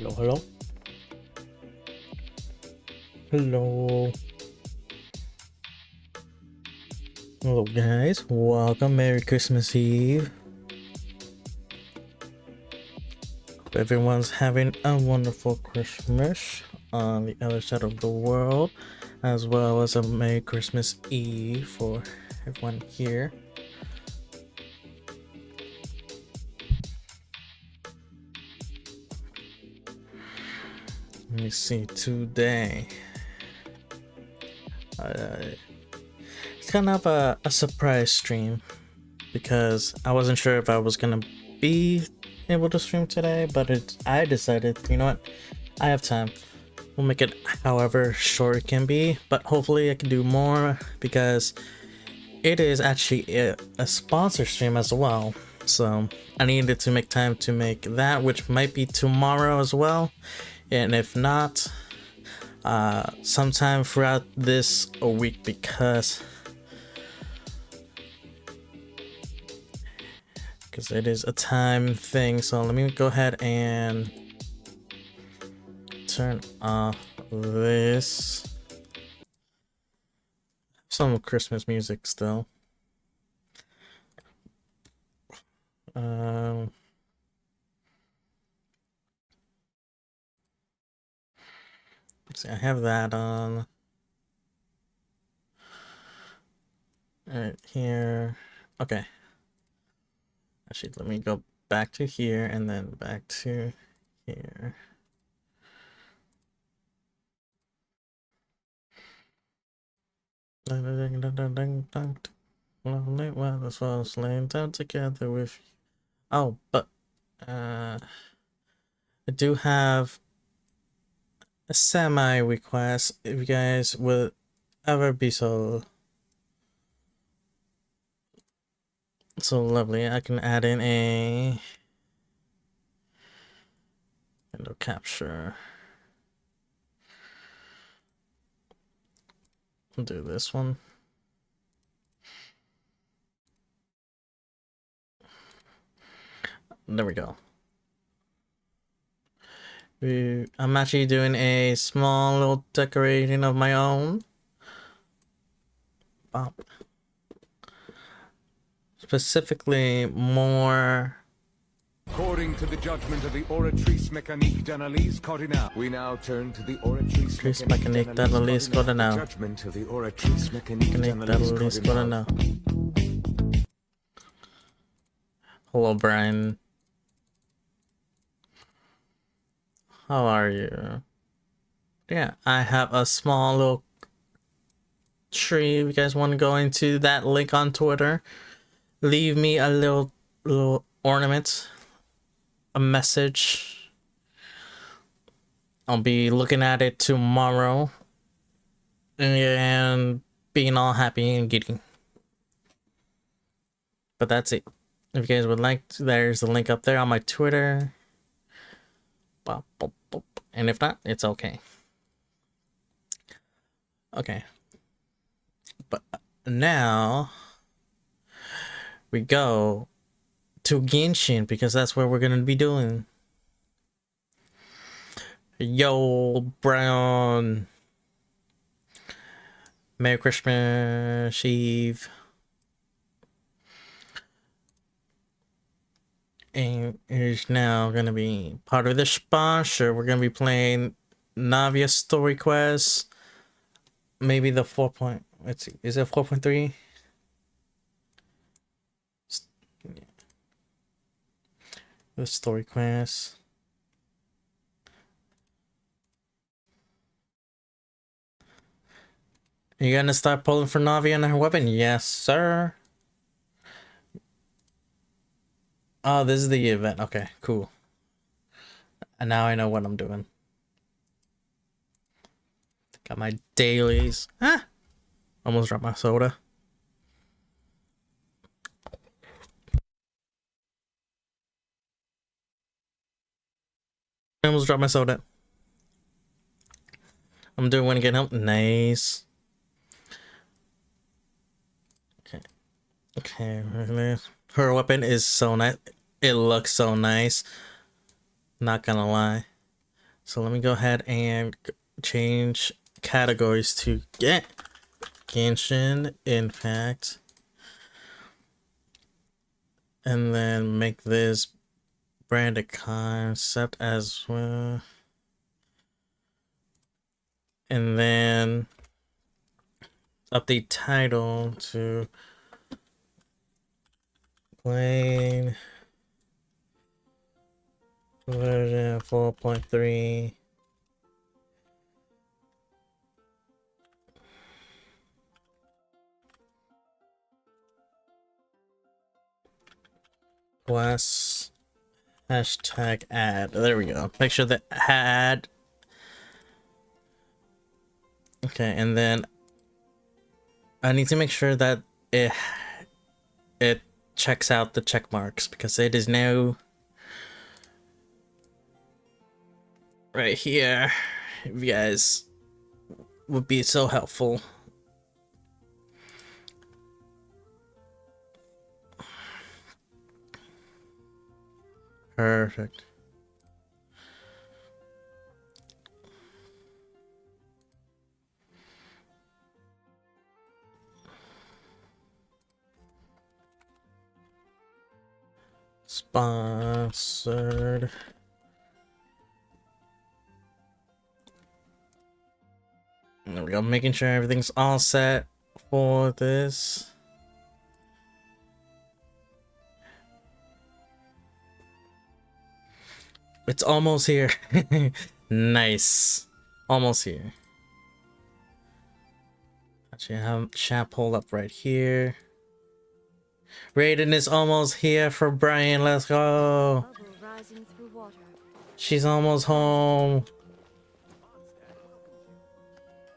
Hello, hello. Hello. Hello, guys. Welcome. Merry Christmas Eve. Hope everyone's having a wonderful Christmas on the other side of the world, as well as a Merry Christmas Eve for everyone here. Let me see. Today, it's kind of a surprise stream because I wasn't sure if I was gonna be able to stream today, but I decided, you know what, I have time. We'll make it however short it can be, but hopefully I can do more because it is actually a sponsor stream as well. So I needed to make time to make that, which might be tomorrow as well. And if not, sometime throughout this week because it is a time thing. So let me go ahead and turn off this. Some Christmas music still. See, I have that on right here. Okay. Actually, let me go back to here and then back to here. Lonely while the swallows laying down together with you. Oh, but I do have a semi request if you guys would ever be so lovely. I can add in a window capture. I'll do this one. There we go. I'm actually doing a small little decorating of my own. Specifically more according to the judgment of the Oratrice Mécanique d'Analyse Cardinal. We now turn to the Oratrice Mécanique d'Analyse Cardinal. Judgment of the Oratrice Mécanique d'Analyse Cardinal. Hello, Brian. How are you? Yeah, I have a small little tree. If you guys want to go into that link on Twitter, leave me a little ornament, a message. I'll be looking at it tomorrow and being all happy and giddy. But that's it. If you guys would like to, there's the link up there on my Twitter. And if not, it's okay. Okay. But now we go to Genshin because that's where we're gonna be doing. Yo, Brown. Merry Christmas Eve. And it is now gonna be part of the sponsor. We're gonna be playing Navia Story Quest. Maybe the 4. Let's see, is it 4.3? The story quest. You gonna start pulling for Navi and her weapon? Yes, sir. Oh, this is the event. Okay, cool. And now I know what I'm doing. Got my dailies. Ah! Almost dropped my soda. I almost dropped my soda. I'm doing when I get help. Nice. Okay. Her weapon is so nice. It looks so nice. Not gonna lie. So let me go ahead and change categories to get Genshin Impact. And then make this branded concept as well. And then update title to plain version 4.3. Plus hashtag add. There we go. Make sure that add. Okay, and then I need to make sure that it checks out the check marks because it is now right here. If you guys would be so helpful. Perfect. Sponsored. There we go, making sure everything's all set for this. It's almost here. Nice. Almost here. Actually, I have chat pulled up right here. Raiden is almost here for Brian. Let's go. She's almost home.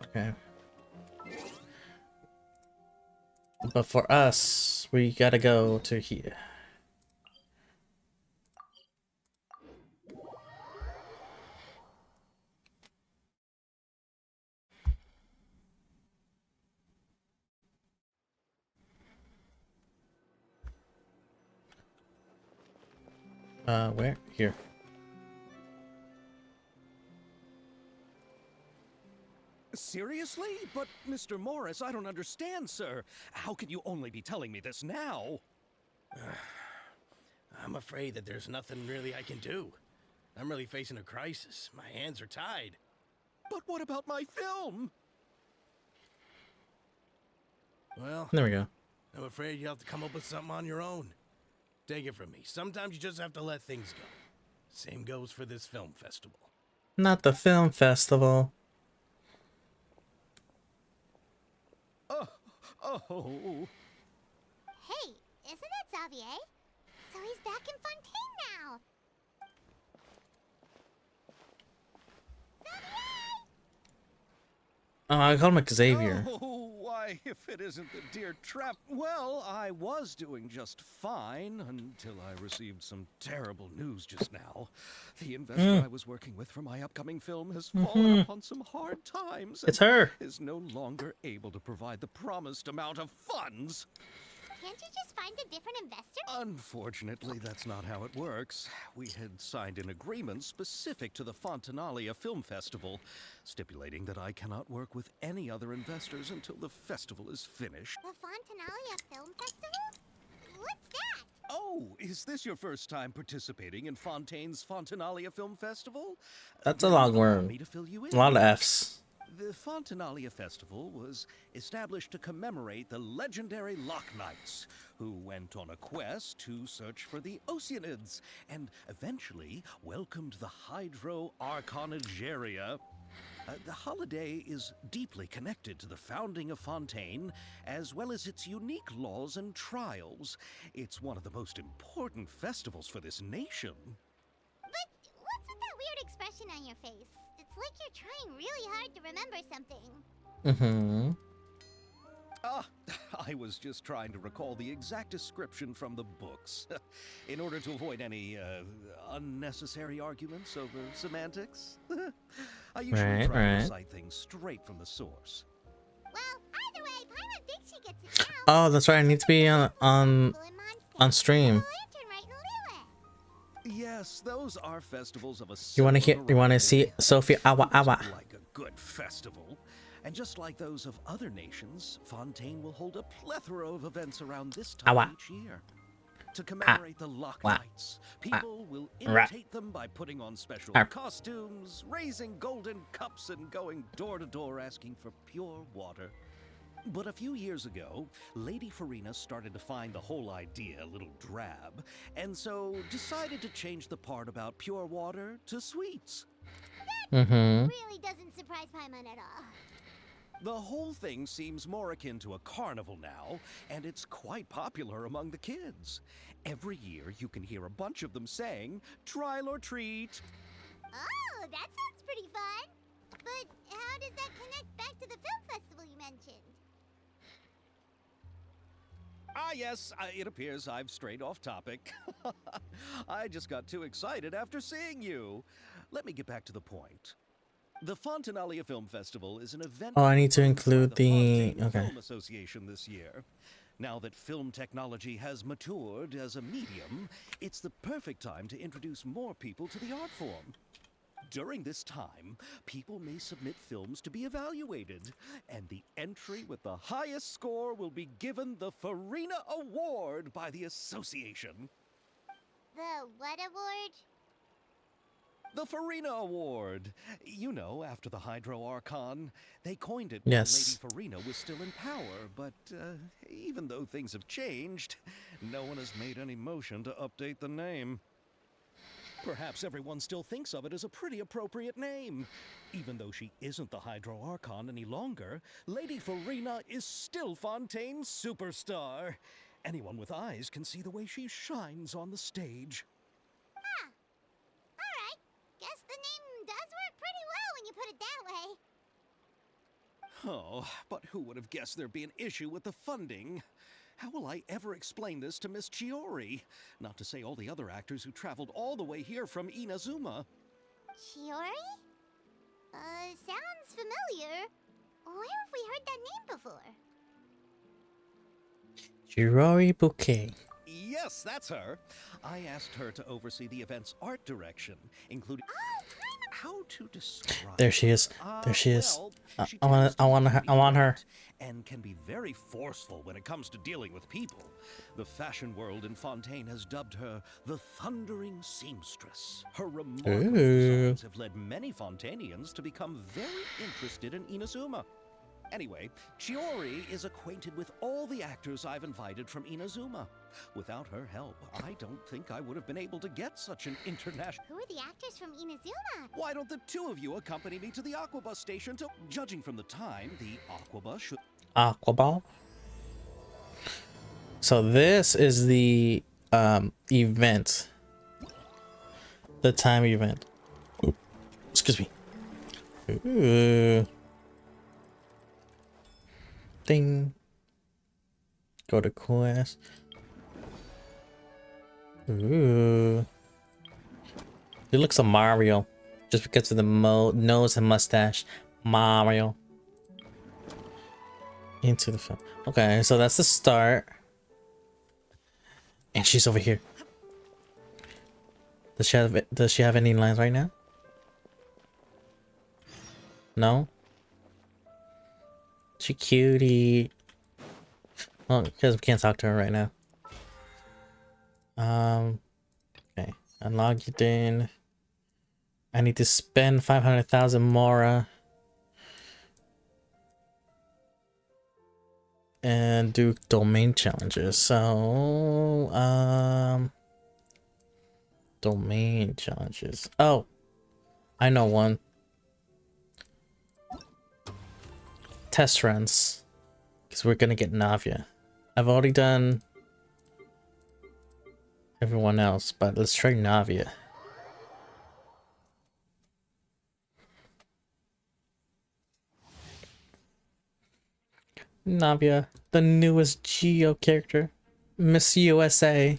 Okay. But for us, we gotta go to here. Where? Here. Seriously? But, Mr. Morris, I don't understand, sir. How can you only be telling me this now? I'm afraid that there's nothing really I can do. I'm really facing a crisis. My hands are tied. But what about my film? Well, There we go. I'm afraid you have to come up with something on your own. Take it from me. Sometimes you just have to let things go. Same goes for this film festival. Not the film festival. Oh. Hey, isn't that Xavier? So he's back in Fontaine now. Oh, I called him Xavier. Oh, why, if it isn't the dear Trap. Well, I was doing just fine until I received some terrible news just now. The investor I was working with for my upcoming film has fallen upon some hard times. It's her. Is no longer able to provide the promised amount of funds. Can't you just find a different investor? Unfortunately, that's not how it works. We had signed an agreement specific to the Fontanalia Film Festival, stipulating that I cannot work with any other investors until the festival is finished. The Fontanalia Film Festival? What's that? Oh, is this your first time participating in Fontaine's Fontanalia Film Festival? That's a Then long allow word. me to fill you in. A lot of F's. The Fontanalia Festival was established to commemorate the legendary Loch Knights, who went on a quest to search for the Oceanids, and eventually welcomed the Hydro Arconageria. The holiday is deeply connected to the founding of Fontaine, as well as its unique laws and trials. It's one of the most important festivals for this nation. But what's with that weird expression on your face? It's like you're trying really hard to remember something. I was just trying to recall the exact description from the books, in order to avoid any unnecessary arguments over semantics. I usually try to recite things straight from the source. Well, either way, Paimon thinks she gets it now. Oh, that's right. I need to be on stream. Lantern right in Lilith. Yes, those are festivals of a You wanna hear? similar You wanna variety. see Sophie Awa Who doesn't Awa? like a good festival? And just like those of other nations, Fontaine will hold a plethora of events around this time Awa. each year. To commemorate the Lock Wa. Nights, people will Ra. imitate them by putting on special Arf. costumes, raising golden cups, and going door to door asking for pure water. But a few years ago, Lady Farina started to find the whole idea a little drab, and so decided to change the part about pure water to sweets. Mm-hmm. Really doesn't surprise Paimon at all. The whole thing seems more akin to a carnival now, and it's quite popular among the kids. Every year, you can hear a bunch of them saying, "Trial or treat." Oh, that sounds pretty fun. But how does that connect back to the film festival you mentioned? Ah, yes, it appears I've strayed off topic. I just got too excited after seeing you. Let me get back to the point. The Fontanalia Film Festival is an event. Oh, I need to approved by include the. Fontaine Okay. Film Association this year. Now that film technology has matured as a medium, it's the perfect time to introduce more people to the art form. During this time, people may submit films to be evaluated, and the entry with the highest score will be given the Farina Award by the association. The what award? The Farina Award. You know, after the Hydro Archon. They coined it Yes. when Lady Farina was still in power, but even though things have changed, no one has made any motion to update the name. Perhaps everyone still thinks of it as a pretty appropriate name. Even though she isn't the Hydro Archon any longer, Lady Farina is still Fontaine's superstar. Anyone with eyes can see the way she shines on the stage. Alright. Guess the name does work pretty well when you put it that way. Oh, but who would have guessed there'd be an issue with the funding? How will I ever explain this to Miss Chiori? Not to say all the other actors who traveled all the way here from Inazuma. Chiori? Sounds familiar. Where have we heard that name before? Jirori Bouquet. Yes, that's her. I asked her to oversee the event's art direction, including how to describe. There she is. There she is. Well, she I want. tends I to want be her. I pretty want her. blunt and can be very forceful when it comes to dealing with people. The fashion world in Fontaine has dubbed her the Thundering Seamstress. Her remarkable Ooh. designs have led many Fontainians to become very interested in Inazuma. Anyway, Chiori is acquainted with all the actors I've invited from Inazuma. Without her help, I don't think I would have been able to get such an international... Who are the actors from Inazuma? Why don't the two of you accompany me to the Aquabus station to... Judging from the time, the Aquabus should... Aquaball. So this is the event. The time event. Ooh. Excuse me. Ooh. Ding. Go to quest. Ooh. He looks like Mario. Just because of the nose and mustache. Mario. Into the film. Okay, so that's the start. And she's over here. Does she have any lines right now? No? She cutie. Well, because we can't talk to her right now. Okay. Unlock it in. I need to spend 500,000 Mora. And do domain challenges. So, domain challenges. Oh, I know one. Test runs, because we're gonna get Navia. I've already done everyone else, but let's try Navia. Navia, the newest Geo character, Miss USA.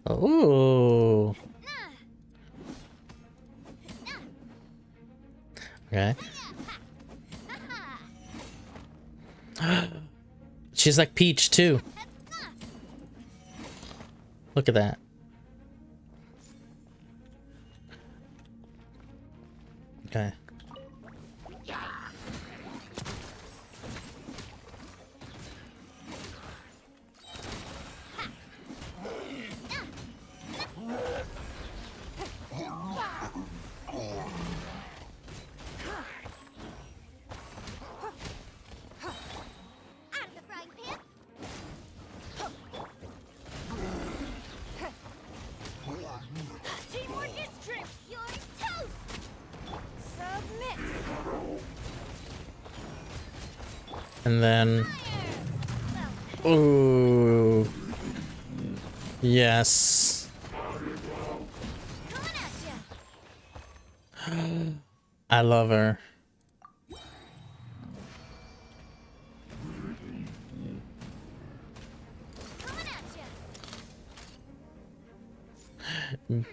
Oh. Okay. She's like Peach too. Look at that. Okay. And then, ooh, yes. I love her.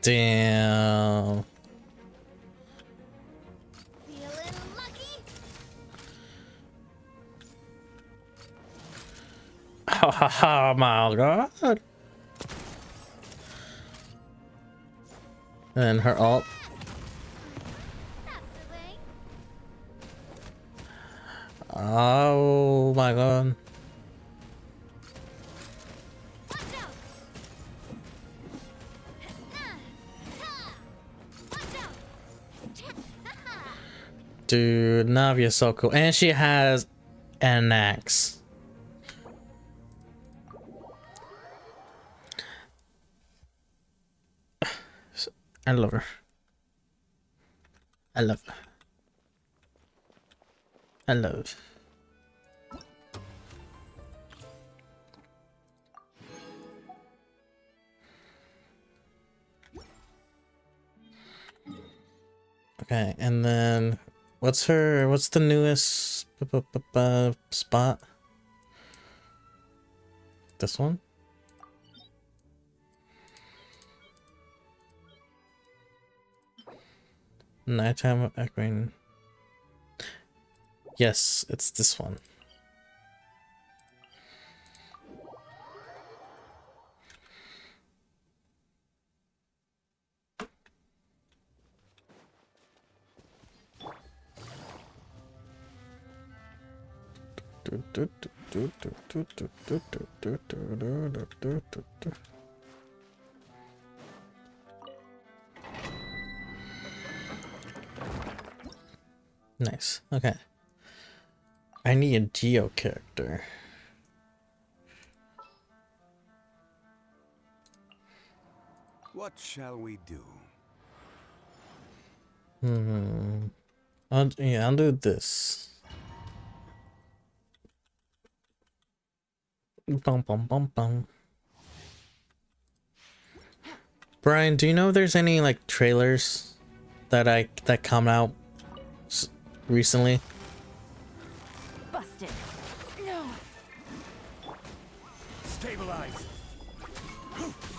Damn. Ha ha ha, my god. And her ult. Oh my god. Dude, Navia's so cool. And she has an axe. I love her. I love her. I love. Okay, and then what's the newest spot? This one? Nighttime echoing. Yes, it's this one. Nice. Okay. I need a Geo character. What shall we do? I'll do this. Bum bum bum bum. Brian, do you know if there's any like trailers that come out recently? Busted. No. Stabilize.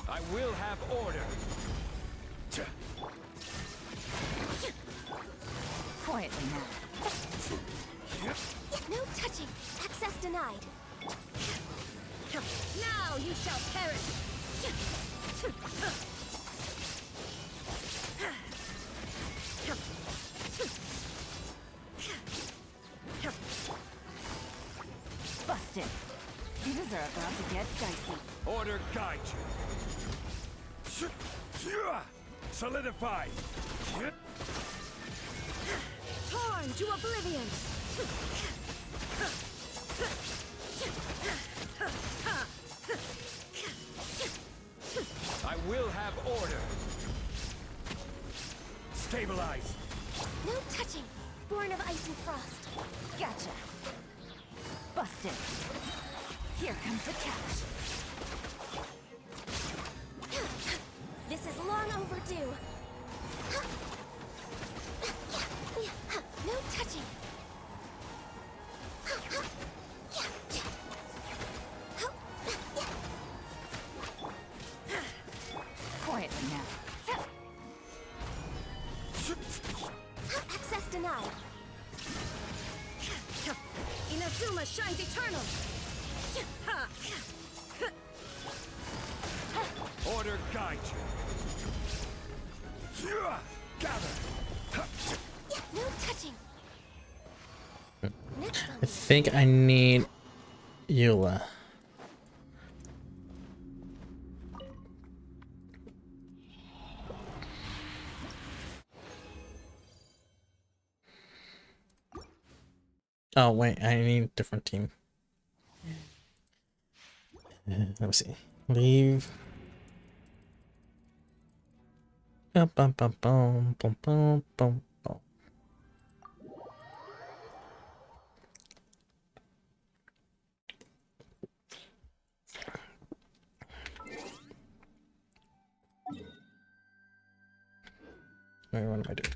I will have order. Quietly now. No touching. Access denied. Now you shall perish. Busted. These are about to get dicey. Order guide you. Solidify. Torn to oblivion. I will have order. Stabilize. No touching. Born of ice and frost. Gotcha. Busted. Here comes the catch. This is long overdue. No touching. Quietly now. Access denied. Inazuma shines eternal. Order guide you. Gather. No touching. Next I think I need Eula. Oh wait, I need a different team. Let me see. Leave. Bum, bum, bum, bum, bum, bum, bum, bum. Wait, what am I doing?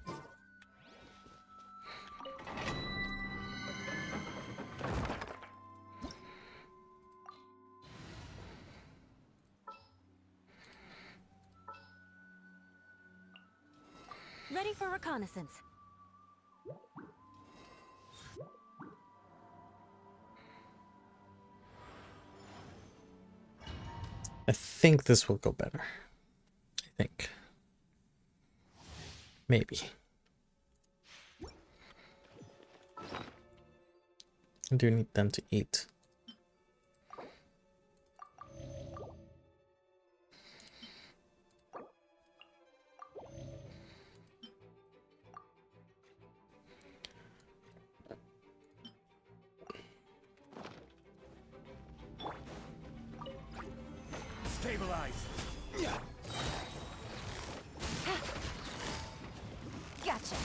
Ready for reconnaissance. I think this will go better. I think. Maybe. I do need them to eat. Stabilize. Gotcha.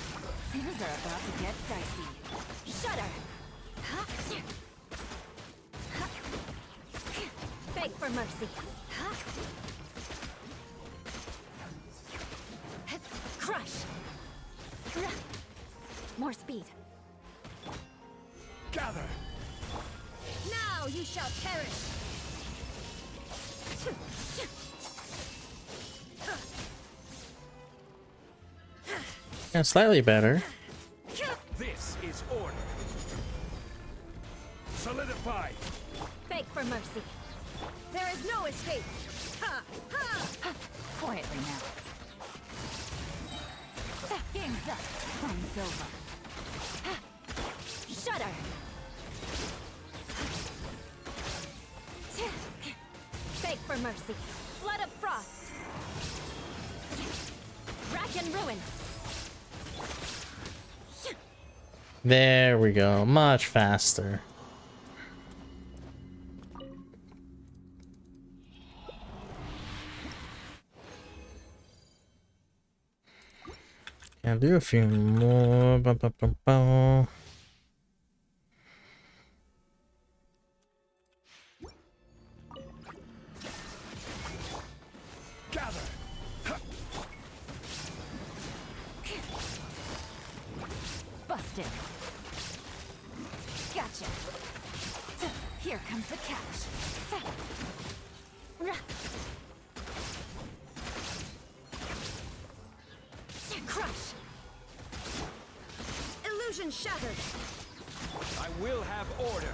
Things are about to get dicey. Shudder. Beg for mercy. Crush. More speed. Gather. Now you shall perish. Yeah, slightly better. This is order. Solidify. Beg for mercy. There is no escape. Ha! Ha! Quietly now. Game's up. Fun's over. Shudder. Beg for mercy. Flood of frost. Rack and ruin. There we go. Much faster. I'll do a few more. Bum, bum, bum, bum. Gather. Busted. Gotcha. Here comes the catch. Crush. Illusion shattered. I will have order.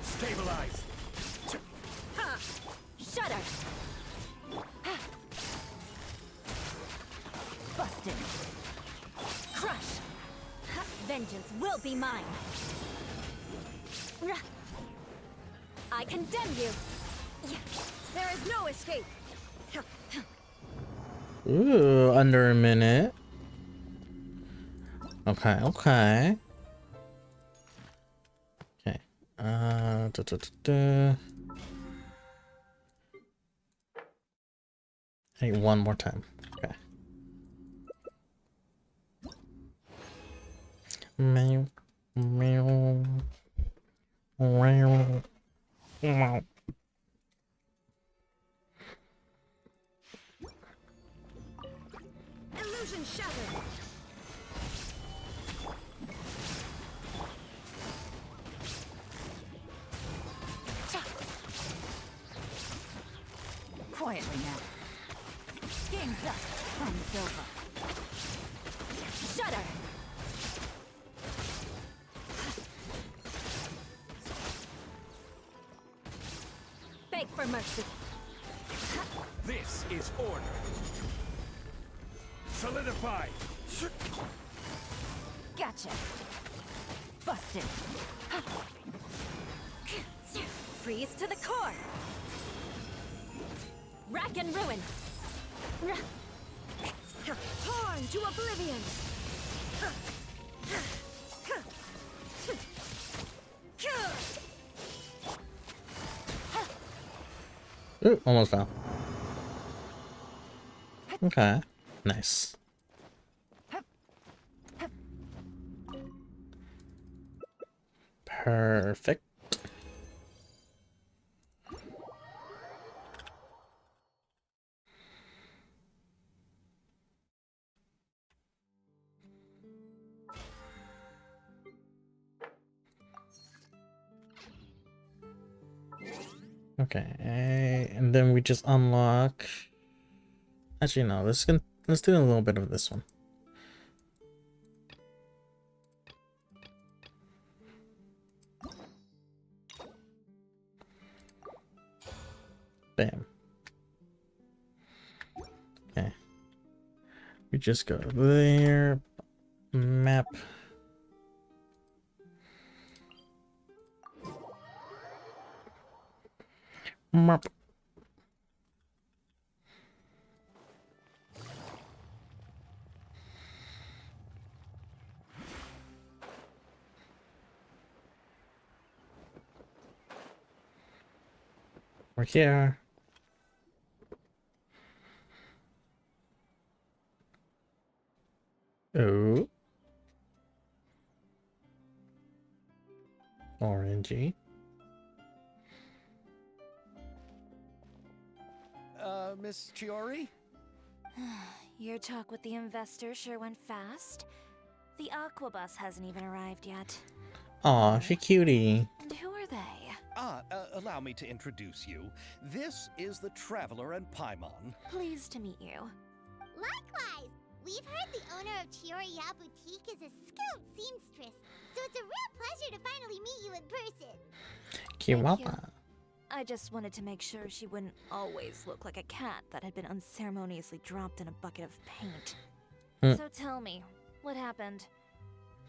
Stabilize. Ha! Shudder. Busted. Crush. Vengeance will be mine. I condemn you. There is no escape. Ooh, under a minute. Okay, okay. Okay. Da, da, da, da. Hey, one more time. Okay. Meow, meow, meow, meow. Illusion shattered. Quietly now. Game's up. Fun's over. Shudder. Beg for mercy. is order. Solidify. Gotcha. Busted. Freeze to the core. Rack and ruin. Torn to oblivion. Ooh, almost fell. Okay, nice. Perfect. Okay, and then we just unlock. Actually, no. Let's do a little bit of this one. Bam. Okay. We just go there. Map. Map. We're here. Oh. Orangey. Miss Chiori? Your talk with the investor sure went fast. The aqua bus hasn't even arrived yet. Aw, she cutie. And who are they? Allow me to introduce you. This is the Traveler and Paimon. Pleased to meet you. Likewise! We've heard the owner of Chioriya Boutique is a skilled seamstress, so it's a real pleasure to finally meet you in person. Kiwapa. I just wanted to make sure she wouldn't always look like a cat that had been unceremoniously dropped in a bucket of paint. So tell me, what happened?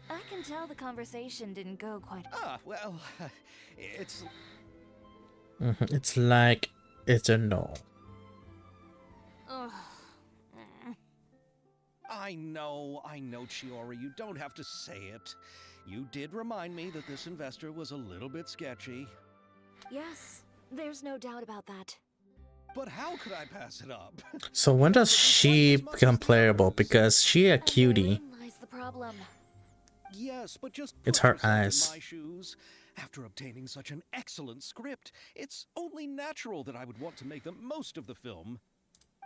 I can tell the conversation didn't go quite... Well, it's... It's like it's a no. Ugh. I know, Chiori, you don't have to say it. You did remind me that this investor was a little bit sketchy. Yes, there's no doubt about that. But how could I pass it up? So when does she become playable? Because she a cutie. Therein lies the problem. Yes, but just It's put her yourself in eyes. my shoes. After obtaining such an excellent script, it's only natural that I would want to make the most of the film.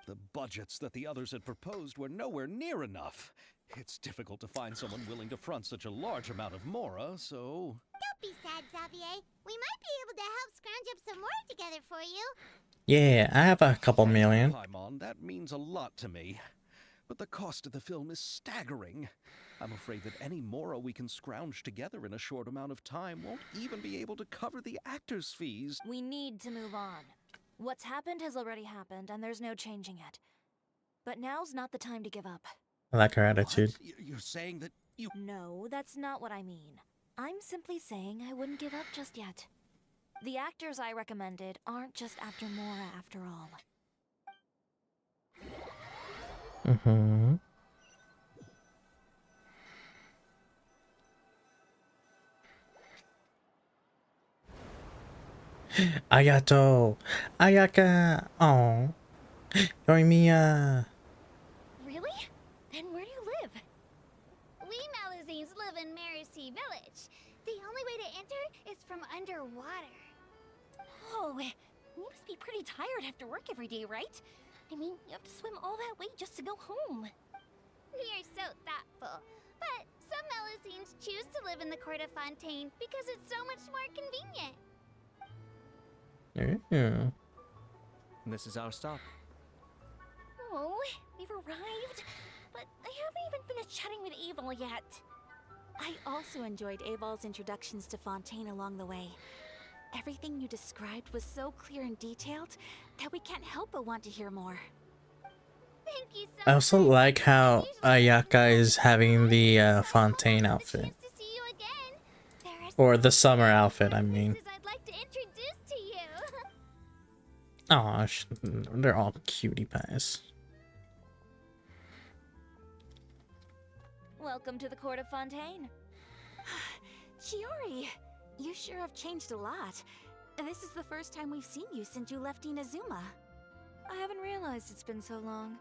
The budgets that the others had proposed were nowhere near enough. It's difficult to find someone willing to front such a large amount of mora, so... Don't be sad, Xavier. We might be able to help scrounge up some more together for you. Yeah, I have a couple million. Paimon, that means a lot to me. But the cost of the film is staggering. I'm afraid that any mora we can scrounge together in a short amount of time won't even be able to cover the actors' fees. We need to move on. What's happened has already happened, and there's no changing it. But now's not the time to give up. I like her attitude. What? You're saying that you... No, that's not what I mean. I'm simply saying I wouldn't give up just yet. The actors I recommended aren't just after Mora after all. Ayato. Ayaka. Oh. Yoimiya. Really? And where do you live? We Malazines live in Mercy Village. The only way to enter is from underwater. Oh, you must be pretty tired after work every day, right? I mean, you have to swim all that way just to go home. We are so thoughtful. But some Malazines choose to live in the Court of Fontaine because it's so much more convenient. Yeah. This is our stop. Oh, we've arrived. But I haven't even finished chatting with Abel yet. I also enjoyed Abal's introductions to Fontaine along the way. Everything you described was so clear and detailed that we can't help but want to hear more. Thank you so I also much. like how Ayaka is having the Fontaine outfit. Chance to see you again. There are Or the so summer many outfit, I more mean. places I'd like to introduce to you. Aw, they're all cutie pies. Welcome to the court of Fontaine. Chiori, you sure have changed a lot. This is the first time we've seen you since you left Inazuma. I haven't realized it's been so long.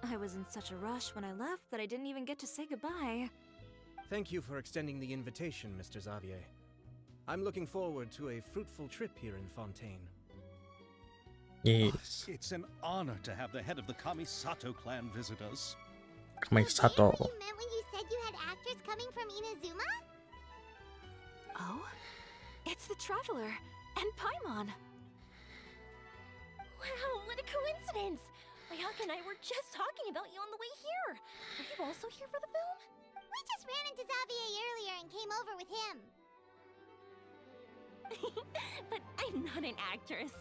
I was in such a rush when I left that I didn't even get to say goodbye. Thank you for extending the invitation, Mr. Xavier. I'm looking forward to a fruitful trip here in Fontaine. Yes. It's an honor to have the head of the Kamisato clan visit us. Kamisato. You meant when you said you had actors coming from Inazuma? Oh? It's the Traveler and Paimon. Wow, what a coincidence! Ayaka and I were just talking about you on the way here. Are you also here for the film? We just ran into Xavier earlier and came over with him. But I'm not an actress.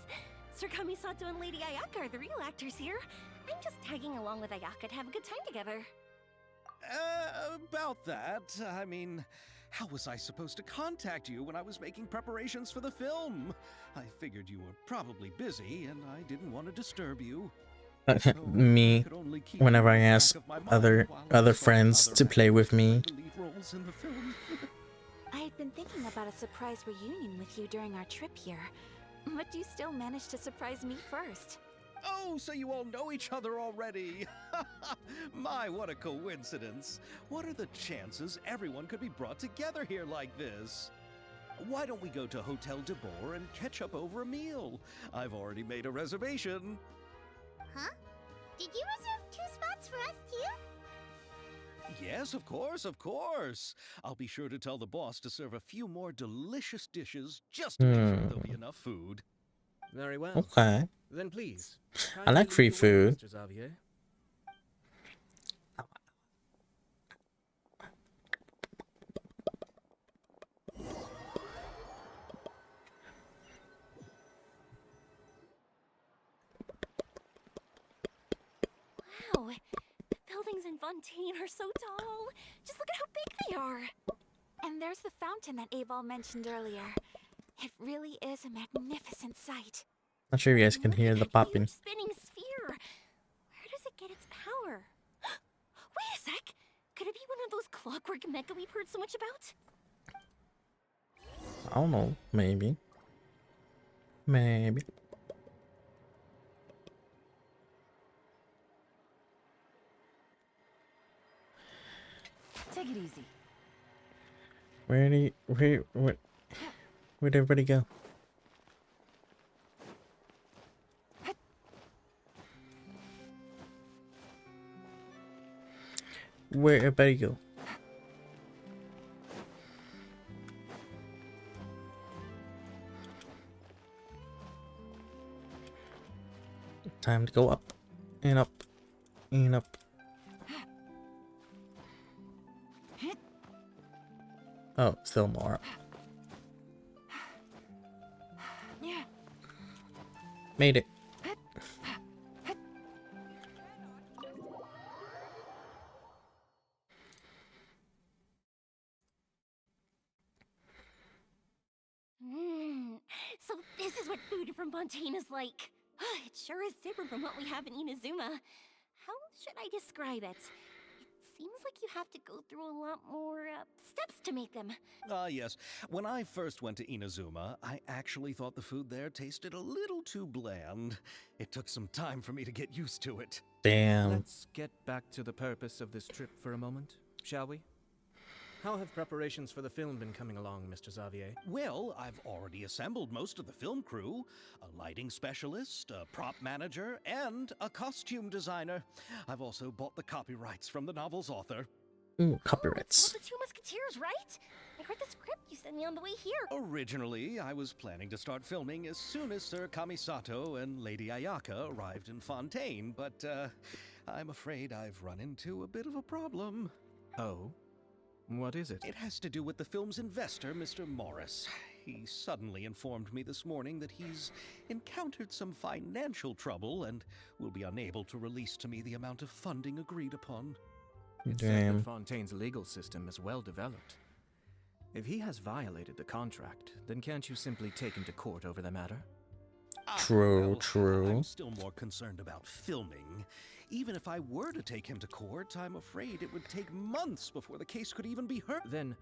Sir Kamisato and Lady Ayaka are the real actors here. I'm just tagging along with Ayaka to have a good time together. About that, I mean, how was I supposed to contact you when I was making preparations for the film? I figured you were probably busy, and I didn't want to disturb you. So Me, I could only keep whenever you I in the back ask of my mind other while I sought friends other to play with actors me. for the lead roles in the film. I had been thinking about a surprise reunion with you during our trip here, but you still managed to surprise me first. Oh, so you all know each other already. My, what a coincidence. What are the chances everyone could be brought together here like this? Why don't we go to Hotel de Boer and catch up over a meal? I've already made a reservation. Huh? Did you reserve 2 spots for us too? Yes, of course, of course. I'll be sure to tell the boss to serve a few more delicious dishes just to make sure there'll be enough food. Very well. Okay. Then please. I like free food. Mr. Xavier. Wow, the buildings in Fontaine are so tall. Just look at how big they are. And there's the fountain that Aval mentioned earlier. It really is a magnificent sight. Not sure if you guys can Look hear at the that popping. huge spinning sphere. Where does it get its power? Wait a sec. Could it be one of those clockwork mecha we've heard so much about? I don't know. Maybe. Maybe. Take it easy. Where'd everybody go? Where'd everybody go? Time to go up and up and up. Oh, still more up. Made it. So this is what food from Fontaine is like. It sure is different from what we have in Inazuma. How should I describe it? It seems like you have to go through a lot more steps to make them. Yes. When I first went to Inazuma, I actually thought the food there tasted a little too bland. It took some time for me to get used to it. Damn. Let's get back to the purpose of this trip for a moment, shall we? How have preparations for the film been coming along, Mr. Xavier? Well, I've already assembled most of the film crew. A lighting specialist, a prop manager, and a costume designer. I've also bought the copyrights from the novel's author. Ooh, Oh, copyrights. it's the Two Musketeers, right? I read the script you sent me on the way here. Originally, I was planning to start filming as soon as Sir Kamisato and Lady Ayaka arrived in Fontaine, but I'm afraid I've run into a bit of a problem. Oh? What is it? It has to do with the film's investor, Mr. Morris. He suddenly informed me this morning that he's encountered some financial trouble and will be unable to release to me the amount of funding agreed upon. It's said that Fontaine's legal system is well developed. If he has violated the contract, then can't you simply take him to court over the matter? True. I'm still more concerned about filming. Even if I were to take him to court, I'm afraid it would take months before the case could even be heard. Then,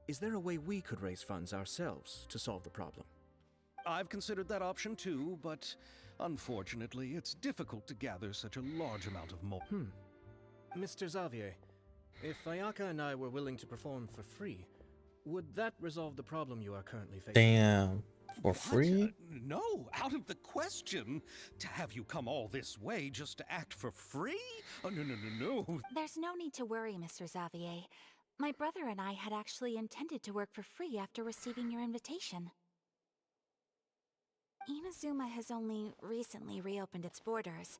is there a way we could raise funds ourselves to solve the problem? I've considered that option too, but unfortunately, it's difficult to gather such a large amount of money. Mr. Xavier, if Ayaka and I were willing to perform for free, would that resolve the problem you are currently facing? Damn. For free? No, out of the question. To have you come all this way just to act for free? Oh, no. There's no need to worry, Mr. Xavier. My brother and I had actually intended to work for free after receiving your invitation. Inazuma has only recently reopened its borders,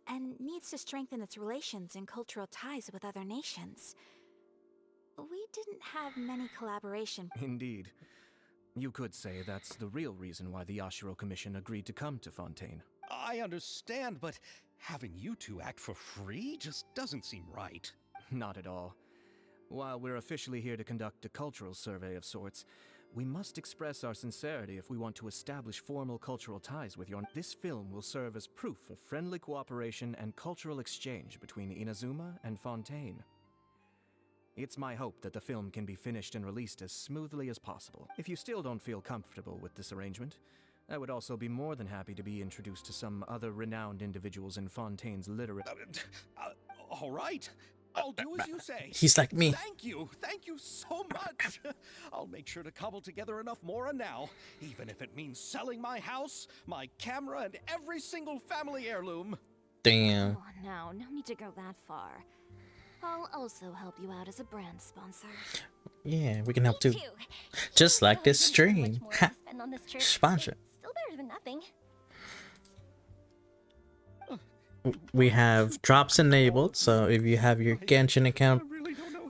and needs to strengthen its relations and cultural ties with other nations. We didn't have many collaboration. Indeed. You could say that's the real reason why the Yashiro Commission agreed to come to Fontaine. I understand, but having you two act for free just doesn't seem right. Not at all. While we're officially here to conduct a cultural survey of sorts, we must express our sincerity if we want to establish formal cultural ties with your... This film will serve as proof of friendly cooperation and cultural exchange between Inazuma and Fontaine. It's my hope that the film can be finished and released as smoothly as possible. If you still don't feel comfortable with this arrangement, I would also be more than happy to be introduced to some other renowned individuals in Fontaine's literary... All right. I'll do as you say. He's like me. Thank you so much. I'll make sure to cobble together enough mora now, even if it means selling my house, my camera, and every single family heirloom. Damn. Oh, no need to go that far. I'll also help you out as a brand sponsor. Yeah, we can help too. Just like this stream. Ha! Sponsor. Still better than nothing. We have drops enabled, so if you have your Genshin account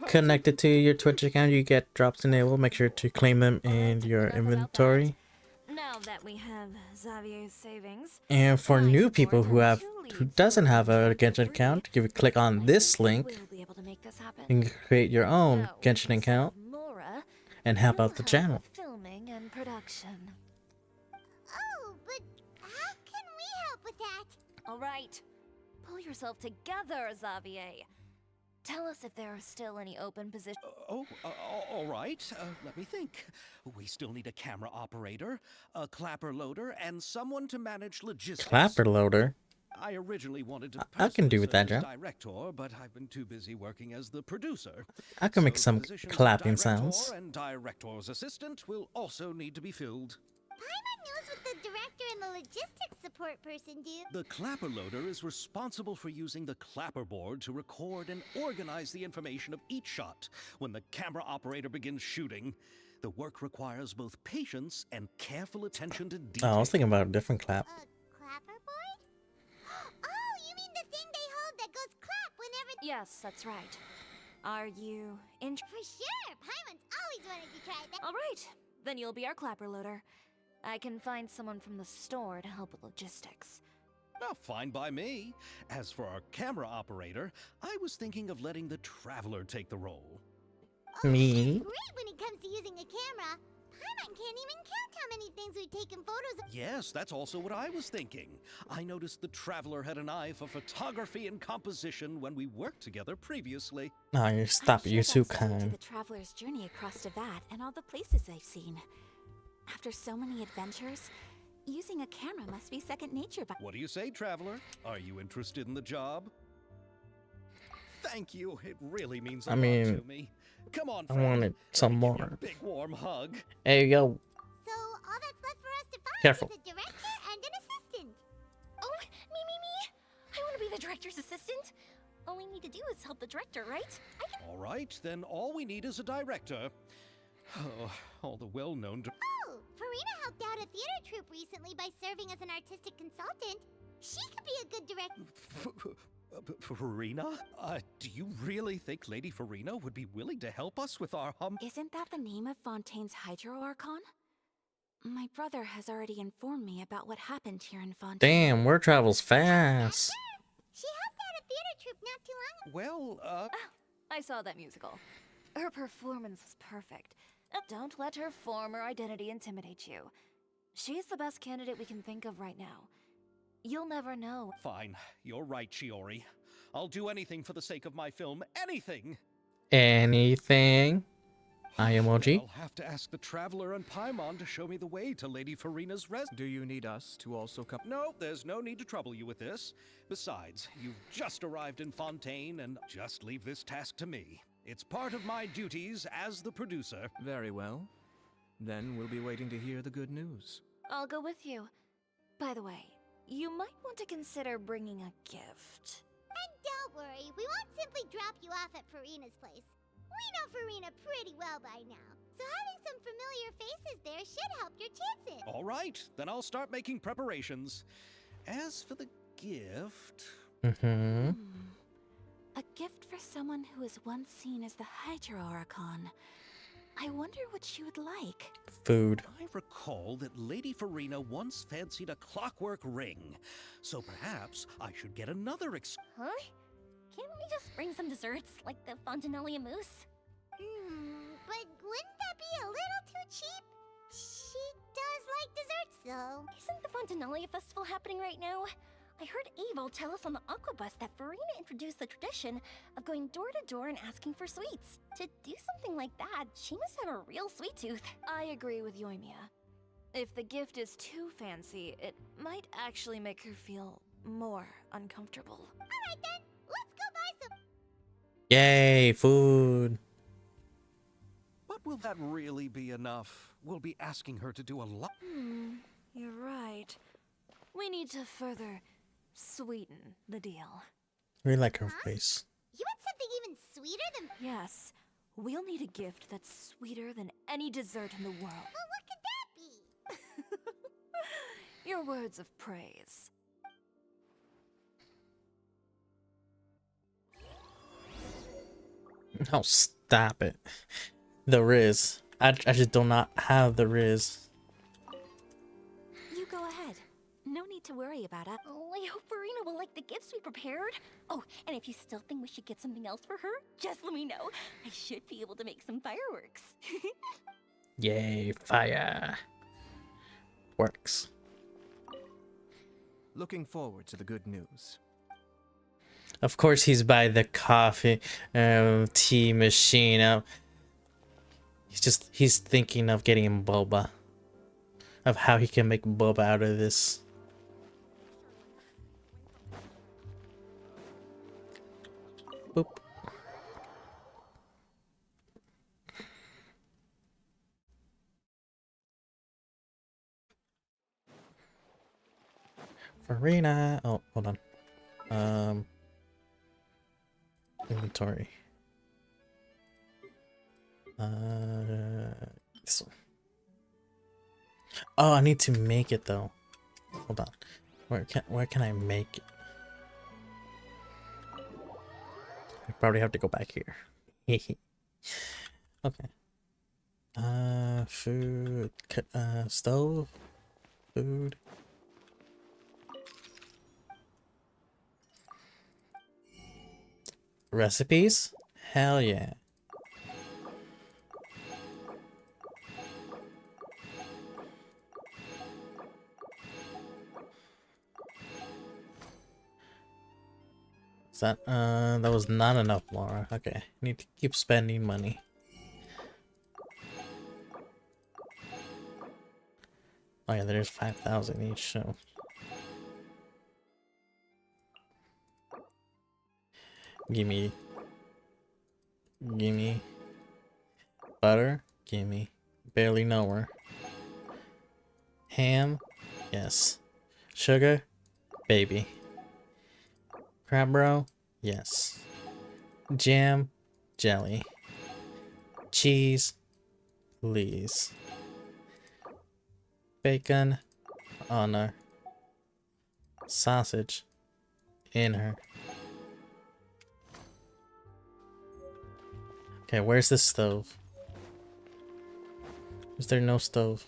connected to your Twitch account, you get drops enabled. Make sure to claim them in your inventory. Now that we have Xavier's savings. And for new people who doesn't have a Genshin account, if you click on this link, you can create your own Genshin account and help out the channel. Filming and production. Oh, but how can we help with that? All right. Pull yourself together, Xavier. Tell us if there are still any open positions. All right. Let me think. We still need a camera operator, a clapper loader, and someone to manage logistics. Clapper loader? I originally wanted to I can do with that job. Director, but I've been too busy working as the producer. I can make some clapping director sounds. And director's assistant will also need to be filled. Paimon knows what the director and the logistics support person do. The clapper loader is responsible for using the clapper board to record and organize the information of each shot when the camera operator begins shooting. The work requires both patience and careful attention to detail. Oh, I was thinking about a different clap. A clapper board? Oh, you mean the thing they hold that goes clap whenever... Yes, that's right. Are you interested? For sure! Paimon's always wanted to try that. All right. Then you'll be our clapper loader. I can find someone from the store to help with logistics. Oh, fine by me. As for our camera operator, I was thinking of letting the Traveler take the role. Me? Great when it comes to using a camera. Paimon can't even count how many things we've taken photos of. Yes, that's also what I was thinking. I noticed the Traveler had an eye for photography and composition when we worked together previously. No, you stop it. You're too kind. The traveler's journey across Teyvat and all the places they've seen. After so many adventures, using a camera must be second nature. What do you say, Traveler? Are you interested in the job? Thank you. It really means a lot to me. Come on, I friend. wanted some Give me more. a big warm hug. Hey, yo. So all that's left for us to find Careful. is a director and an assistant. Oh, me. I want to be the director's assistant. All we need to do is help the director, right? All right, then all we need is a director. Oh, all the well-known... Oh, Farina helped out a theater troupe recently by serving as an artistic consultant. She could be a good director. Farina? Do you really think Lady Farina would be willing to help us with our Isn't that the name of Fontaine's Hydro Archon? My brother has already informed me about what happened here in Fontaine. Damn, word travels fast. She helped at a theater troupe not too long ago. Well, I saw that musical. Her performance was perfect. Don't let her form or identity intimidate you. She's the best candidate we can think of right now. You'll never know. fine. You're right, Shiori. I'll do anything for the sake of my film. Anything! Anything? Eye emoji. I'll have to ask the Traveler and Paimon to show me the way to Lady Farina's Do you need us to also come? No, there's no need to trouble you with this. Besides, you've just arrived in Fontaine, and just leave this task to me. It's part of my duties as the producer. Very well. Then we'll be waiting to hear the good news. I'll go with you. By the way, you might want to consider bringing a gift. And don't worry, we won't simply drop you off at Farina's place. We know Farina pretty well by now, so having some familiar faces there should help your chances. All right, then I'll start making preparations. As for the gift... Mm-hmm. A gift for someone who was once seen as the Hydra Oricon. I wonder what she would like. Food. I recall that Lady Farina once fancied a clockwork ring, so perhaps I should get another Huh? Can't we just bring some desserts, like the Fontinalia mousse? But wouldn't that be a little too cheap? She does like desserts, though. Isn't the Fontinalia festival happening right now? I heard Abel tell us on the Aquabus that Farina introduced the tradition of going door to door and asking for sweets. To do something like that, she must have a real sweet tooth. I agree with Yoimiya. If the gift is too fancy, it might actually make her feel more uncomfortable. Alright then, let's go buy some. Yay, food. But will that really be enough? We'll be asking her to do a lot. You're right. We need to further sweeten the deal. We like her face. You want something even sweeter than... Yes, we'll need a gift that's sweeter than any dessert in the world. Well, what could that be? Your words of praise. Oh, stop it. The Riz. I just do not have the Riz. You go ahead. No need to worry about it. Oh, I hope Farina will like the gifts we prepared. Oh, and if you still think we should get something else for her, just let me know. I should be able to make some fireworks. Yay, fire. Works. Looking forward to the good news. Of course he's by the coffee tea machine. He's thinking of getting boba. Of how he can make boba out of this. Boop. Farina. Oh, hold on. Inventory. This one. Oh, I need to make it though. Hold on. Where can I make it? I probably have to go back here. Okay. Food. Stove. Food. Recipes? Hell yeah. Is that was not enough, Laura. Okay, need to keep spending money. Oh yeah, there's 5,000 each, so. Gimme butter, gimme barely nowhere. Ham, yes. Sugar, baby. Crab roe, yes. Jam, jelly. Cheese, please. Bacon, on her. Sausage, in her. Okay, where's the stove? Is there no stove?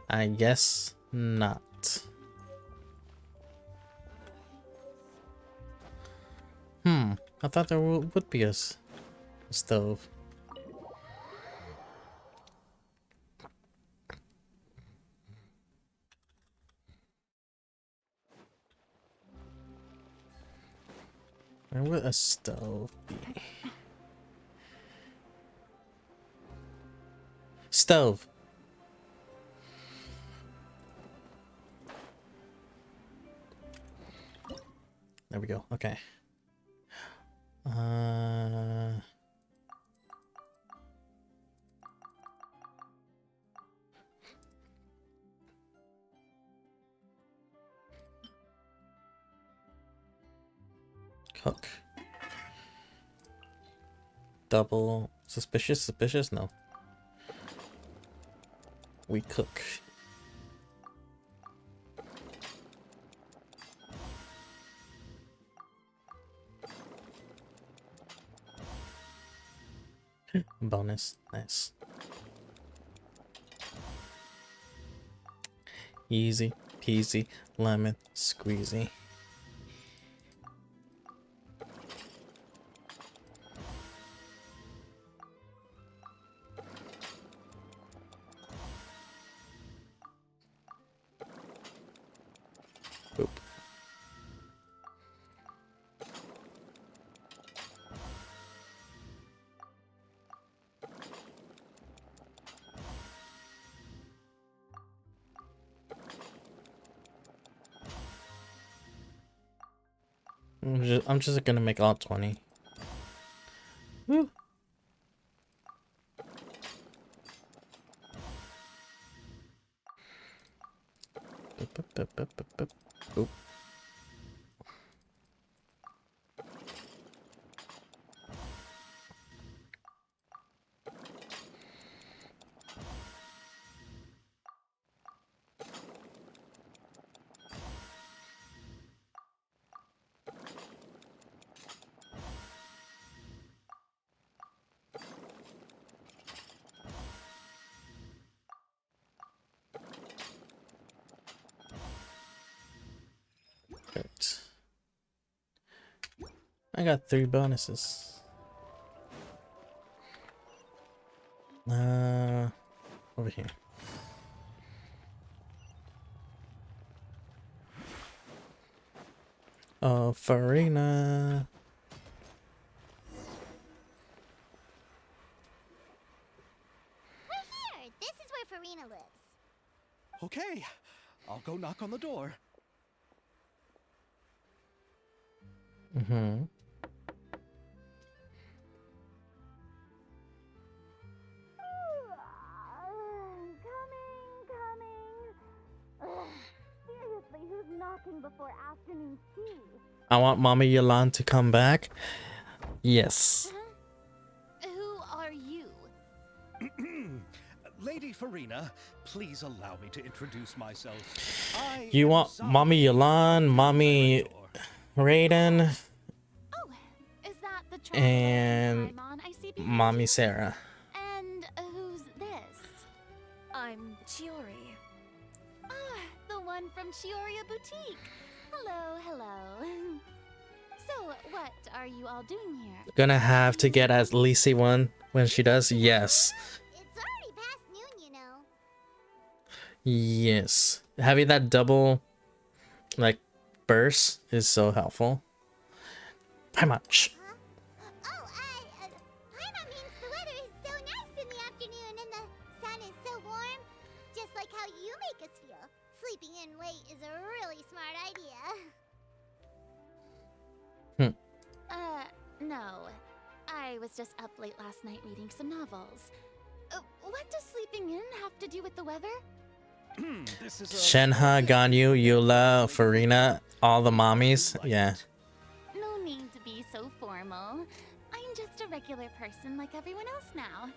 I guess not. I thought there would be a stove. Where would a stove be? Stove. There we go. Okay. Cook. Double suspicious? Suspicious? No. We cook. Bonus. Nice. Easy peasy lemon squeezy. Boop. I'm just gonna make all 20. Woo. Oop. Right. I got 3 bonuses. Over here. Oh, Farina. We're here! This is where Farina lives. Okay, I'll go knock on the door. Mm-hmm. Seriously, who's knocking before afternoon tea? I want Mama Yolande to come back. Yes. Who are you? Lady Farina, please allow me to introduce myself. You want Mommy Yolande, Mommy Raiden, Oh, is that the and Paimon I see behind Mommy you? Sarah. And who's this? I'm Chiori. Ah, the one from Chioria Boutique. Hello, hello. So, what are you all doing here? Gonna have to get at least one when she does. Yes. It's already past noon, you know. Yes. Having that double, like, burst is so helpful. How much? Huh? Oh, Paimon means the weather is so nice in the afternoon and the sun is so warm. Just like how you make us feel. Sleeping in late is a really smart idea. No. I was just up late last night reading some novels. What does sleeping in have to do with the weather? This is Shenhe, Ganyu, Eula, Farina, all the mommies. Yeah. No need to be so formal. I'm just a regular person like everyone else now.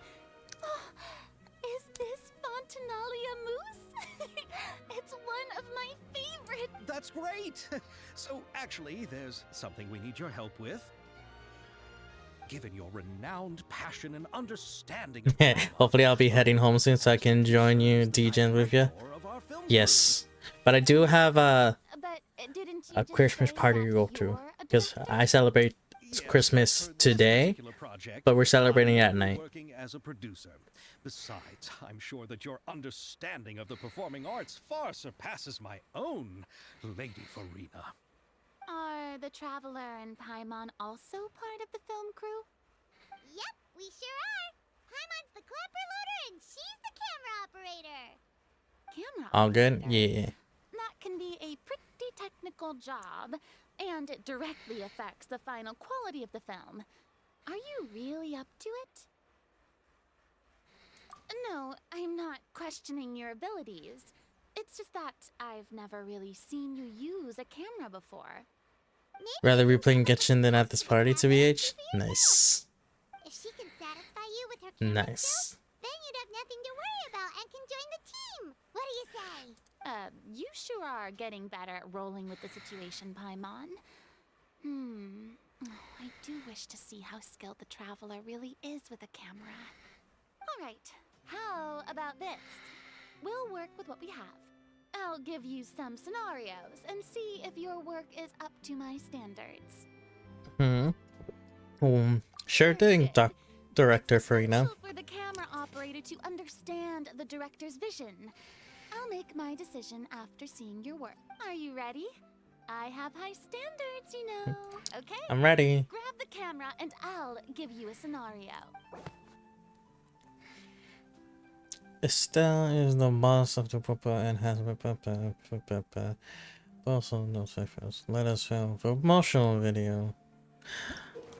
Oh, is this Fontinalia mousse? It's one of my favorite. That's great! So, actually, there's something we need your help with. Given your renowned passion and understanding of Hopefully I'll be heading home soon so I can join you, DJing with you. of our Yes, but I do have But didn't you a just Christmas say party that to go to you're a because director? I celebrate Yes, Christmas for this today, particular project, but we're celebrating I at will be night. working as a producer. Besides, I'm sure that your understanding of the performing arts far surpasses my own, Lady Farina. Are the Traveler and Paimon also part of the film crew? Yep, we sure are. Paimon's the clapper loader and she's the camera operator. Camera All good? operator. Yeah. That can be a pretty technical job, and it directly affects the final quality of the film. Are you really up to it? No, I'm not questioning your abilities. It's just that I've never really seen you use a camera before. Rather be playing Genshin than at this party, TBH? Nice. If she can satisfy you with her camera Nice. skills, then you'd have nothing to worry about and can join the team. What do you say? You sure are getting better at rolling with the situation, Paimon. I do wish to see how skilled the Traveler really is with a camera. Alright, how about this? We'll work with what we have. I'll give you some scenarios and see if your work is up to my standards. Sure thing, Director Farina. Crucial for the camera operator to understand the director's vision. I'll make my decision after seeing your work. Are you ready? I have high standards, you know. Okay? I'm ready. Grab the camera and I'll give you a scenario. Estelle is the boss of the Papa and has also no cyphers. Let us film a promotional video.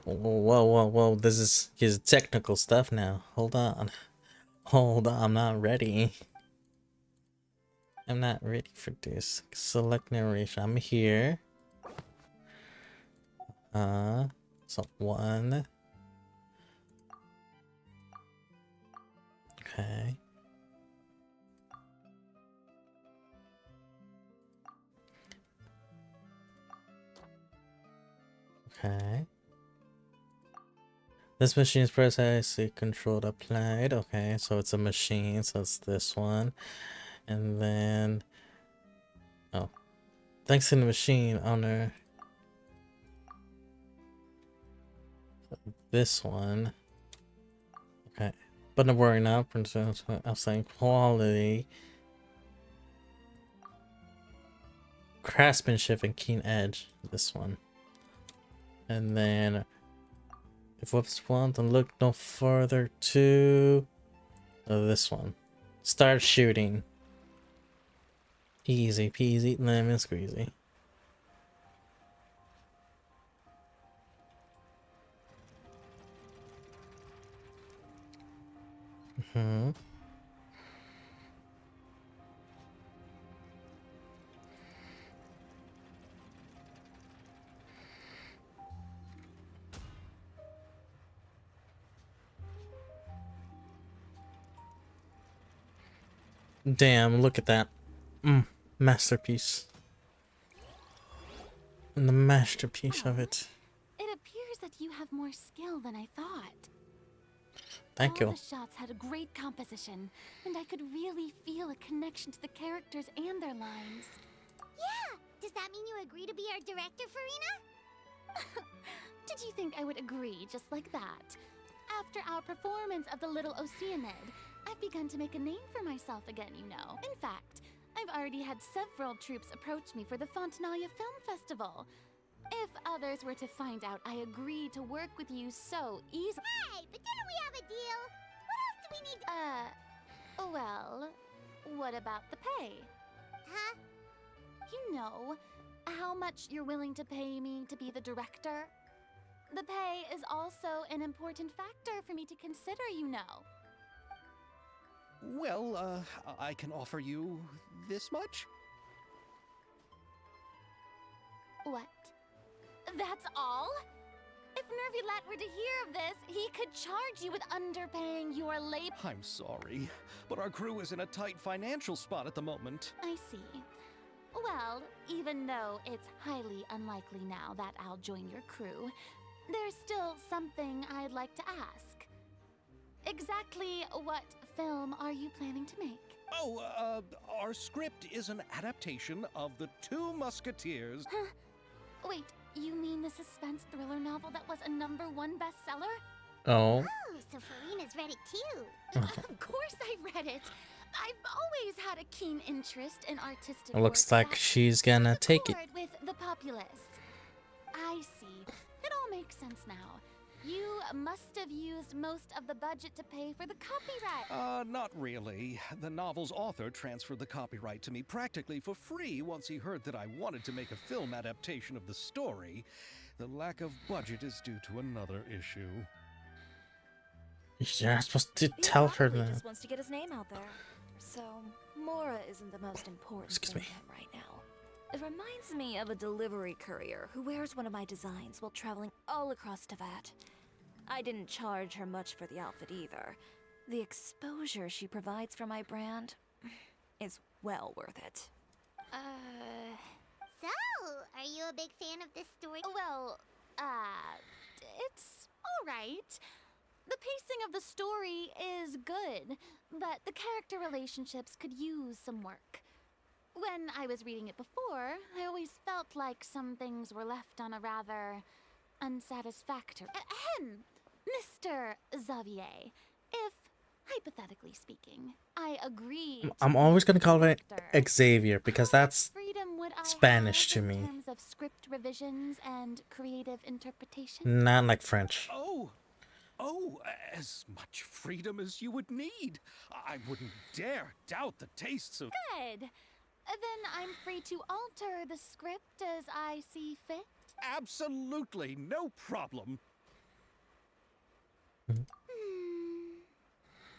Whoa. This is his technical stuff now. Hold on. I'm not ready. I'm not ready for this. Select narration. I'm here. So 1. Okay. Okay. This machine is precisely controlled applied. Okay, so it's a machine, so it's this one. And then thanks to the machine owner. This one. Okay. But don't worry now, Princess. I'm saying quality. Craftsmanship and keen edge. This one. And then if whoops want, then look no further to this one. Start shooting. Easy peasy lemon squeezy. Damn, look at that. Masterpiece. And the masterpiece of it. It appears that you have more skill than I thought. Thank All you. the shots had a great composition, and I could really feel a connection to the characters and their lines. Yeah! Does that mean you agree to be our director, Farina? Did you think I would agree just like that? After our performance of the Little Oceanid, I've begun to make a name for myself again, you know. In fact, I've already had several troops approach me for the Fontanalia Film Festival. If others were to find out I agreed to work with you so easily... Hey, but didn't we have a deal? What else do we need to... well, what about the pay? Huh? You know, how much you're willing to pay me to be the director? The pay is also an important factor for me to consider, you know. Well, I can offer you this much? What? That's all? If Nervilat were to hear of this, he could charge you with underpaying your labor. I'm sorry, but our crew is in a tight financial spot at the moment. I see. Well, even though it's highly unlikely now that I'll join your crew, there's still something I'd like to ask. Exactly what film are you planning to make? Our script is an adaptation of The Two Musketeers. Huh? Wait, you mean the suspense thriller novel that was a #1 bestseller? Oh. Oh, so Farina's read it too. Of course I read it. I've always had a keen interest in artistic It looks works like that she's gonna take it. accord with the populace. I see. It all makes sense now. You must have used most of the budget to pay for the copyright. Not really. The novel's author transferred the copyright to me practically for free once he heard that I wanted to make a film adaptation of the story. The lack of budget is due to another issue. You're not supposed to tell her He that. just wants to get his name out there. So, Mora isn't the most important Excuse thing me. to him right now. It reminds me of a delivery courier who wears one of my designs while traveling all across Teyvat. I didn't charge her much for the outfit either. The exposure she provides for my brand is well worth it. So, are you a big fan of this story? Well, it's alright. The pacing of the story is good, but the character relationships could use some work. When I was reading it before, I always felt like some things were left on a rather unsatisfactory. Ahem, Mr. Xavier, if, hypothetically speaking, I agree. I'm always gonna call it Xavier because how much that's freedom would I Spanish have to me. in terms of script revisions and creative interpretation? not like French. Oh, as much freedom as you would need. I wouldn't dare doubt the tastes of... Good. Then I'm free to alter the script as I see fit. Absolutely, no problem.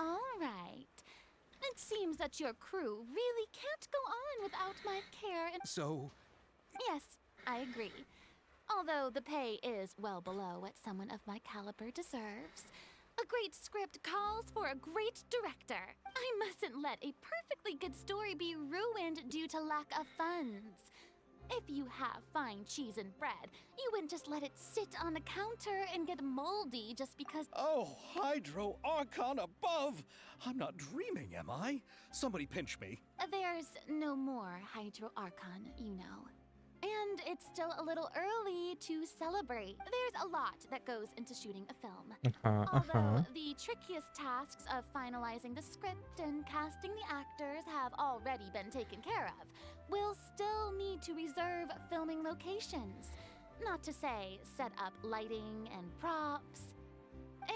All right. It seems that your crew really can't go on without my care and... So, Yes, I agree. Although the pay is well below what someone of my caliber deserves. A great script calls for a great director. I mustn't let a perfectly good story be ruined due to lack of funds. If you have fine cheese and bread, you wouldn't just let it sit on the counter and get moldy just because... oh, Hydro Archon above! I'm not dreaming, am I? Somebody pinch me. There's no more Hydro Archon, you know. And it's still a little early to celebrate. There's a lot that goes into shooting a film. Although the trickiest tasks of finalizing the script and casting the actors have already been taken care of, we'll still need to reserve filming locations. Not to say set up lighting and props.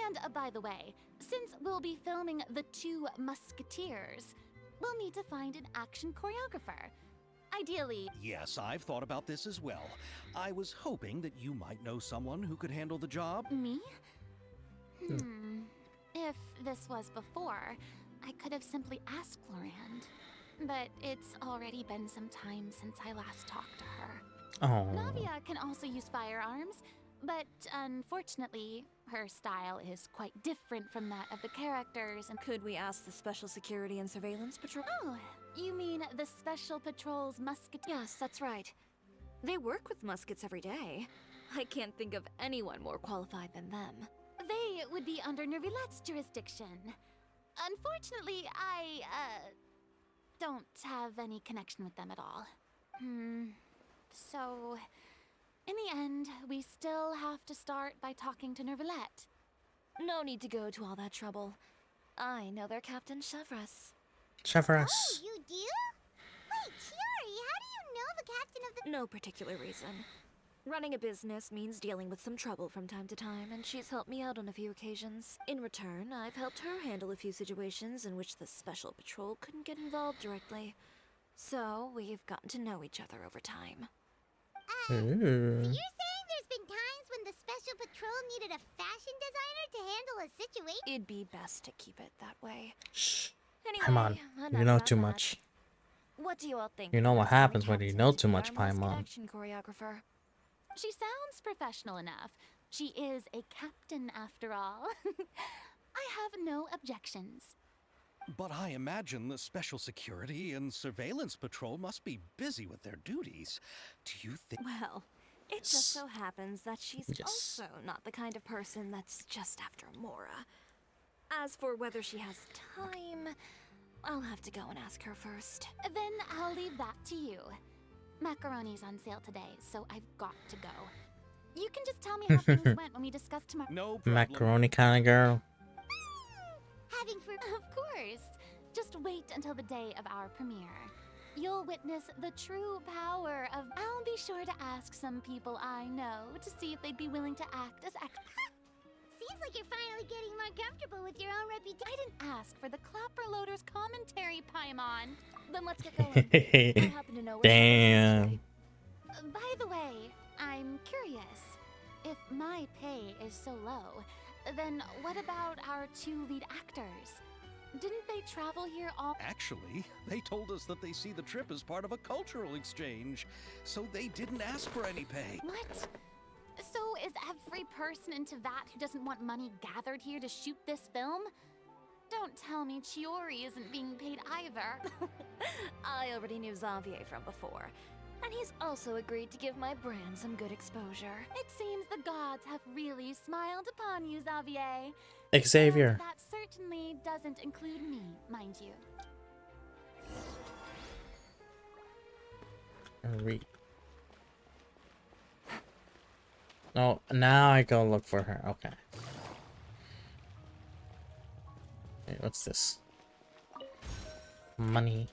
And by the way, since we'll be filming The Two Musketeers, we'll need to find an action choreographer. Ideally... Yes, I've thought about this as well. I was hoping that you might know someone who could handle the job. Me? If this was before, I could have simply asked Florand. But it's already been some time since I last talked to her. Oh. Navia can also use firearms, but unfortunately, her style is quite different from that of the characters and... Could we ask the Special Security and Surveillance Patrol? Oh, you mean the Special Patrol's musket... Yes, that's right. They work with muskets every day. I can't think of anyone more qualified than them. They would be under Nervilette's jurisdiction. Unfortunately, I, don't have any connection with them at all. So, in the end, we still have to start by talking to Nervilette. No need to go to all that trouble. I know their Captain Chevres. Chevres. Oh, you do? Wait, Chiori, how do you know the captain of the... No particular reason. Running a business means dealing with some trouble from time to time, and she's helped me out on a few occasions. In return, I've helped her handle a few situations in which the Special Patrol couldn't get involved directly. So, we've gotten to know each other over time. So you're saying there's been times when the Special Patrol needed a fashion designer to handle a situation? It'd be best to keep it that way. Shh. Anyway, Paimon, you know too much. What do you all think? You know what of the happens when you captain know to too be much, our masked Paimon. action choreographer? She sounds professional enough. She is a captain, after all. I have no objections. But I imagine the Special Security and Surveillance Patrol must be busy with their duties. Do you think... Well, it just so happens that she's Yes. also not the kind of person that's just after Mora. As for whether she has time, I'll have to go and ask her first. Then I'll leave that to you. Macaroni's on sale today, so I've got to go. You can just tell me how things went when we discuss tomorrow. No problem. Macaroni kind of girl. Having for of course. Just wait until the day of our premiere. You'll witness the true power of. I'll be sure to ask some people I know to see if they'd be willing to act as Seems like you're finally getting more comfortable with your own reputation. I didn't ask for the Clapper Loaders commentary, Paimon. Then let's get going. I happen to know where Damn. By the way, I'm curious. If my pay is so low, then what about our 2 lead actors? Didn't they travel here all— Actually, they told us that they see the trip as part of a cultural exchange, so they didn't ask for any pay. What? So is every person in Teyvat who doesn't want money gathered here to shoot this film? Don't tell me Chiori isn't being paid either. I already knew Xavier from before, and he's also agreed to give my brand some good exposure. It seems the gods have really smiled upon you, Xavier. Xavier. And that certainly doesn't include me, mind you. Read. Oh, now I go look for her. Okay. Wait, what's this? Money.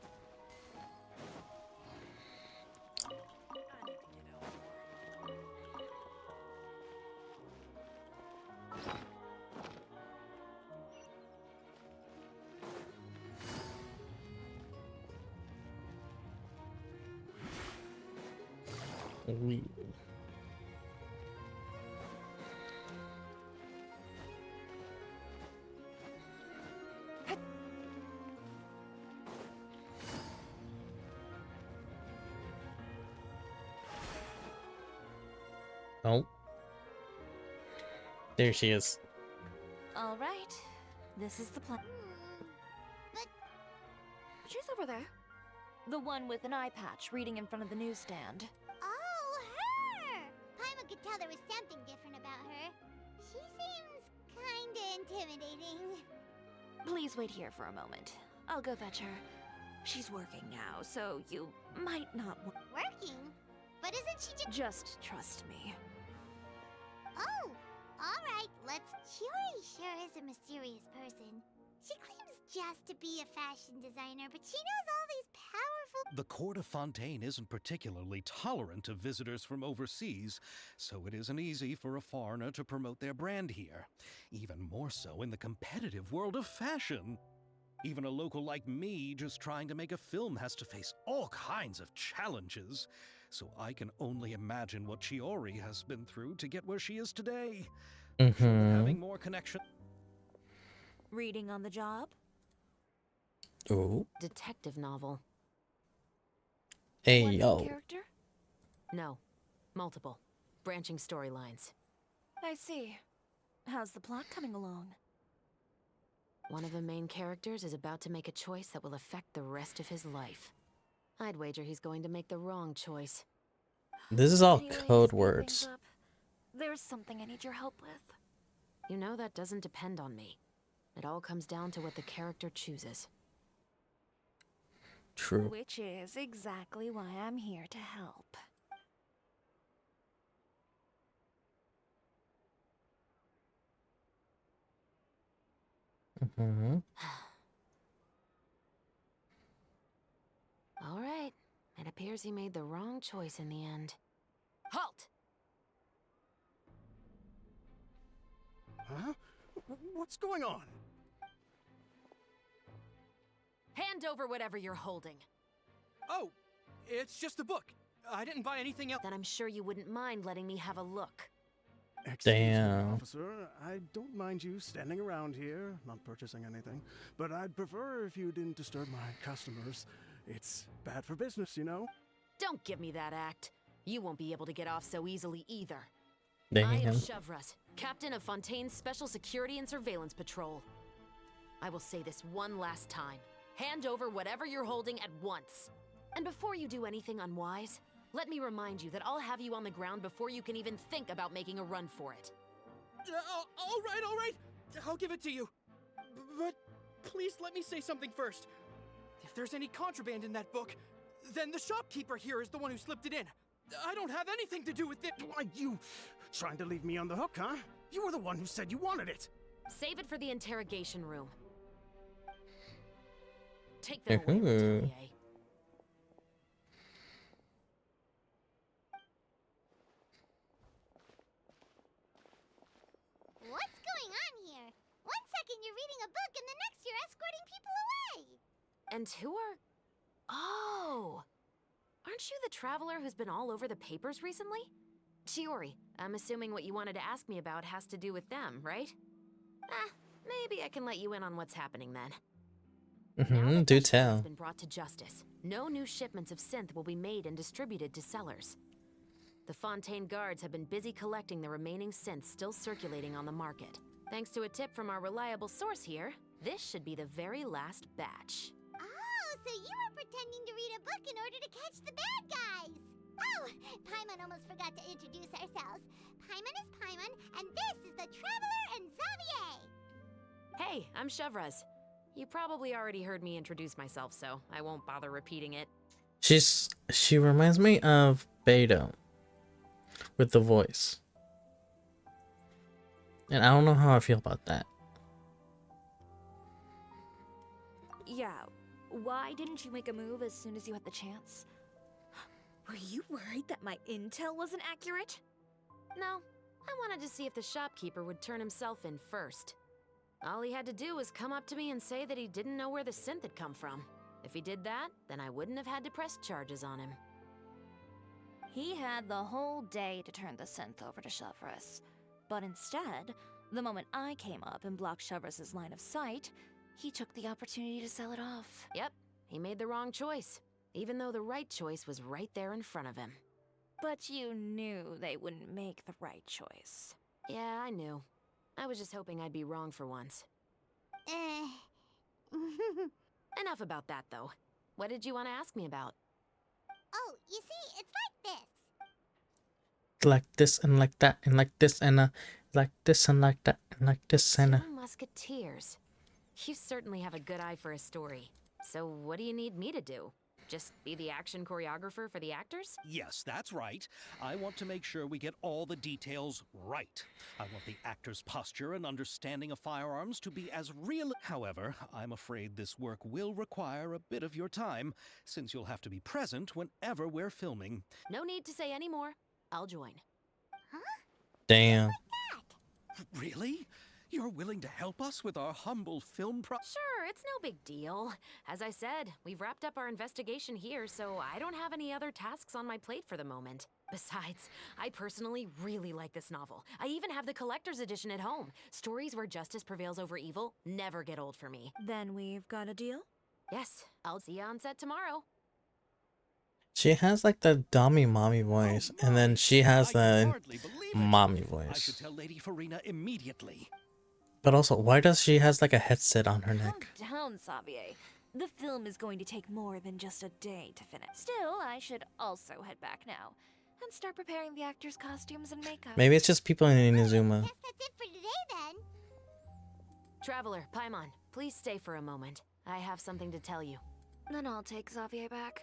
We. Oh. There she is. All right, this is the plan. But She's over there. The one with an eye patch reading in front of the newsstand. oh, her! Paimon could tell there was something different about her. She seems kinda intimidating. Please wait here for a moment. I'll go fetch her. She's working now, so you might not want. Working? But isn't she Just trust me. Oh, alright, let's. Chiori sure is a mysterious person. She claims just to be a fashion designer, but she knows all these powerful. The court of Fontaine isn't particularly tolerant of visitors from overseas, so it isn't easy for a foreigner to promote their brand here. Even more so in the competitive world of fashion. Even a local like me just trying to make a film has to face all kinds of challenges. So I can only imagine what Chiori has been through to get where she is today. Having more connection. Reading on the job? Oh. Detective novel. Hey, One yo. character? No. Multiple. Branching storylines. I see. How's the plot coming along? One of the main characters is about to make a choice that will affect the rest of his life. I'd wager he's going to make the wrong choice. This is all Anyways, code speed words. things up. There's something I need your help with. You know that doesn't depend on me. It all comes down to what the character chooses. True. Which is exactly why I'm here to help. All right. It appears he made the wrong choice in the end. Halt! Huh? What's going on? Hand over whatever you're holding. Oh, it's just a book. I didn't buy anything else. Then I'm sure you wouldn't mind letting me have a look. Excuse me, Damn. officer. I don't mind you standing around here, not purchasing anything, but I'd prefer if you didn't disturb my customers. It's bad for business, you know? Don't give me that act. You won't be able to get off so easily either. I am Damn. Chevras, captain of Fontaine's Special Security and Surveillance Patrol. I will say this one last time. Hand over whatever you're holding at once. And before you do anything unwise, let me remind you that I'll have you on the ground before you can even think about making a run for it. All right. I'll give it to you. But please let me say something first. If there's any contraband in that book, then the shopkeeper here is the one who slipped it in. I don't have anything to do with it. Why, you trying to leave me on the hook, huh? You were the one who said you wanted it. Save it for the interrogation room. Take them away, Atelier. What's going on here? One second you're reading a book and the next you're escorting people away. And who are... Oh! Aren't you the traveler who's been all over the papers recently? Chiori, I'm assuming what you wanted to ask me about has to do with them, right? Maybe I can let you in on what's happening then. Do tell. Has been brought to justice. No new shipments of synth will be made and distributed to sellers. The Fontaine guards have been busy collecting the remaining synths still circulating on the market. Thanks to a tip from our reliable source here, this should be the very last batch. Oh, so you were pretending to read a book in order to catch the bad guys. Oh, Paimon almost forgot to introduce ourselves. Paimon is Paimon, and this is the Traveler and Xavier. Hey, I'm Chevraz. You probably already heard me introduce myself, so I won't bother repeating it. She reminds me of Beto with the voice. And I don't know how I feel about that. Yeah, why didn't you make a move as soon as you had the chance? Were you worried that my intel wasn't accurate? No, I wanted to see if the shopkeeper would turn himself in first. All he had to do was come up to me and say that he didn't know where the synth had come from. If he did that, then I wouldn't have had to press charges on him. He had the whole day to turn the synth over to Chevraz. But instead, the moment I came up and blocked Chevraz's line of sight, he took the opportunity to sell it off. Yep, he made the wrong choice, even though the right choice was right there in front of him. But you knew they wouldn't make the right choice. Yeah, I knew. I was just hoping I'd be wrong for once. Enough about that, though. What did you want to ask me about? Oh, you see, it's like this. Like this and like that and like this and like this and like that and like this and Two Musketeers. You certainly have a good eye for a story. So what do you need me to do? Just be the action choreographer for the actors? Yes, that's right. I want to make sure we get all the details right. I want the actor's posture and understanding of firearms to be as real. However, I'm afraid this work will require a bit of your time, since you'll have to be present whenever we're filming. No need to say any more. I'll join. Huh? damn. Really? You're willing to help us with our humble film Sure, it's no big deal. As I said, we've wrapped up our investigation here, so I don't have any other tasks on my plate for the moment. Besides, I personally really like this novel. I even have the collector's edition at home. Stories where justice prevails over evil never get old for me. Then we've got a deal? Yes, I'll see you on set tomorrow. She has like the dummy mommy voice, and then she has the mommy I voice. should tell Lady Farina immediately. But also, why does she has like a headset on her neck? Calm down, Xavier. The film is going to take more than just a day to finish. Still, I should also head back now and start preparing the actors' costumes and makeup. Maybe it's just people in Inazuma. Guess that's it for today then. Traveler, Paimon, please stay for a moment. I have something to tell you. Then I'll take Xavier back.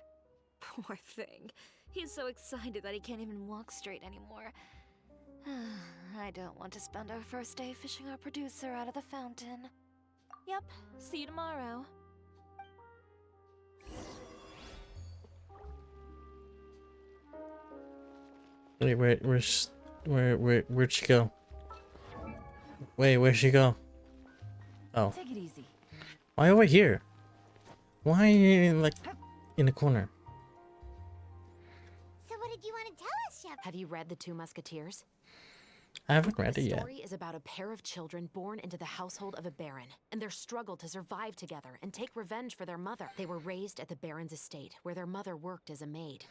Poor thing. He's so excited that he can't even walk straight anymore. I don't want to spend our first day fishing our producer out of the fountain. Yep, see you tomorrow. Wait, where'd she go? Wait, where'd she go? Oh. Take it easy. Why over here? Why like in the corner? So what did you want to tell us, Shep? Have you read The Two Musketeers? I haven't read it The yet. story is about a pair of children born into the household of a baron, and their struggle to survive together and take revenge for their mother. They were raised at the baron's estate, where their mother worked as a maid.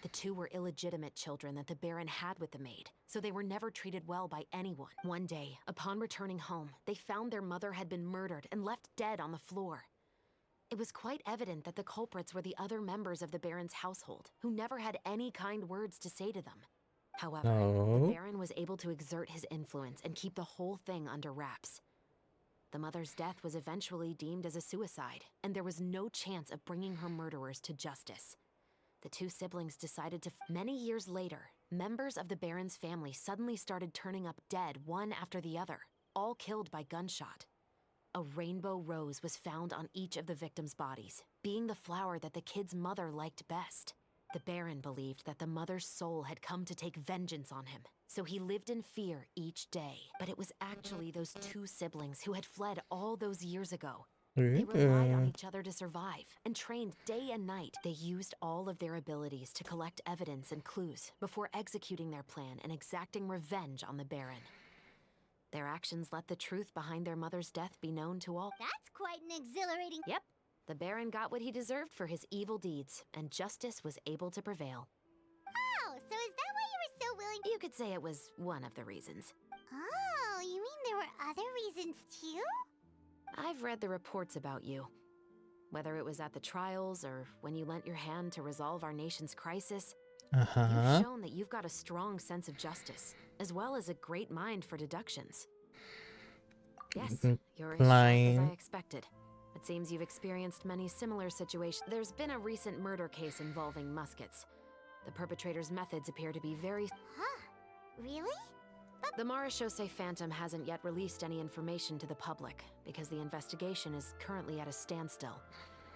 The two were illegitimate children that the baron had with the maid, so they were never treated well by anyone. One day, upon returning home, they found their mother had been murdered and left dead on the floor. It was quite evident that the culprits were the other members of the baron's household, who never had any kind words to say to them. However, the Baron was able to exert his influence and keep the whole thing under wraps. The mother's death was eventually deemed as a suicide, and there was no chance of bringing her murderers to justice. The two siblings decided to... Many years later, members of the Baron's family suddenly started turning up dead one after the other, all killed by gunshot. A rainbow rose was found on each of the victims' bodies, being the flower that the kid's mother liked best. The Baron believed that the mother's soul had come to take vengeance on him, so he lived in fear each day. But it was actually those two siblings who had fled all those years ago. They relied on each other to survive and trained day and night. They used all of their abilities to collect evidence and clues before executing their plan and exacting revenge on the Baron. Their actions let the truth behind their mother's death be known to all. That's quite an exhilarating... Yep. The Baron got what he deserved for his evil deeds, and justice was able to prevail. Oh, so is that why you were so willing... You could say it was one of the reasons. Oh, you mean there were other reasons too? I've read the reports about you. Whether it was at the trials or when you lent your hand to resolve our nation's crisis, you've shown that you've got a strong sense of justice, as well as a great mind for deductions. Yes, you're as sharp as I expected. It seems you've experienced many similar situations. There's been a recent murder case involving muskets. The perpetrator's methods appear to be very... Huh? Really? The Marechaussee Phantom hasn't yet released any information to the public because the investigation is currently at a standstill.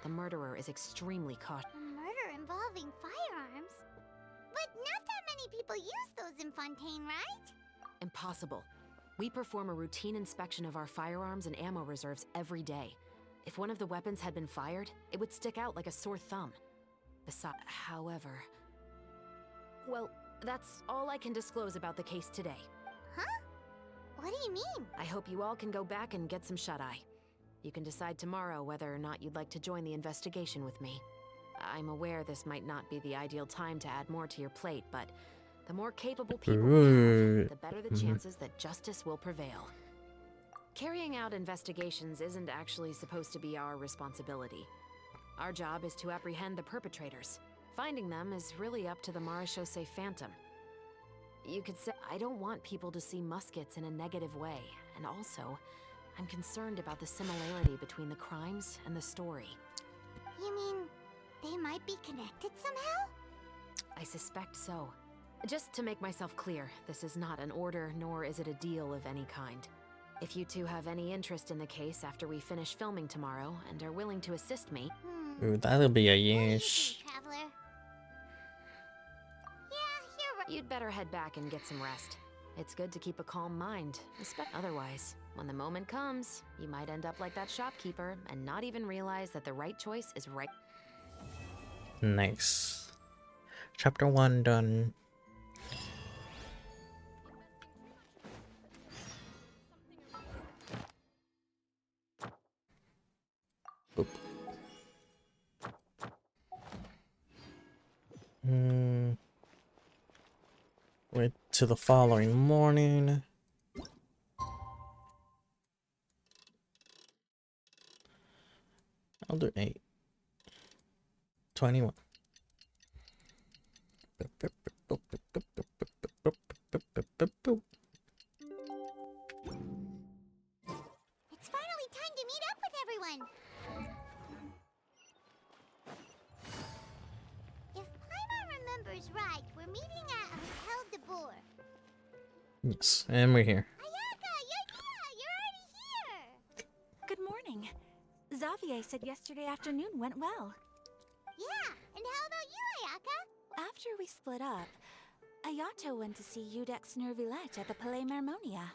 The murderer is extremely cautious. A murder involving firearms? But not that many people use those in Fontaine, right? Impossible. We perform a routine inspection of our firearms and ammo reserves every day. If one of the weapons had been fired, it would stick out like a sore thumb. However... Well, that's all I can disclose about the case today. Huh? What do you mean? I hope you all can go back and get some shut-eye. You can decide tomorrow whether or not you'd like to join the investigation with me. I'm aware this might not be the ideal time to add more to your plate, but the more capable people we have, the better the chances that justice will prevail. Carrying out investigations isn't actually supposed to be our responsibility. Our job is to apprehend the perpetrators. Finding them is really up to the Marechaussee Phantom. You could say, I don't want people to see muskets in a negative way, and also, I'm concerned about the similarity between the crimes and the story. You mean, they might be connected somehow? I suspect so. Just to make myself clear, this is not an order, nor is it a deal of any kind. If you two have any interest in the case after we finish filming tomorrow and are willing to assist me... Ooh, that'll be a yes. Traveler? Yeah, you're right. You'd better head back and get some rest. It's good to keep a calm mind, otherwise, when the moment comes, you might end up like that shopkeeper and not even realize that the right choice is right. Nice. Chapter 1 done. Boop. Wait till the following morning. I'll do 8. 21. It's finally time to meet up with everyone. If Paimon remembers right, we're meeting at Hotel de Boer. Yes, and we're here. Ayaka, you're already here. Good morning. Xavier said yesterday afternoon went well. Yeah, and how about you, Ayaka? After we split up, Ayato went to see Udex Nervillette at the Palais Mermonia.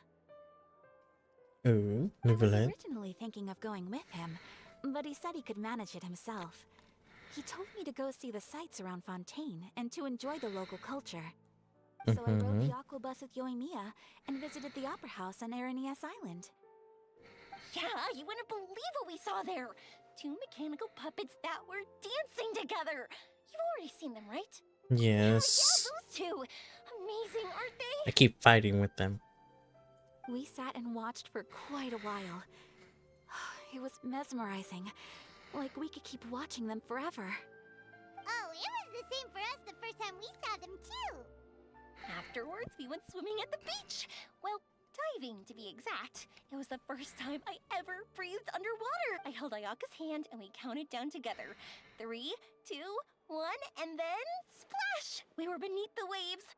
Oh, I was Nervillette. originally thinking of going with him, but he said he could manage it himself. He told me to go see the sights around Fontaine and to enjoy the local culture. So I rode the aqua bus with Yoimiya and visited the opera house on Aranias Island. Yeah, you wouldn't believe what we saw there. 2 mechanical puppets that were dancing together. You've already seen them, right? Yes. Yeah, those two. Amazing, aren't they? I keep fighting with them. We sat and watched for quite a while. It was mesmerizing. Like we could keep watching them forever. Oh, it was the same for us the first time we saw them, too. Afterwards, we went swimming at the beach. Well, Diving, to be exact. It was the first time I ever breathed underwater. I held Ayaka's hand and we counted down together. 3, 2, 1, and then splash! We were beneath the waves.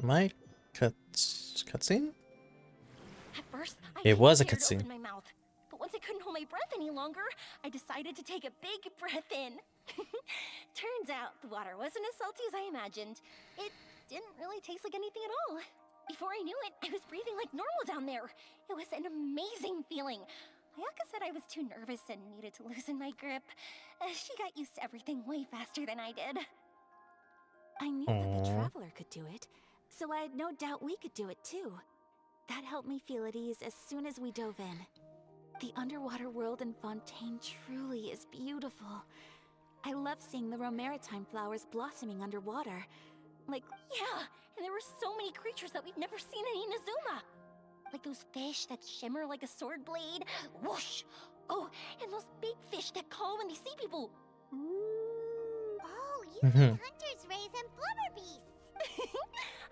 My cutscene? At first, It was a dared cutscene. open my mouth. But once I couldn't hold my breath any longer, I decided to take a big breath in. Turns out the water wasn't as salty as I imagined. It didn't really taste like anything at all. Before I knew it, I was breathing like normal down there. It was an amazing feeling. Ayaka said I was too nervous and needed to loosen my grip. She got used to everything way faster than I did. I knew that the traveler could do it, so I had no doubt we could do it too. That helped me feel at ease as soon as we dove in. The underwater world in Fontaine truly is beautiful. I love seeing the romaritime flowers blossoming underwater. Yeah, and there were so many creatures that we've never seen in Inazuma. Like those fish that shimmer like a sword blade. Whoosh! Oh, and those big fish that call when they see people. Oh, you mean Hunter's Rays and Blubber Beasts.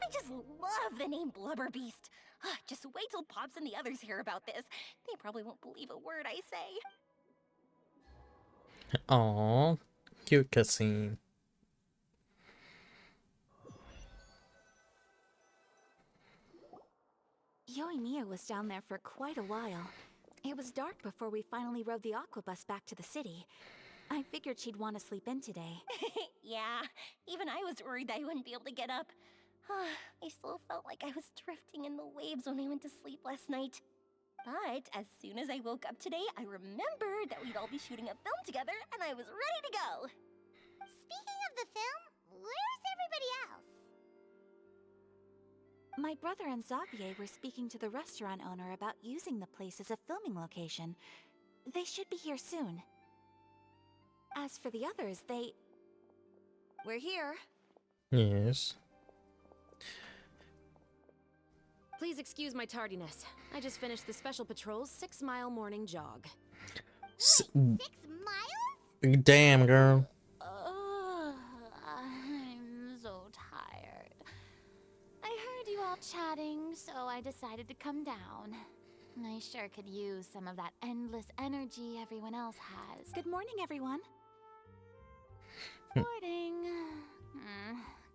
I just love the name Blubber Beast. Just wait till Pops and the others hear about this. They probably won't believe a word I say. Aww, cute cutscene. Yoimiya was down there for quite a while. It was dark before we finally rode the aqua bus back to the city. I figured she'd want to sleep in today. Yeah, even I was worried that I wouldn't be able to get up. I still felt like I was drifting in the waves when I went to sleep last night. But as soon as I woke up today, I remembered that we'd all be shooting a film together, and I was ready to go. Speaking of the film, where's everybody else? My brother and Xavier were speaking to the restaurant owner about using the place as a filming location. They should be here soon. As for the others, we're here. Yes. Please excuse my tardiness. I just finished the Special Patrol's 6-mile morning jog. 6 miles? Damn, girl. I'm so tired. I heard you all chatting, so I decided to come down. I sure could use some of that endless energy everyone else has. Good morning, everyone. Morning.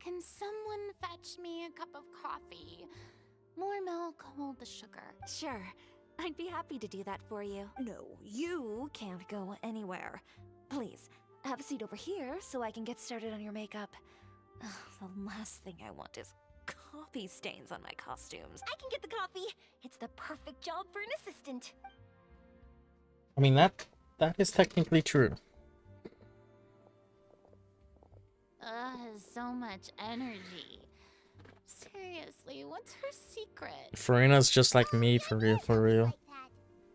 Can someone fetch me a cup of coffee? More milk, hold the sugar. Sure. I'd be happy to do that for you. No, you can't go anywhere. Please, have a seat over here so I can get started on your makeup. The last thing I want is coffee stains on my costumes. I can get the coffee. It's the perfect job for an assistant. I mean, that is technically true. So much energy. Seriously, what's her secret? Farina's just like me, for real, for real. Like that.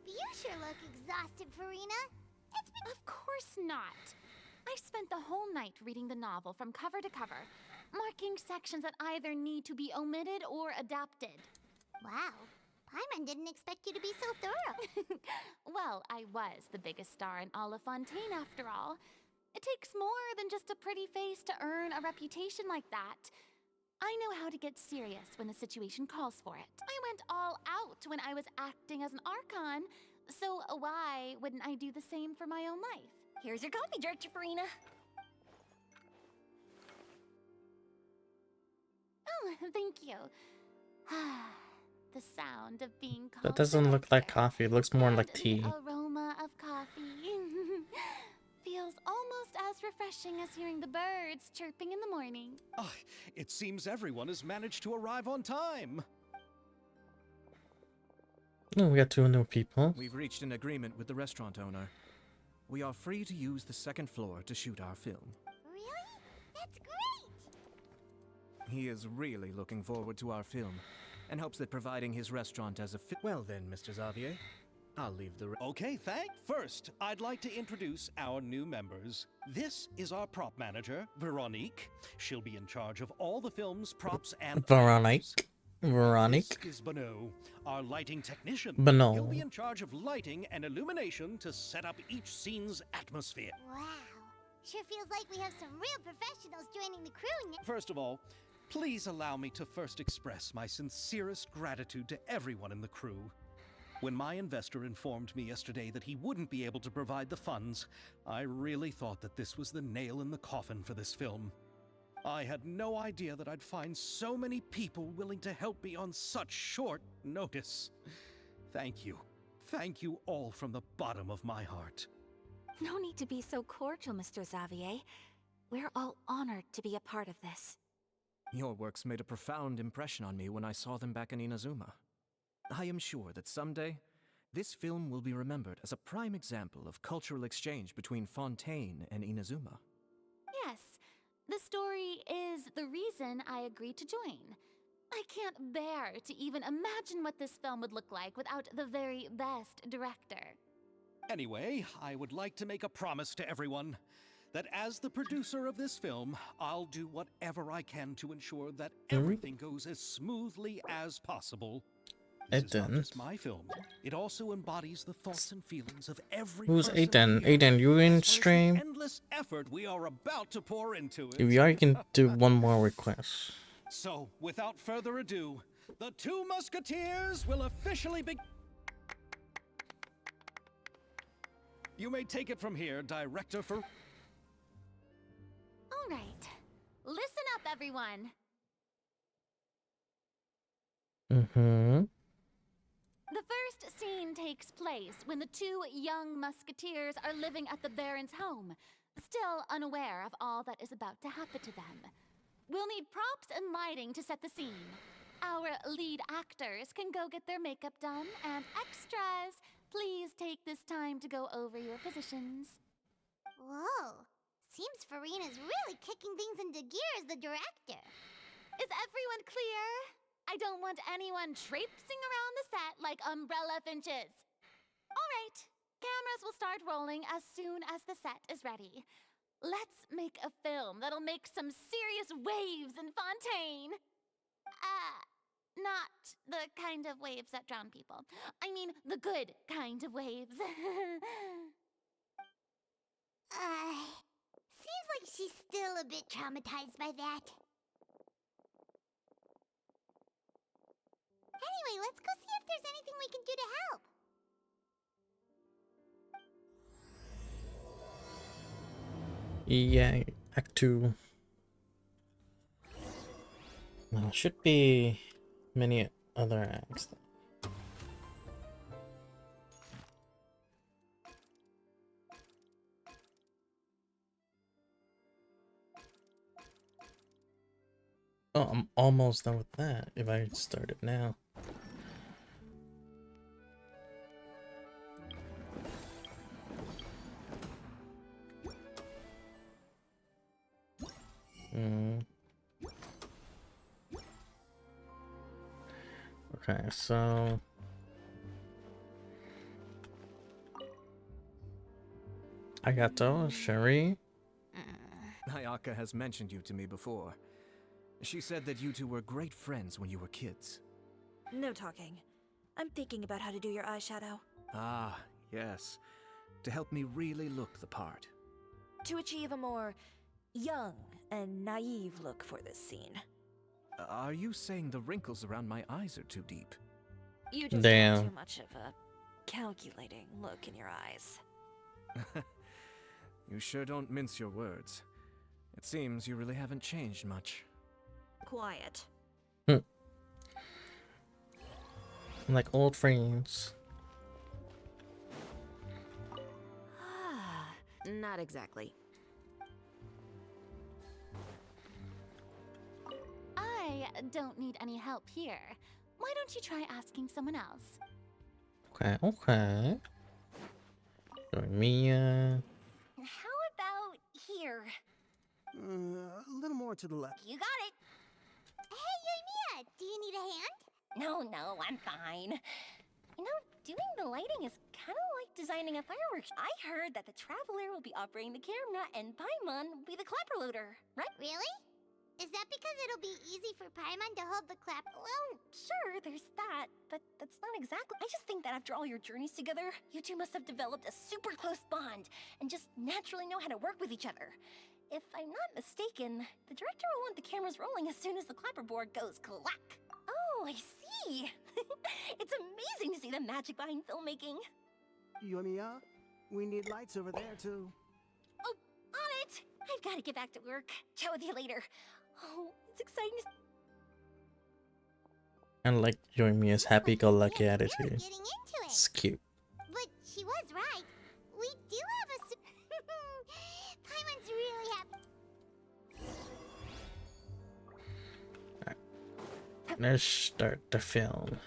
You sure look exhausted, Farina. Of course not. I spent the whole night reading the novel from cover to cover, marking sections that either need to be omitted or adapted. Wow. Paimon didn't expect you to be so thorough. Well, I was the biggest star in all of Fontaine after all. It takes more than just a pretty face to earn a reputation like that. I know how to get serious when the situation calls for it. I went all out when I was acting as an Archon, so why wouldn't I do the same for my own life? Here's your coffee, Director Farina. Oh, thank you. The sound of being called That doesn't look like coffee. It looks more like tea. The aroma of coffee feels almost as refreshing as hearing the birds chirping in the morning. It seems everyone has managed to arrive on time. Oh, we got 2 new people. We've reached an agreement with the restaurant owner. We are free to use the second floor to shoot our film. Really? That's great! He is really looking forward to our film, and hopes that providing his restaurant as a Well then, Mr. Xavier, I'll leave the... Okay, First, I'd like to introduce our new members. This is our prop manager, Veronique. She'll be in charge of all the film's props and... Veronique. This is Bono, our lighting technician. Bono. He'll be in charge of lighting and illumination to set up each scene's atmosphere. Wow. Sure feels like we have some real professionals joining the crew now. First of all, please allow me to first express my sincerest gratitude to everyone in the crew. When my investor informed me yesterday that he wouldn't be able to provide the funds, I really thought that this was the nail in the coffin for this film. I had no idea that I'd find so many people willing to help me on such short notice. Thank you. Thank you all from the bottom of my heart. No need to be so cordial, Mr. Xavier. We're all honored to be a part of this. Your works made a profound impression on me when I saw them back in Inazuma. I am sure that someday, this film will be remembered as a prime example of cultural exchange between Fontaine and Inazuma. Yes, the story is the reason I agreed to join. I can't bear to even imagine what this film would look like without the very best director. Anyway, I would like to make a promise to everyone that as the producer of this film, I'll do whatever I can to ensure that everything goes as smoothly as possible. This is not just my film. It also embodies the thoughts and feelings of every Who's person Aiden? here, Aiden, you in as well as the stream? endless effort we are about to pour into it. If you are, you can do one more request. So, without further ado, the Two Musketeers will officially be... You may take it from here, Director for... All right, listen up, everyone. The first scene takes place when the two young musketeers are living at the Baron's home, still unaware of all that is about to happen to them. We'll need props and lighting to set the scene. Our lead actors can go get their makeup done, and extras, please take this time to go over your positions. Whoa. Seems Farina's really kicking things into gear as the director. Is everyone clear? I don't want anyone traipsing around the set like umbrella finches. All right, cameras will start rolling as soon as the set is ready. Let's make a film that'll make some serious waves in Fontaine. Not the kind of waves that drown people. I mean, the good kind of waves. Seems like she's still a bit traumatized by that. Anyway, let's go see if there's anything we can do to help. Yeah, Act 2. Well, should be many other acts. Oh, I'm almost done with that if I start it now. Okay, so Ayato, Sherry. Ayaka has mentioned you to me before. She said that you two were great friends when you were kids. No talking. I'm thinking about how to do your eyeshadow. Ah, yes. To help me really look the part. To achieve a more young and naive look for this scene. Are you saying the wrinkles around my eyes are too deep? You just Damn. have too much of a calculating look in your eyes. You sure don't mince your words. It seems you really haven't changed much. Quiet. Like old friends. Not exactly. I don't need any help here. Why don't you try asking someone else? Okay, okay. Doing Mia. How about here? A little more to the left. You got it. Hey, Mia, do you need a hand? No, I'm fine. You know, doing the lighting is kind of like designing a fireworks. I heard that the Traveler will be operating the camera and Paimon will be the clapper loader, right? Really? Is that because it'll be easy for Paimon to hold the clap? Well, sure, there's that, but that's not exactly. I just think that after all your journeys together, you two must have developed a super close bond and just naturally know how to work with each other. If I'm not mistaken, the director will want the cameras rolling as soon as the clapperboard goes clack. Oh, I see. It's amazing to see the magic behind filmmaking. Yoimiya, we need lights over there too. Oh, on it! I've got to get back to work. Chat with you later. Oh, it's exciting to... And like Yoimiya's happy-go-lucky attitude. Getting into it. It's cute. But she was right. We do have a... Paimon's really happy. Let's start the film.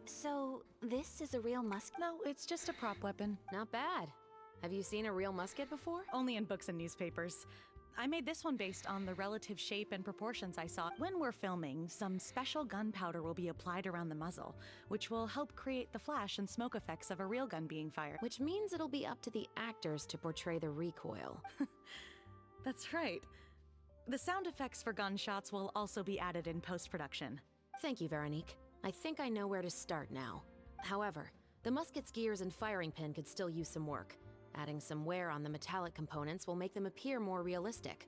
So, this is a real musket? No, it's just a prop weapon. Not bad. Have you seen a real musket before? Only in books and newspapers. I made this one based on the relative shape and proportions I saw. When we're filming, some special gunpowder will be applied around the muzzle, which will help create the flash and smoke effects of a real gun being fired. Which means it'll be up to the actors to portray the recoil. That's right. The sound effects for gunshots will also be added in post-production. Thank you, Veronique. I think I know where to start now. However, the musket's gears and firing pin could still use some work. Adding some wear on the metallic components will make them appear more realistic.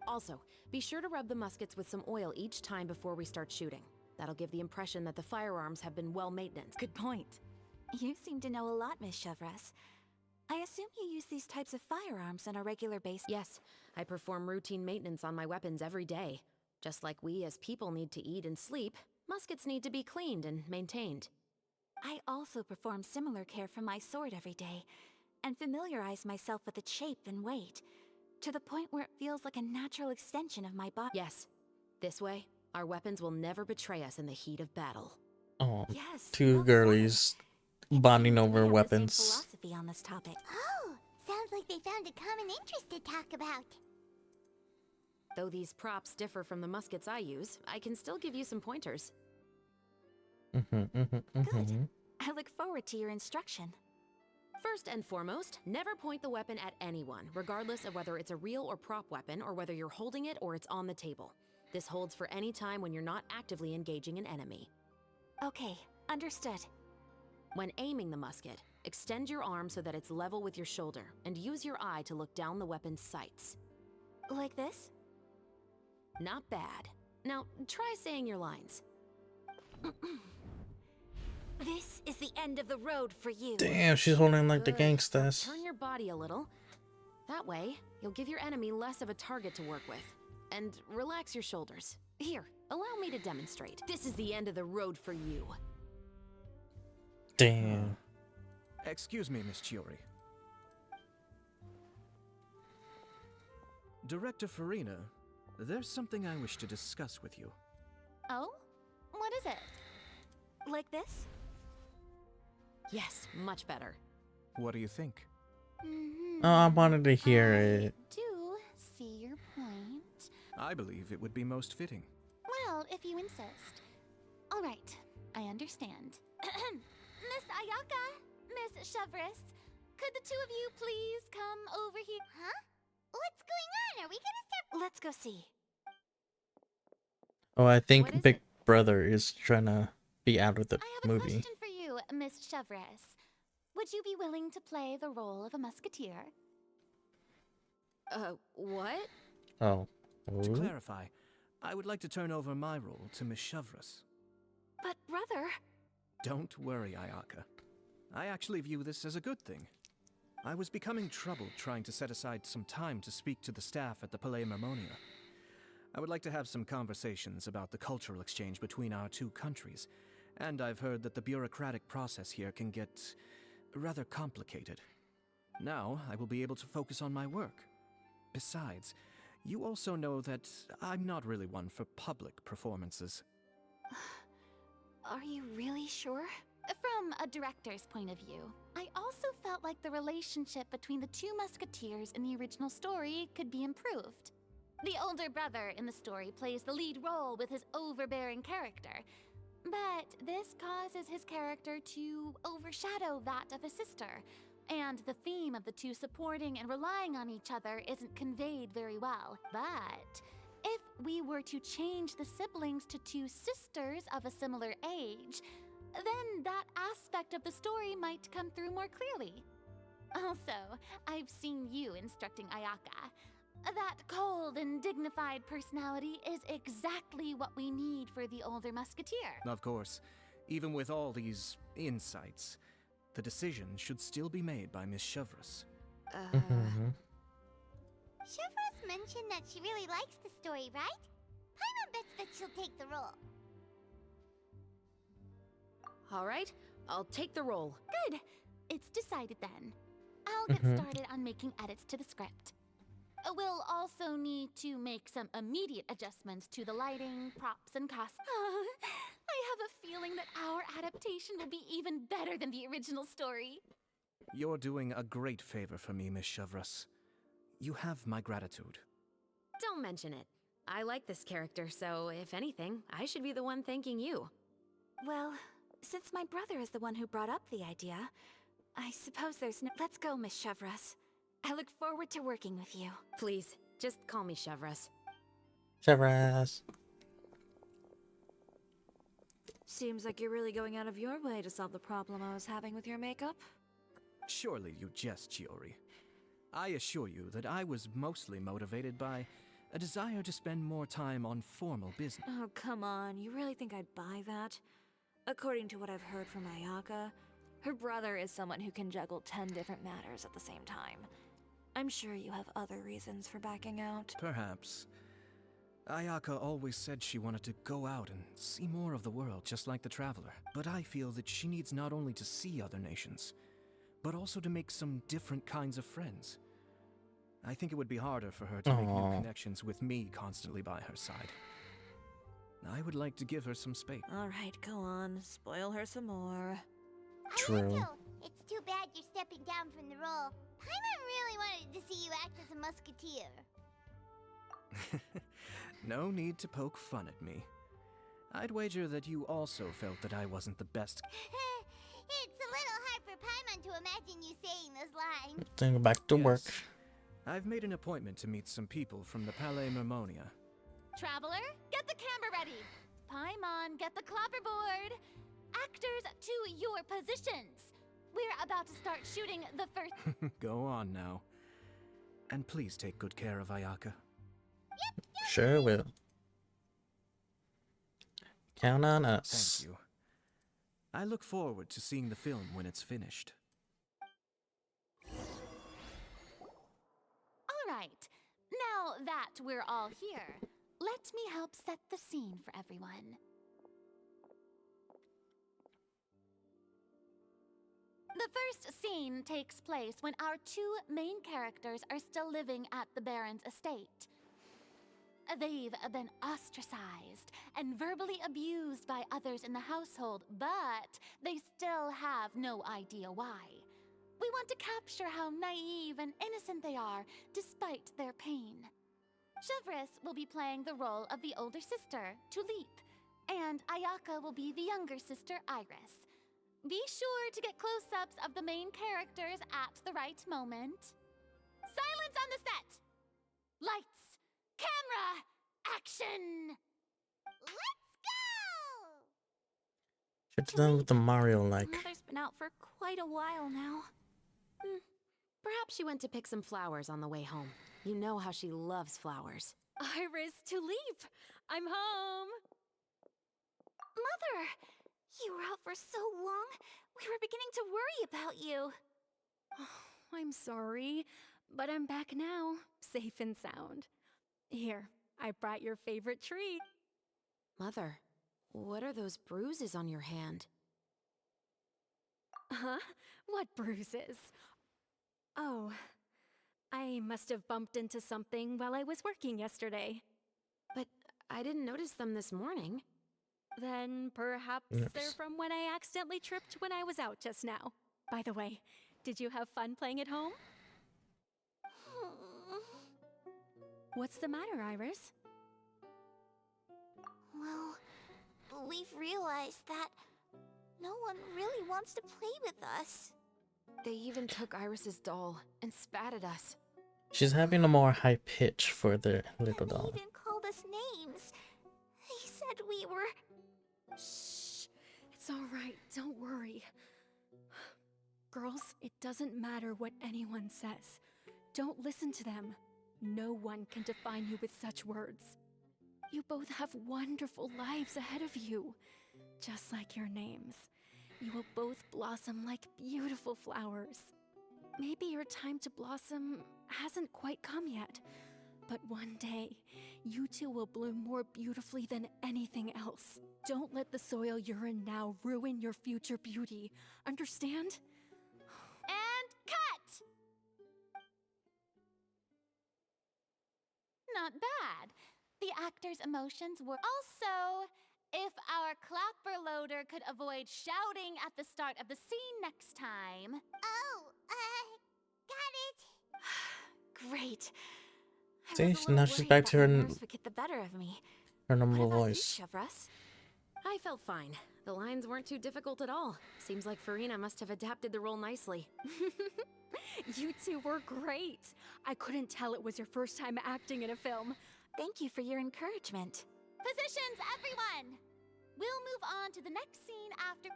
Also, be sure to rub the muskets with some oil each time before we start shooting. That'll give the impression that the firearms have been well maintained. Good point. You seem to know a lot, Miss Chevres. I assume you use these types of firearms on a regular basis? Yes, I perform routine maintenance on my weapons every day. Just like we as people need to eat and sleep, muskets need to be cleaned and maintained. I also perform similar care for my sword every day, and familiarize myself with its shape and weight, to the point where it feels like a natural extension of my body. Yes. This way, our weapons will never betray us in the heat of battle. Oh, Yes, two girlies bonding over weapons. Philosophy on this topic. Oh, sounds like they found a common interest to talk about. Though these props differ from the muskets I use, I can still give you some pointers. Good. I look forward to your instruction. First and foremost, never point the weapon at anyone, regardless of whether it's a real or prop weapon or whether you're holding it or it's on the table. This holds for any time when you're not actively engaging an enemy. Okay, understood. When aiming the musket, extend your arm so that it's level with your shoulder and use your eye to look down the weapon's sights. Like this? Not bad. Now, try saying your lines. This is the end of the road for you. Damn, she's holding like the Good. gangsters. Turn your body a little. That way, you'll give your enemy less of a target to work with. And relax your shoulders. Here, allow me to demonstrate. This is the end of the road for you. Damn. Excuse me, Miss Chiori. Director Farina, there's something I wish to discuss with you. Oh? What is it? Like this? Yes, much better. What do you think? Oh, I wanted to hear it. Do see your point. I believe it would be most fitting. Well, if you insist. All right, I understand. Miss Ayaka, Miss Chevres, could the two of you please come over here? Huh? What's going on? Are we gonna start? Let's go see. Oh, I What think is Big it? Brother is trying to be out of the I have a movie. question for you, Miss Chevres. Would you be willing to play the role of a musketeer? What? Oh. To Oh. clarify, I would like to turn over my role to Miss Chevres. But brother... Don't worry, Ayaka. I actually view this as a good thing. I was becoming troubled trying to set aside some time to speak to the staff at the Palais Marmonia. I would like to have some conversations about the cultural exchange between our two countries, and I've heard that the bureaucratic process here can get rather complicated. Now, I will be able to focus on my work. Besides, you also know that I'm not really one for public performances. Are you really sure? From a director's point of view, I also felt like the relationship between the two musketeers in the original story could be improved. The older brother in the story plays the lead role with his overbearing character, but this causes his character to overshadow that of his sister, and the theme of the two supporting and relying on each other isn't conveyed very well. But if we were to change the siblings to two sisters of a similar age, then that aspect of the story might come through more clearly. Also, I've seen you instructing Ayaka. That cold and dignified personality is exactly what we need for the older musketeer. Of course, even with all these insights, the decision should still be made by Miss Chevreuse. Chevreuse mentioned that she really likes the story, right? Paimon bets that she'll take the role. All right, I'll take the role. Good. It's decided then. I'll get started on making edits to the script. We'll also need to make some immediate adjustments to the lighting, props, and costumes. I have a feeling that our adaptation will be even better than the original story. You're doing a great favor for me, Miss Chevreuse. You have my gratitude. Don't mention it. I like this character, so if anything, I should be the one thanking you. Well, since my brother is the one who brought up the idea, I suppose there's no— Let's go, Miss Chevreuse. I look forward to working with you. Please, just call me Chevreuse. Chevreuse. Seems like you're really going out of your way to solve the problem I was having with your makeup. Surely you jest, Chiori. I assure you that I was mostly motivated by a desire to spend more time on formal business. Oh, come on. You really think I'd buy that? According to what I've heard from Ayaka, her brother is someone who can juggle 10 different matters at the same time. I'm sure you have other reasons for backing out. Perhaps. Ayaka always said she wanted to go out and see more of the world, just like the Traveler. But I feel that she needs not only to see other nations, but also to make some different kinds of friends. I think it would be harder for her to make new connections with me constantly by her side. I would like to give her some space. All right, go on. Spoil her some more. True. I would too. It's too bad you're stepping down from the role. Paimon really wanted to see you act as a musketeer. No need to poke fun at me. I'd wager that you also felt that I wasn't the best. It's a little hard for Paimon to imagine you saying those lines. Then go back to work. I've made an appointment to meet some people from the Palais Mermonia. Traveler, get the camera ready. Paimon, get the clapperboard. Actors to your positions. We're about to start shooting the first... Go on now. And please take good care of Ayaka. Sure will. Count on us. Thank you. I look forward to seeing the film when it's finished. All right. Now that we're all here, let me help set the scene for everyone. The first scene takes place when our two main characters are still living at the Baron's estate. They've been ostracized and verbally abused by others in the household, but they still have no idea why. We want to capture how naive and innocent they are, despite their pain. Chevreuse will be playing the role of the older sister, Tulip, and Ayaka will be the younger sister, Iris. Be sure to get close-ups of the main characters at the right moment. Silence on the set! Lights! Camera! Action! Let's go! Should've done with the Mario-like. Mother's been out for quite a while now. Perhaps she went to pick some flowers on the way home. You know how she loves flowers. Iris, Tulip! I'm home! Mother! You were out for so long, we were beginning to worry about you. I'm sorry, but I'm back now, safe and sound. Here, I brought your favorite treat. Mother, what are those bruises on your hand? Huh? What bruises? Oh, I must have bumped into something while I was working yesterday. But I didn't notice them this morning. Then perhaps they're from when I accidentally tripped when I was out just now. By the way, did you have fun playing at home? What's the matter, Iris? Well, we've realized that no one really wants to play with us. They even took Iris's doll and spat at us. She's having a more high pitch for the little doll. He even called us names. He said we were... Shh. It's all right. Don't worry. Girls, it doesn't matter what anyone says. Don't listen to them. No one can define you with such words. You both have wonderful lives ahead of you. Just like your names. You will both blossom like beautiful flowers. Maybe your time to blossom hasn't quite come yet, but one day, you two will bloom more beautifully than anything else. Don't let the soil you're in now ruin your future beauty. Understand? And cut! Not bad. The actor's emotions were also... If our clapper loader could avoid shouting at the start of the scene next time... Oh, got it. Great. See, now she's back to her Would get the better of me. her normal What about voice. you, Chevros? I felt fine. The lines weren't too difficult at all. Seems like Farina must have adapted the role nicely. You two were great. I couldn't tell it was your first time acting in a film. Thank you for your encouragement. Positions, everyone! We'll move on to the next scene after...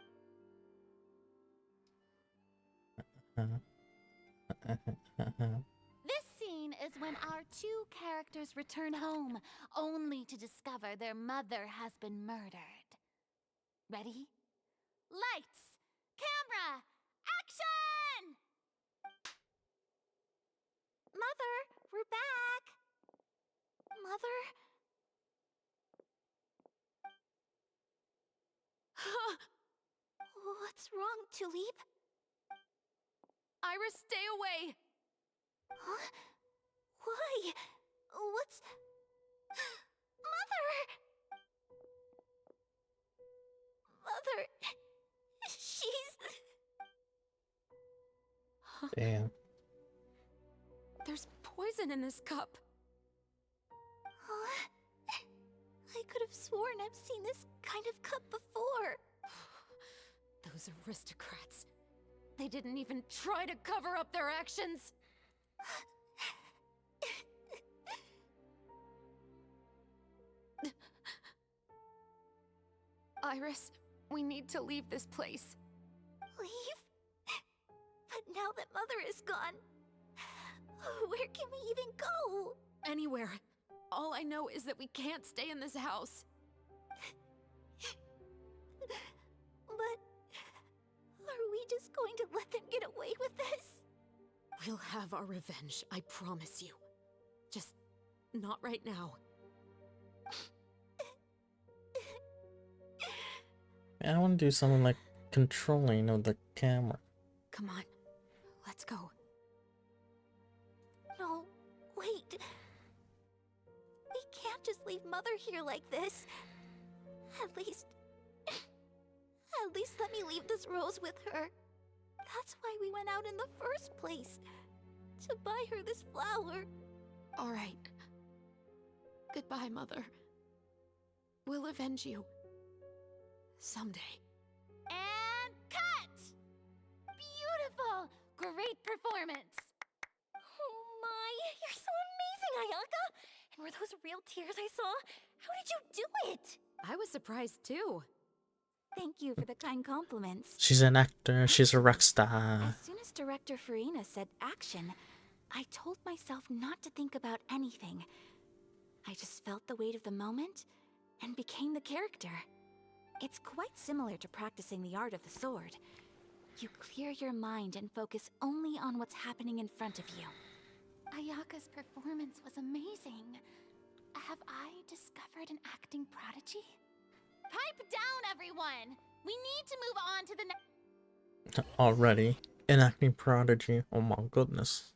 This scene is when our two characters return home, only to discover their mother has been murdered. Ready? Lights! Camera! Action! Mother, we're back. Mother? What's wrong, Tulip? Iris, stay away! Huh? Why? What's... Mother! Mother... She's... Damn. There's poison in this cup. Huh? I could have sworn I've seen this kind of cup before. Those aristocrats. They didn't even try to cover up their actions. Iris, we need to leave this place. Leave? But now that Mother is gone, where can we even go? Anywhere. All I know is that we can't stay in this house. But are we just going to let them get away with this? We'll have our revenge, I promise you. Just not right now. I want to do something like controlling of the camera. Come on, let's go. No, wait. We can't just leave Mother here like this. At least let me leave this rose with her. That's why we went out in the first place. To buy her this flower. All right. Goodbye, Mother. We'll avenge you. Someday. And cut! Beautiful! Great performance! Oh my, you're so amazing, Ayaka! And were those real tears I saw? How did you do it? I was surprised too. Thank you for the kind compliments. She's an actor. She's a rock star. As soon as Director Farina said action, I told myself not to think about anything. I just felt the weight of the moment and became the character. It's quite similar to practicing the art of the sword. You clear your mind and focus only on what's happening in front of you. Ayaka's performance was amazing. Have I discovered an acting prodigy? Pipe down, everyone! We need to move on to the next... Already. An acting prodigy. Oh my goodness.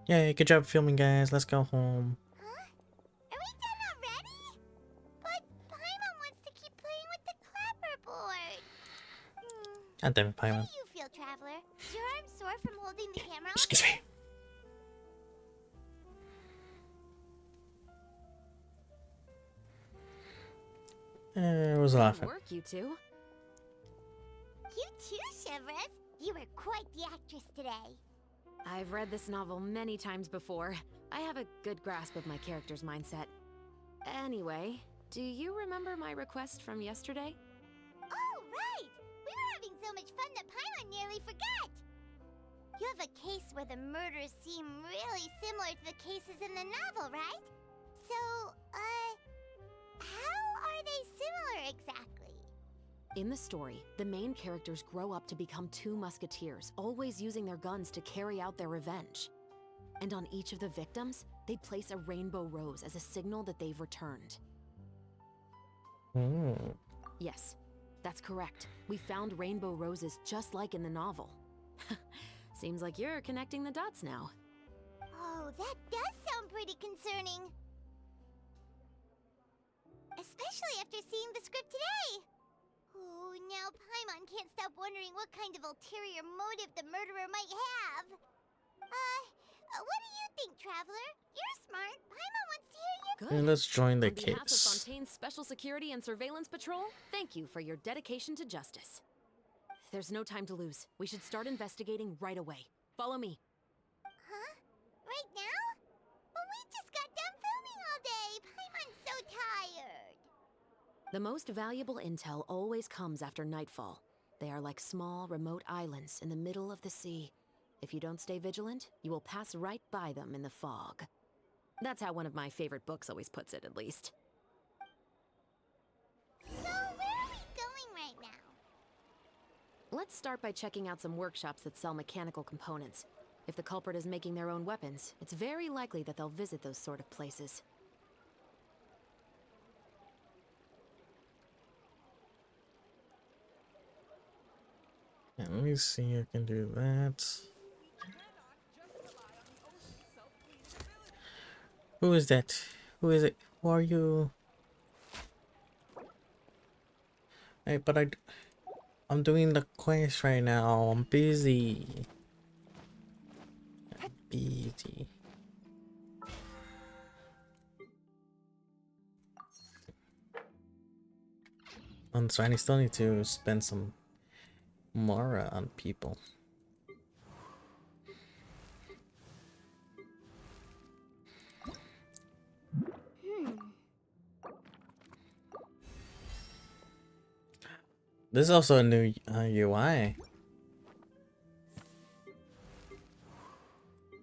Yay, good job filming, guys. Let's go home. Huh? Are we done already? But Paimon wants to keep playing with the clapperboard. God damn it, How Paimon. do you feel, Traveler? Is your arm sore from holding the camera? Excuse me. It was laughing. Work, you two. You too, Shivers. You were quite the actress today. I've read this novel many times before. I have a good grasp of my character's mindset. Anyway, do you remember my request from yesterday? Oh, right! We were having so much fun that Paimon nearly forgot! You have a case where the murders seem really similar to the cases in the novel, right? So, how are they similar exactly? In the story, the main characters grow up to become two musketeers, always using their guns to carry out their revenge. And on each of the victims, they place a rainbow rose as a signal that they've returned. Yes, that's correct. We found rainbow roses just like in the novel. Seems like you're connecting the dots now. Oh, that does sound pretty concerning. Especially after seeing the script today. Oh, now Paimon can't stop wondering what kind of ulterior motive the murderer might have. What do you think, Traveler? You're smart. Paimon wants to hear you. Good. Let's join the On behalf of case. Fontaine's Special Security and Surveillance Patrol, thank you for your dedication to justice. There's no time to lose. We should start investigating right away. Follow me. Huh? Right now? Well, we just got done filming all day. Paimon's so tired. The most valuable intel always comes after nightfall. They are like small, remote islands in the middle of the sea. If you don't stay vigilant, you will pass right by them in the fog. That's how one of my favorite books always puts it, at least. So, where are we going right now? Let's start by checking out some workshops that sell mechanical components. If the culprit is making their own weapons, it's very likely that they'll visit those sort of places. Yeah, let me see if I can do that. Who is that? Who is it? Who are you? Hey, but I'm doing the quest right now. I'm busy. I'm busy. So I still need to spend some Mara on people. This is also a new UI.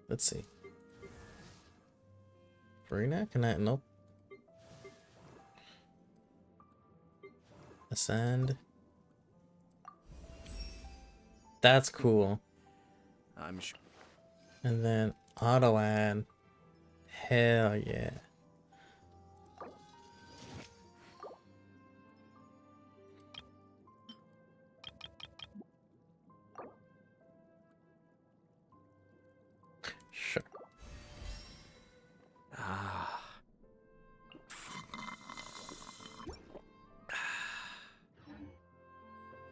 Let's see. Farina? Can I? Nope. Ascend. That's cool. I'm sure. And then auto add. Hell yeah. Sure.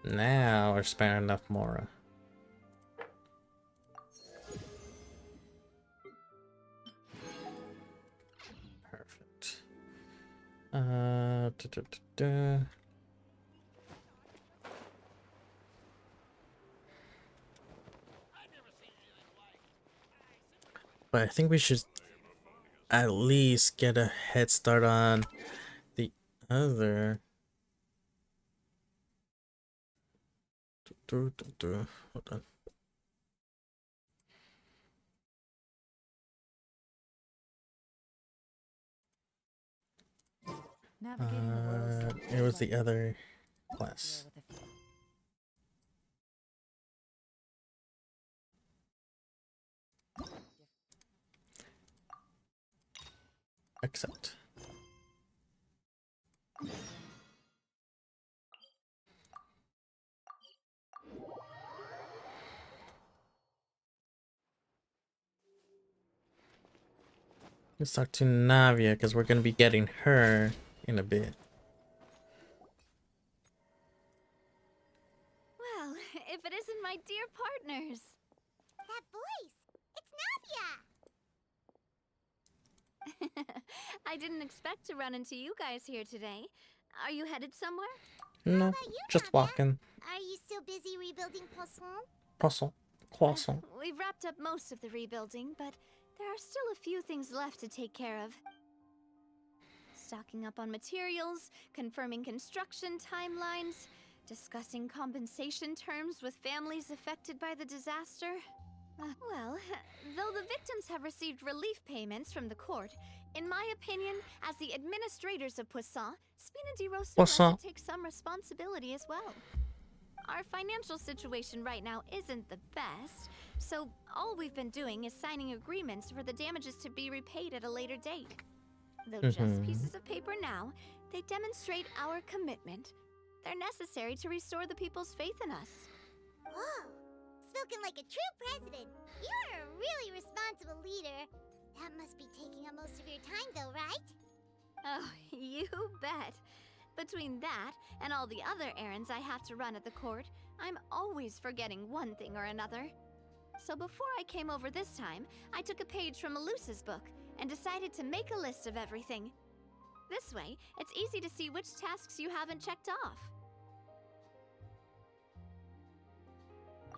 Now we're sparing enough Mora. Perfect. But I think we should at least get a head start on the other. Hold on. It was the other class. Accept. Let's talk to Navia because we're gonna be getting her in a bit. Well, if it isn't my dear partners. That voice! It's Navia! I didn't expect to run into you guys here today. Are you headed somewhere? No, just walking. Are you still busy rebuilding Poisson? Croissant. We've wrapped up most of the rebuilding, but there are still a few things left to take care of. Stocking up on materials, confirming construction timelines, discussing compensation terms with families affected by the disaster. Well, though the victims have received relief payments from the court, in my opinion, as the administrators of Poisson, Spina di Rosula should take some responsibility as well. Our financial situation right now isn't the best, so all we've been doing is signing agreements for the damages to be repaid at a later date. Though just pieces of paper now, they demonstrate our commitment. They're necessary to restore the people's faith in us. Whoa! Spoken like a true president. You're a really responsible leader. That must be taking up most of your time though, right? Oh, you bet. Between that and all the other errands I have to run at the court, I'm always forgetting one thing or another. So before I came over this time, I took a page from Melusa's book and decided to make a list of everything. This way, it's easy to see which tasks you haven't checked off.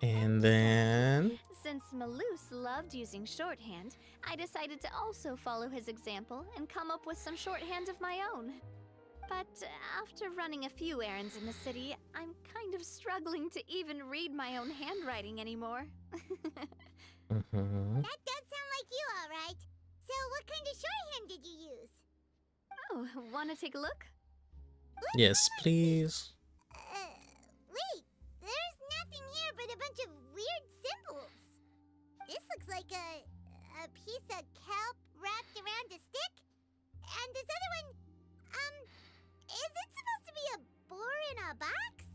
And then... Since Melus loved using shorthand, I decided to also follow his example and come up with some shorthand of my own. But after running a few errands in the city, I'm kind of struggling to even read my own handwriting anymore. That does sound like you, all right. So what kind of shorthand did you use? Oh, wanna take a look? Yes, please. Wait, there's nothing here but a bunch of weird symbols. This looks like a piece of kelp wrapped around a stick. And this other one, is it supposed to be a boar in a box?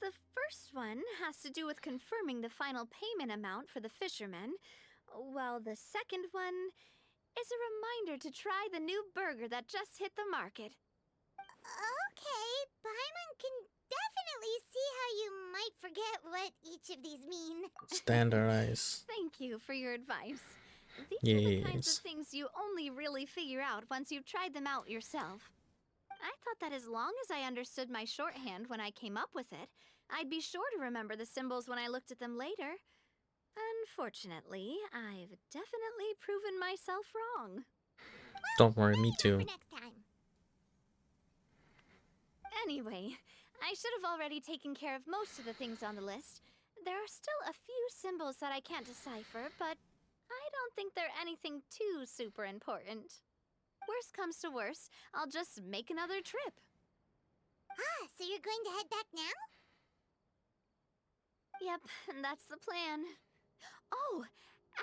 The first one has to do with confirming the final payment amount for the fishermen, while the second one is a reminder to try the new burger that just hit the market. Okay, Paimon can definitely see how you might forget what each of these mean. Standardize. Thank you for your advice. These are the kinds of Yes. things you only really figure out once you've tried them out yourself. I thought that as long as I understood my shorthand when I came up with it, I'd be sure to remember the symbols when I looked at them later. Unfortunately, I've definitely proven myself wrong. Don't worry, me too. Next time. Anyway, I should have already taken care of most of the things on the list. There are still a few symbols that I can't decipher, but I don't think they're anything too super important. Worst comes to worst, I'll just make another trip. Ah, so you're going to head back now? Yep, that's the plan. Oh,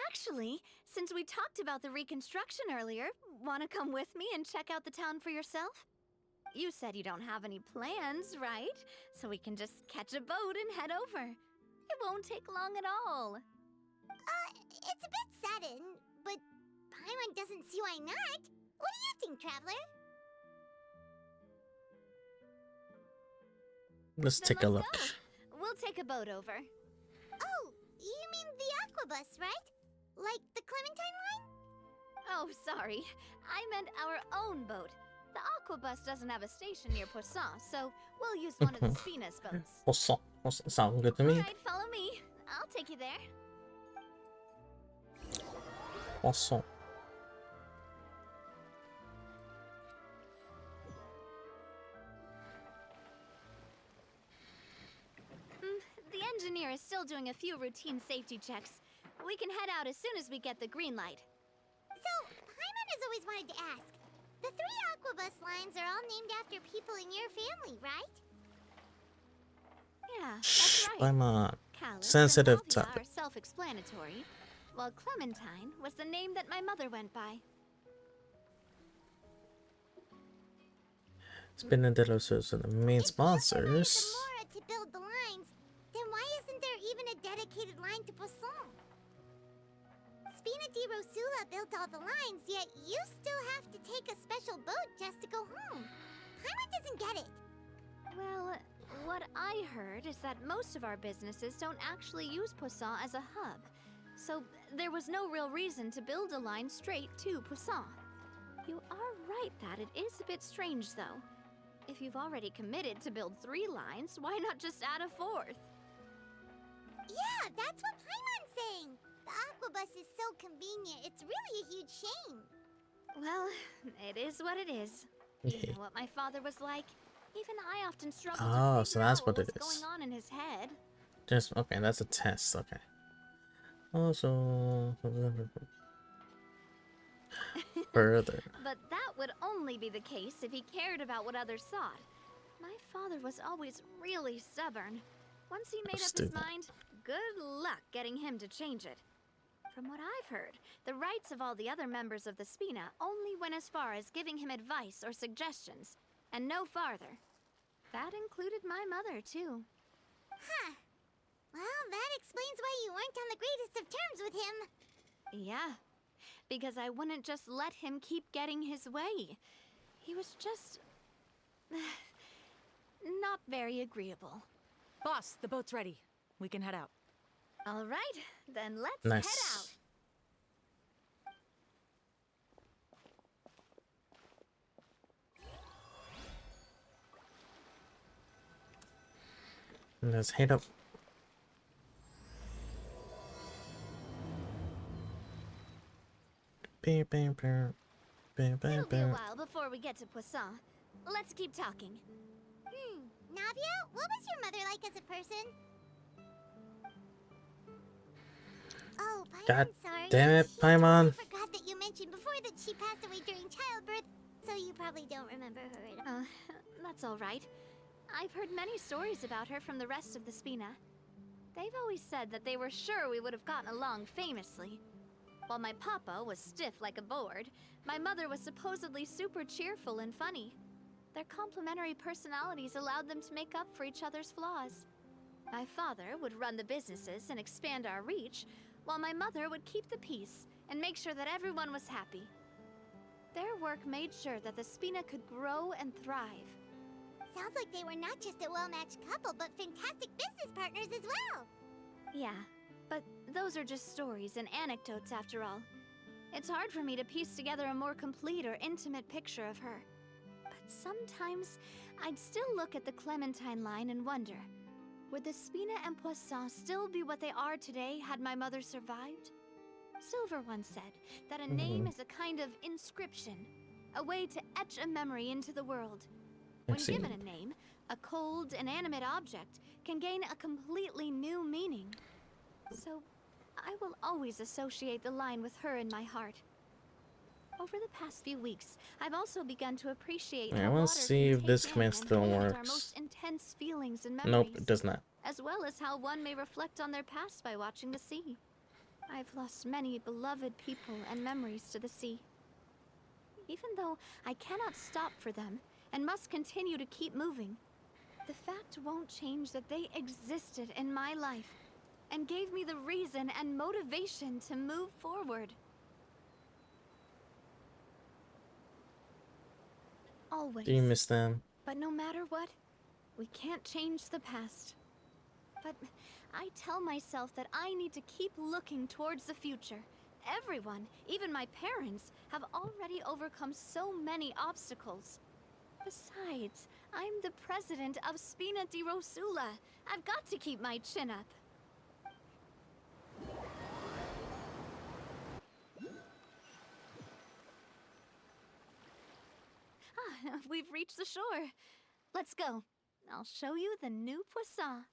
actually, since we talked about the reconstruction earlier, want to come with me and check out the town for yourself? You said you don't have any plans, right? So we can just catch a boat and head over. It won't take long at all. It's a bit sudden, but Paimon doesn't see why not. What do you think, Traveler? Let's Then take a let's look. go. We'll take a boat over. Oh, you mean the Aquabus, right? Like the Clementine line? Oh, sorry. I meant our own boat. The Aquabus doesn't have a station near Poisson, so we'll use one of the Spina's boats. Awesome. Sound good to me. Alright, follow me. I'll take you there. Awesome. The engineer is still doing a few routine safety checks. We can head out as soon as we get the green light. So, Paimon has always wanted to ask. The 3 Aquabus lines are all named after people in your family, right? Yeah, that's right. Paimon. Callus Sensitive and Althea topic. are self-explanatory, while Clementine was the name that my mother went by. Spina di Rosula are the main sponsors. Zamora to build the lines, then why isn't there even a dedicated line to Poisson? Spina di Rosula built all the lines, yet you still have to take a special boat just to go home. Paimon doesn't get it. Well, what I heard is that most of our businesses don't actually use Poisson as a hub, so there was no real reason to build a line straight to Poisson. You are right that it is a bit strange, though. If you've already committed to build 3 lines, why not just add a 4th? Yeah, that's what Paimon's saying. The aquabus is so convenient, it's really a huge shame. Well, it is what it is. You know what my father was like? Even I often struggle to figure so that's out what it what's is. going on in his head. Just okay, that's a test. Okay. Also, further. But that would only be the case if he cared about what others thought. My father was always really stubborn. Once he made up his mind, good luck getting him to change it. From what I've heard, the rights of all the other members of the Spina only went as far as giving him advice or suggestions, and no farther. That included my mother, too. Huh. Well, that explains why you weren't on the greatest of terms with him. Yeah, because I wouldn't just let him keep getting his way. He was just... not very agreeable. Boss, the boat's ready. We can head out. All right, then let's Nice. head out. Let's head up. It'll be a while before we get to Poisson. Let's keep talking. Navia, what was your mother like as a person? Oh, Paimon's God sorry. damn it, She Paimon. totally forgot that you mentioned before that she passed away during childbirth, so you probably don't remember her at all. That's all right. I've heard many stories about her from the rest of the Spina. They've always said that they were sure we would have gotten along famously. While my papa was stiff like a board, my mother was supposedly super cheerful and funny. Their complementary personalities allowed them to make up for each other's flaws. My father would run the businesses and expand our reach, while my mother would keep the peace and make sure that everyone was happy. Their work made sure that the Spina could grow and thrive. Sounds like they were not just a well-matched couple, but fantastic business partners as well. Yeah, but those are just stories and anecdotes after all. It's hard for me to piece together a more complete or intimate picture of her. But sometimes, I'd still look at the Clementine line and wonder, would the Spina and Poisson still be what they are today had my mother survived? Silver once said that a name is a kind of inscription, a way to etch a memory into the world. When given a name, a cold, inanimate object can gain a completely new meaning. So, I will always associate the line with her in my heart. Over the past few weeks, I've also begun to appreciate I how want water to see can if take this in command and still hold our works. most intense feelings and memories. Nope, it does not. As well as how one may reflect on their past by watching the sea. I've lost many beloved people and memories to the sea. Even though I cannot stop for them and must continue to keep moving, the fact won't change that they existed in my life and gave me the reason and motivation to move forward. Always. Do you miss them? But no matter what, we can't change the past. But I tell myself that I need to keep looking towards the future. Everyone, even my parents, have already overcome so many obstacles. Besides, I'm the president of Spina di Rosula. I've got to keep my chin up. We've reached the shore. Let's go. I'll show you the new Poisson.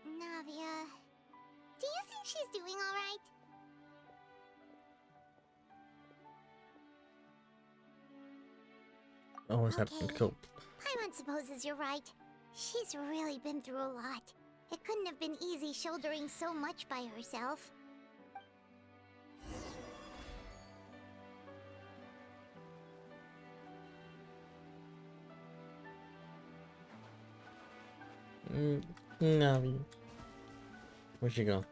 Navia, do you think she's doing all right? Always have to cope. Paimon supposes you're right. She's really been through a lot. It couldn't have been easy shouldering so much by herself. Navi. Where'd she go?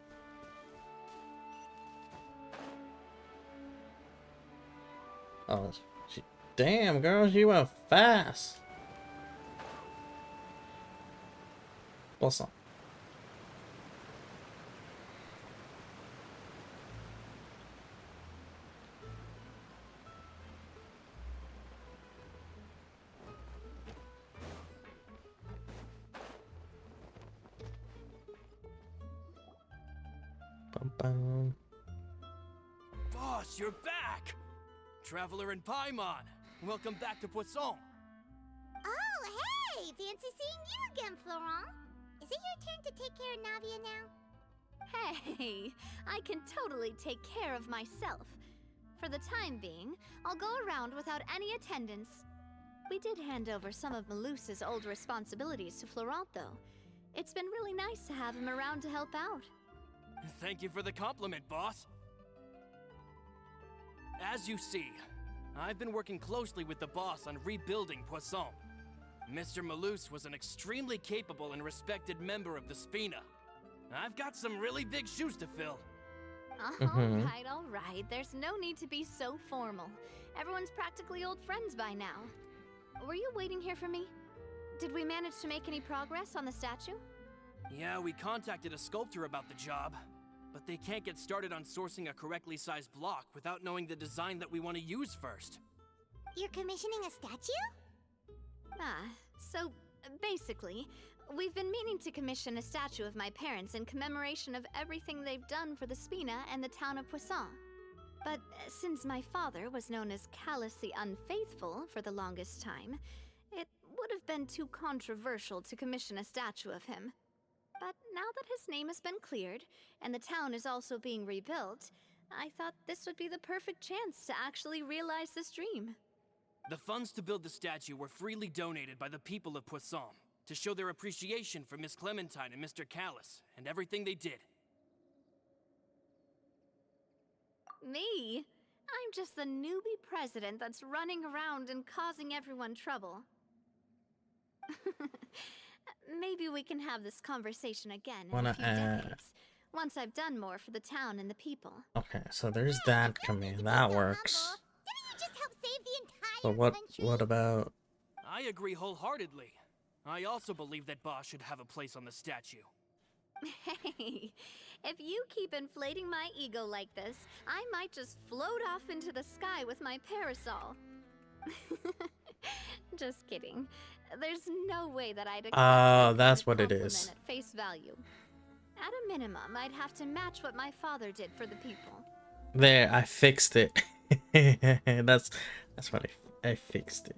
Oh, she. Damn, girl, she went fast. What's up? Bum. Boss, you're back! Traveler in Paimon, welcome back to Poisson. Oh, hey! Fancy seeing you again, Florent. Is it your turn to take care of Navia now? Hey, I can totally take care of myself. For the time being, I'll go around without any attendance. We did hand over some of Malus's old responsibilities to Florent, though. It's been really nice to have him around to help out. Thank you for the compliment, boss. As you see, I've been working closely with the boss on rebuilding Poisson. Mr. Malus was an extremely capable and respected member of the Spina. I've got some really big shoes to fill. All right. There's no need to be so formal. Everyone's practically old friends by now. Were you waiting here for me? Did we manage to make any progress on the statue? Yeah, we contacted a sculptor about the job, but they can't get started on sourcing a correctly sized block without knowing the design that we want to use first. You're commissioning a statue? So basically, we've been meaning to commission a statue of my parents in commemoration of everything they've done for the Spina and the town of Poisson. But since my father was known as Callus the Unfaithful for the longest time, it would have been too controversial to commission a statue of him. But now that his name has been cleared, and the town is also being rebuilt, I thought this would be the perfect chance to actually realize this dream. The funds to build the statue were freely donated by the people of Poisson to show their appreciation for Miss Clementine and Mr. Callus and everything they did. Me? I'm just the newbie president that's running around and causing everyone trouble. Maybe we can have this conversation again in a few decades, once I've done more for the town and the people. Okay, so there's that coming. That works. Didn't you just help save the entire So what about... I agree wholeheartedly. I also believe that Boss should have a place on the statue. Hey, if you keep inflating my ego like this, I might just float off into the sky with my parasol. Just kidding. There's no way that I'd accept that's what it is. at face value. At a minimum, I'd have to match what my father did for the people. There, I fixed it. that's what I fixed it.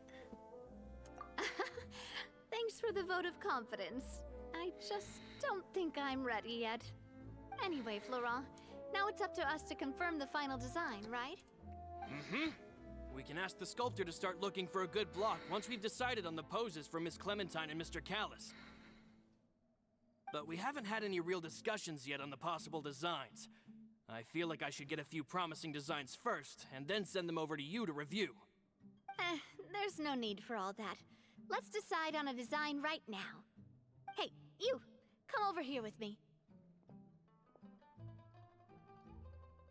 Thanks for the vote of confidence. I just don't think I'm ready yet. Anyway, Florent, now it's up to us to confirm the final design, right? Mm-hmm. We can ask the sculptor to start looking for a good block once we've decided on the poses for Miss Clementine and Mr. Callus. But we haven't had any real discussions yet on the possible designs. I feel like I should get a few promising designs first, and then send them over to you to review. There's no need for all that. Let's decide on a design right now. Hey, you! Come over here with me.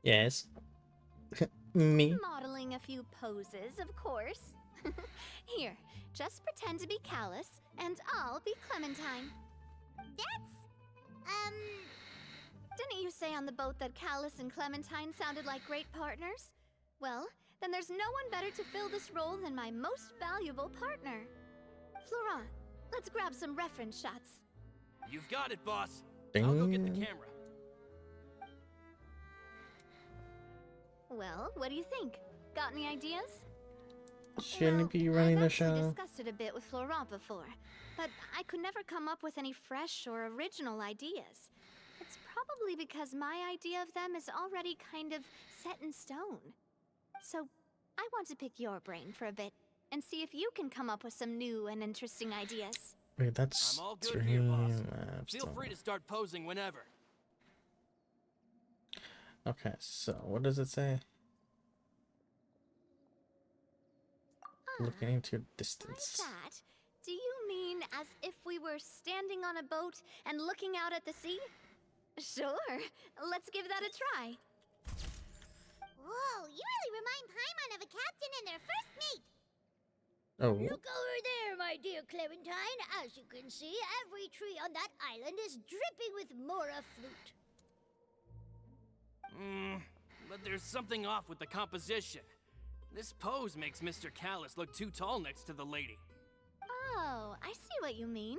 Yes. Me? Modeling a few poses, of course. Here, just pretend to be Callus, and I'll be Clementine. Didn't you say on the boat that Callus and Clementine sounded like great partners? Well, then there's no one better to fill this role than my most valuable partner. Florent, let's grab some reference shots. You've got it, boss. Ding. I'll go get the camera. Well, what do you think? Got any ideas? Shouldn't be running the show. I've discussed it a bit with Florent before, but I could never come up with any fresh or original ideas. It's probably because my idea of them is already kind of set in stone. So, I want to pick your brain for a bit and see if you can come up with some new and interesting ideas. Wait, that's I'm all good here, boss. Feel still... free to start posing whenever. Okay, so what does it say? Looking into distance. By that, do you mean as if we were standing on a boat and looking out at the sea? Sure, let's give that a try. Whoa, you really remind Paimon of a captain and their first mate. Oh. Look over there, my dear Clementine. As you can see, every tree on that island is dripping with mora fruit. But there's something off with the composition. This pose makes Mr. Callus look too tall next to the lady. Oh, I see what you mean.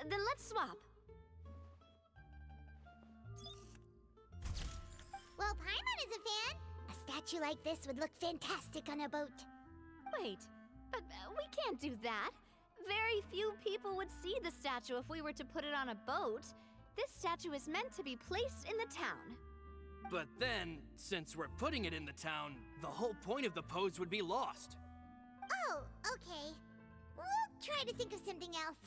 Then let's swap. Well, Paimon is a fan. A statue like this would look fantastic on a boat. Wait, but we can't do that. Very few people would see the statue if we were to put it on a boat. This statue is meant to be placed in the town. But then, since we're putting it in the town, the whole point of the pose would be lost. Oh, okay. We'll try to think of something else.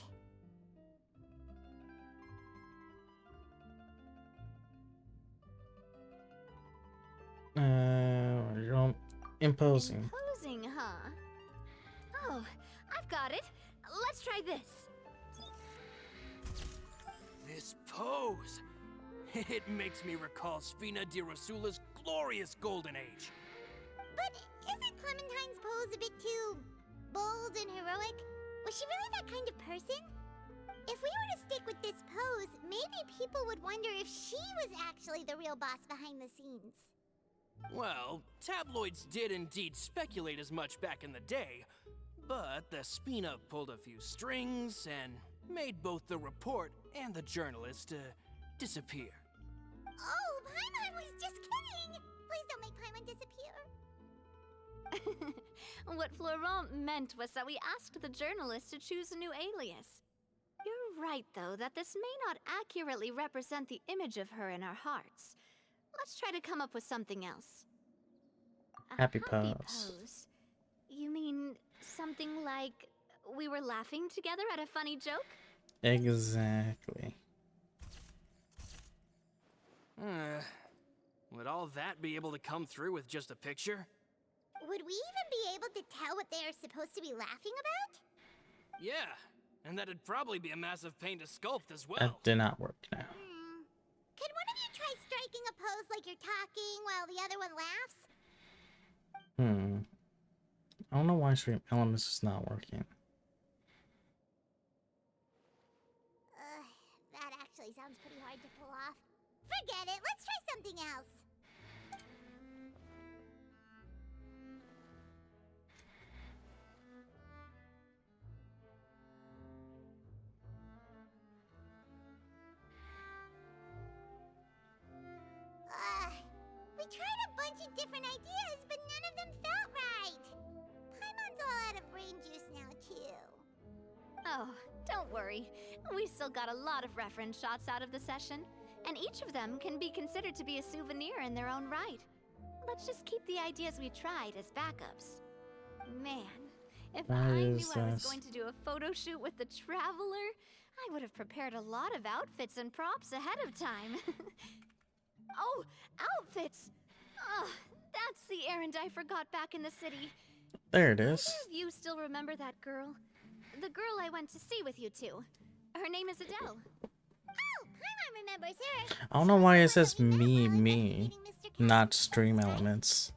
Imposing. Imposing, huh? Oh, I've got it. Let's try this. This pose! It makes me recall Sfina di Rasula's glorious golden age. But isn't Clementine's pose a bit too bold and heroic? Was she really that kind of person? If we were to stick with this pose, maybe people would wonder if she was actually the real boss behind the scenes. Well, tabloids did indeed speculate as much back in the day, but the Spina pulled a few strings and made both the report and the journalist disappear. Oh, Paimon was just kidding! Please don't make Paimon disappear. What Florent meant was that we asked the journalist to choose a new alias. You're right, though, that this may not accurately represent the image of her in our hearts. Let's try to come up with something else. A Happy pose. You mean something like we were laughing together at a funny joke? Exactly. Would all that be able to come through with just a picture? Would we even be able to tell what they are supposed to be laughing about? Yeah, and that'd probably be a massive pain to sculpt as well. That did not work now. Could one of you try striking a pose like you're talking while the other one laughs? I don't know why Stream Elements is not working. That actually sounds pretty hard to pull off. Forget it, let's try something else. We tried a bunch of different ideas, but none of them felt right. Paimon's all out of brain juice now, too. Oh, don't worry. We still got a lot of reference shots out of the session, and each of them can be considered to be a souvenir in their own right. Let's just keep the ideas we tried as backups. Man, if I knew I was going to do a photo shoot with the Traveler, I would have prepared a lot of outfits and props ahead of time. Oh, outfits! Oh, that's the errand I forgot back in the city. There it is. Do you still remember that girl? The girl I went to see with you two. Her name is Adele. Oh, Paimon remembers her. I don't know why it says me, not Stream Elements.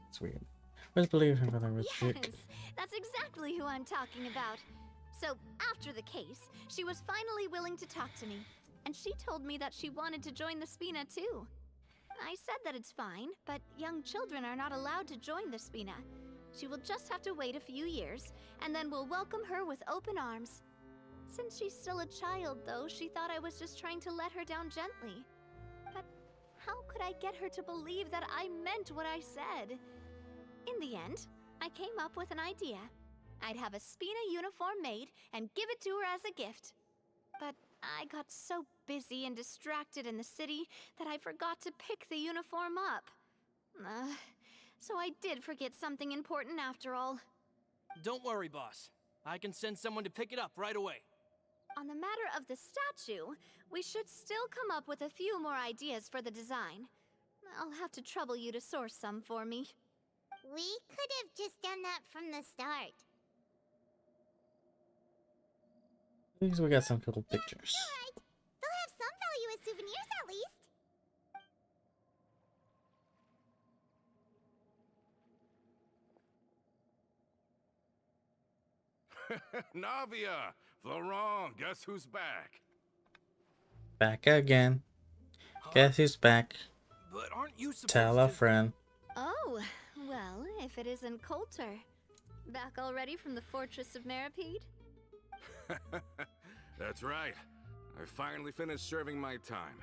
It's weird. Let's believe him for the Yes, that's exactly who I'm talking about. So, after the case, she was finally willing to talk to me. And she told me that she wanted to join the Spina too. I said that it's fine, but young children are not allowed to join the Spina. She will just have to wait a few years, and then we'll welcome her with open arms. Since she's still a child, though, she thought I was just trying to let her down gently. But how could I get her to believe that I meant what I said? In the end, I came up with an idea. I'd have a Spina uniform made and give it to her as a gift. But I got so busy and distracted in the city that I forgot to pick the uniform up. So I did forget something important after all. Don't worry, boss. I can send someone to pick it up right away. On the matter of the statue, we should still come up with a few more ideas for the design. I'll have to trouble you to source some for me. We could have just done that from the start. At least we got some cool pictures. Alright, they'll have some value as souvenirs at least. Navia! Florent, guess who's back? Back again. Guess who's back? But aren't you supposed Tell a friend. Oh, well, if it isn't Coulter. Back already from the Fortress of Meripede? That's right. I finally finished serving my time.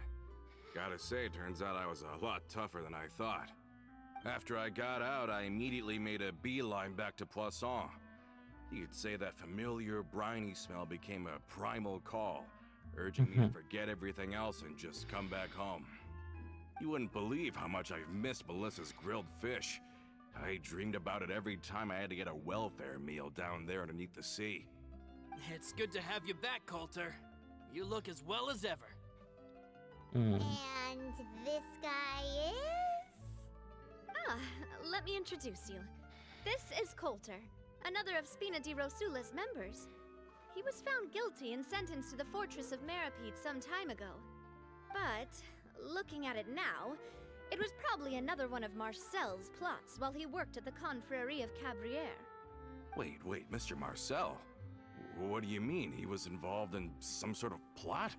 Gotta say, turns out I was a lot tougher than I thought. After I got out, I immediately made a beeline back to Poisson. You could say that familiar, briny smell became a primal call, urging me to forget everything else and just come back home. You wouldn't believe how much I've missed Melissa's grilled fish. I dreamed about it every time I had to get a welfare meal down there underneath the sea. It's good to have you back, Coulter. You look as well as ever. And this guy is? Ah, let me introduce you. This is Coulter, another of Spina di Rosula's members. He was found guilty and sentenced to the Fortress of Meripede some time ago. But, looking at it now, it was probably another one of Marcel's plots while he worked at the Confrérie of Cabrières. Wait, Mr. Marcel? What do you mean? He was involved in some sort of plot?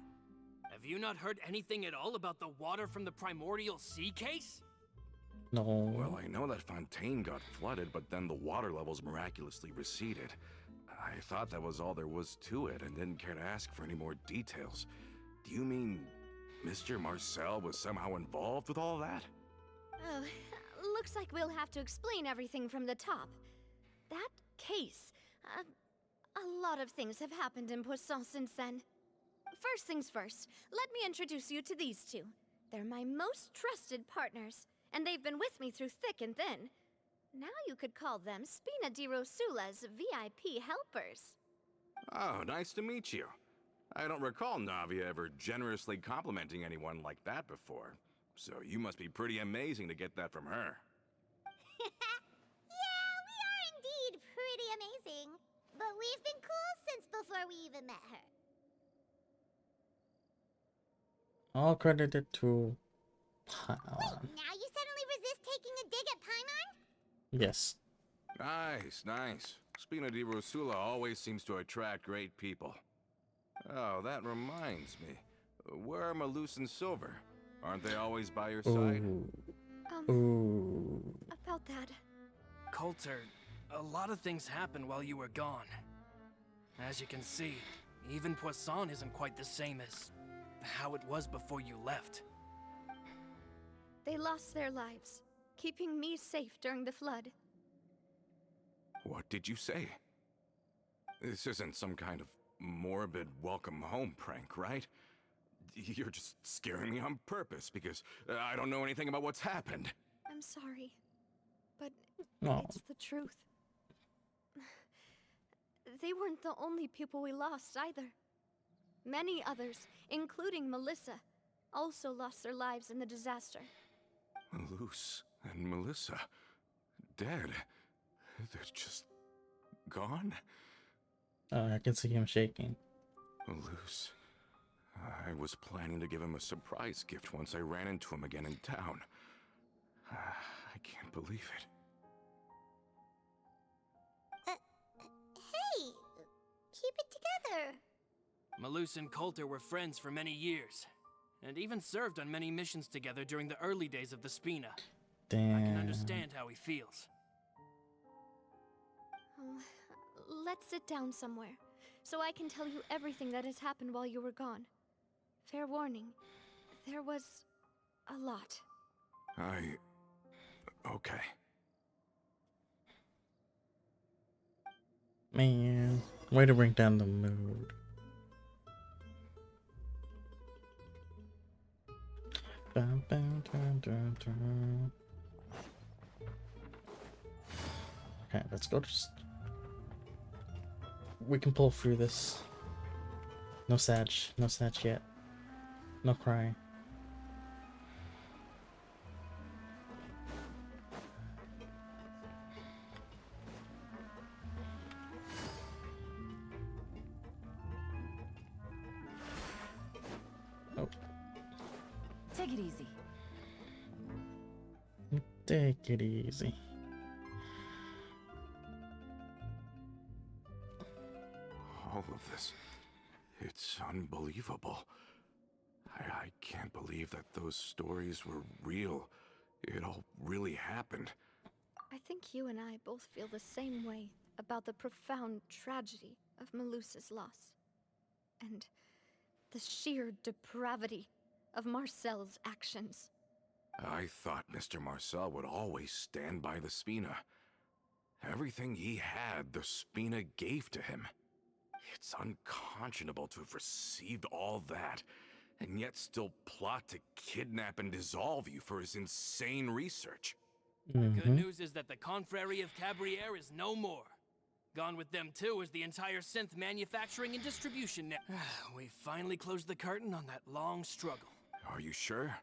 Have you not heard anything at all about the water from the primordial sea case? No. Well, I know that Fontaine got flooded, but then the water levels miraculously receded. I thought that was all there was to it and didn't care to ask for any more details. Do you mean Mr. Marcel was somehow involved with all that? Oh, looks like we'll have to explain everything from the top. That case, a lot of things have happened in Poisson since then. First things first, let me introduce you to these two. They're my most trusted partners, and they've been with me through thick and thin. Now you could call them Spina di Rosula's VIP helpers. Oh, nice to meet you. I don't recall Navia ever generously complimenting anyone like that before, so you must be pretty amazing to get that from her. Yeah, we are indeed pretty amazing. But we've been cool since before we even met her. All credited to Wait, now you suddenly resist taking a dig at Paimon? Yes. Nice. Spina di Rosula always seems to attract great people. Oh, that reminds me. Where are Malus and Silver? Aren't they always by your side? About that. Coulter, a lot of things happened while you were gone. As you can see, even Poisson isn't quite the same as how it was before you left. They lost their lives, keeping me safe during the flood. What did you say? This isn't some kind of morbid welcome home prank, right? You're just scaring me on purpose because I don't know anything about what's happened. I'm sorry, but No. it's the truth. They weren't the only people we lost either. Many others, including Melissa, also lost their lives in the disaster. Malus and Melissa, dead. They're just gone? I can see him shaking. Malus. I was planning to give him a surprise gift once I ran into him again in town. I can't believe it. Hey! Keep it together! Malus and Coulter were friends for many years, and even served on many missions together during the early days of the Spina. Damn. I can understand how he feels. Let's sit down somewhere, so I can tell you everything that has happened while you were gone. Fair warning, there was a lot. Okay. Man, way to bring down the mood. Bum, bum, dun, dun, dun. Okay, let's go. We can pull through this. No Sag yet. No crying. Oh. Take it easy. Take it easy. All of this. It's unbelievable. I can't believe that those stories were real. It all really happened. I think you and I both feel the same way about the profound tragedy of Melusa's loss. And the sheer depravity of Marcel's actions. I thought Mr. Marcel would always stand by the Spina. Everything he had, the Spina gave to him. It's unconscionable to have received all that, and yet still plot to kidnap and dissolve you for his insane research. The good news is that the Confrérie of Cabriere is no more. Gone with them too is the entire synth manufacturing and distribution net. We finally closed the curtain on that long struggle. Are you sure?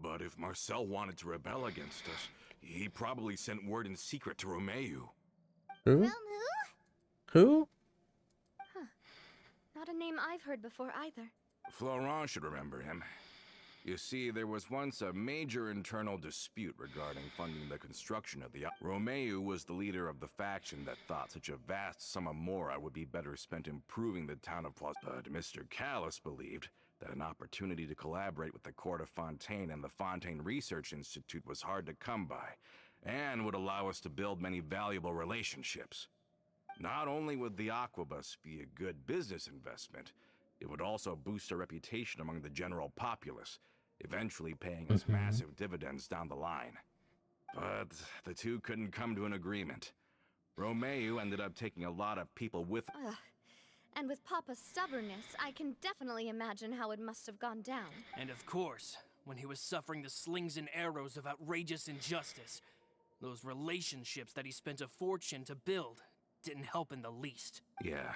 But if Marcel wanted to rebel against us, he probably sent word in secret to Romeu. Who? Who? Huh. Not a name I've heard before either. Florent should remember him. You see, there was once a major internal dispute regarding funding the construction of the... Romeu was the leader of the faction that thought such a vast sum of mora would be better spent improving the town of Plus. But Mr. Callis believed that an opportunity to collaborate with the court of Fontaine and the Fontaine Research Institute was hard to come by, and would allow us to build many valuable relationships. Not only would the Aquabus be a good business investment, it would also boost our reputation among the general populace, eventually paying us massive dividends down the line. But the two couldn't come to an agreement. Romeu ended up taking a lot of people with... And with Papa's stubbornness, I can definitely imagine how it must have gone down. And of course, when he was suffering the slings and arrows of outrageous injustice, those relationships that he spent a fortune to build didn't help in the least. Yeah,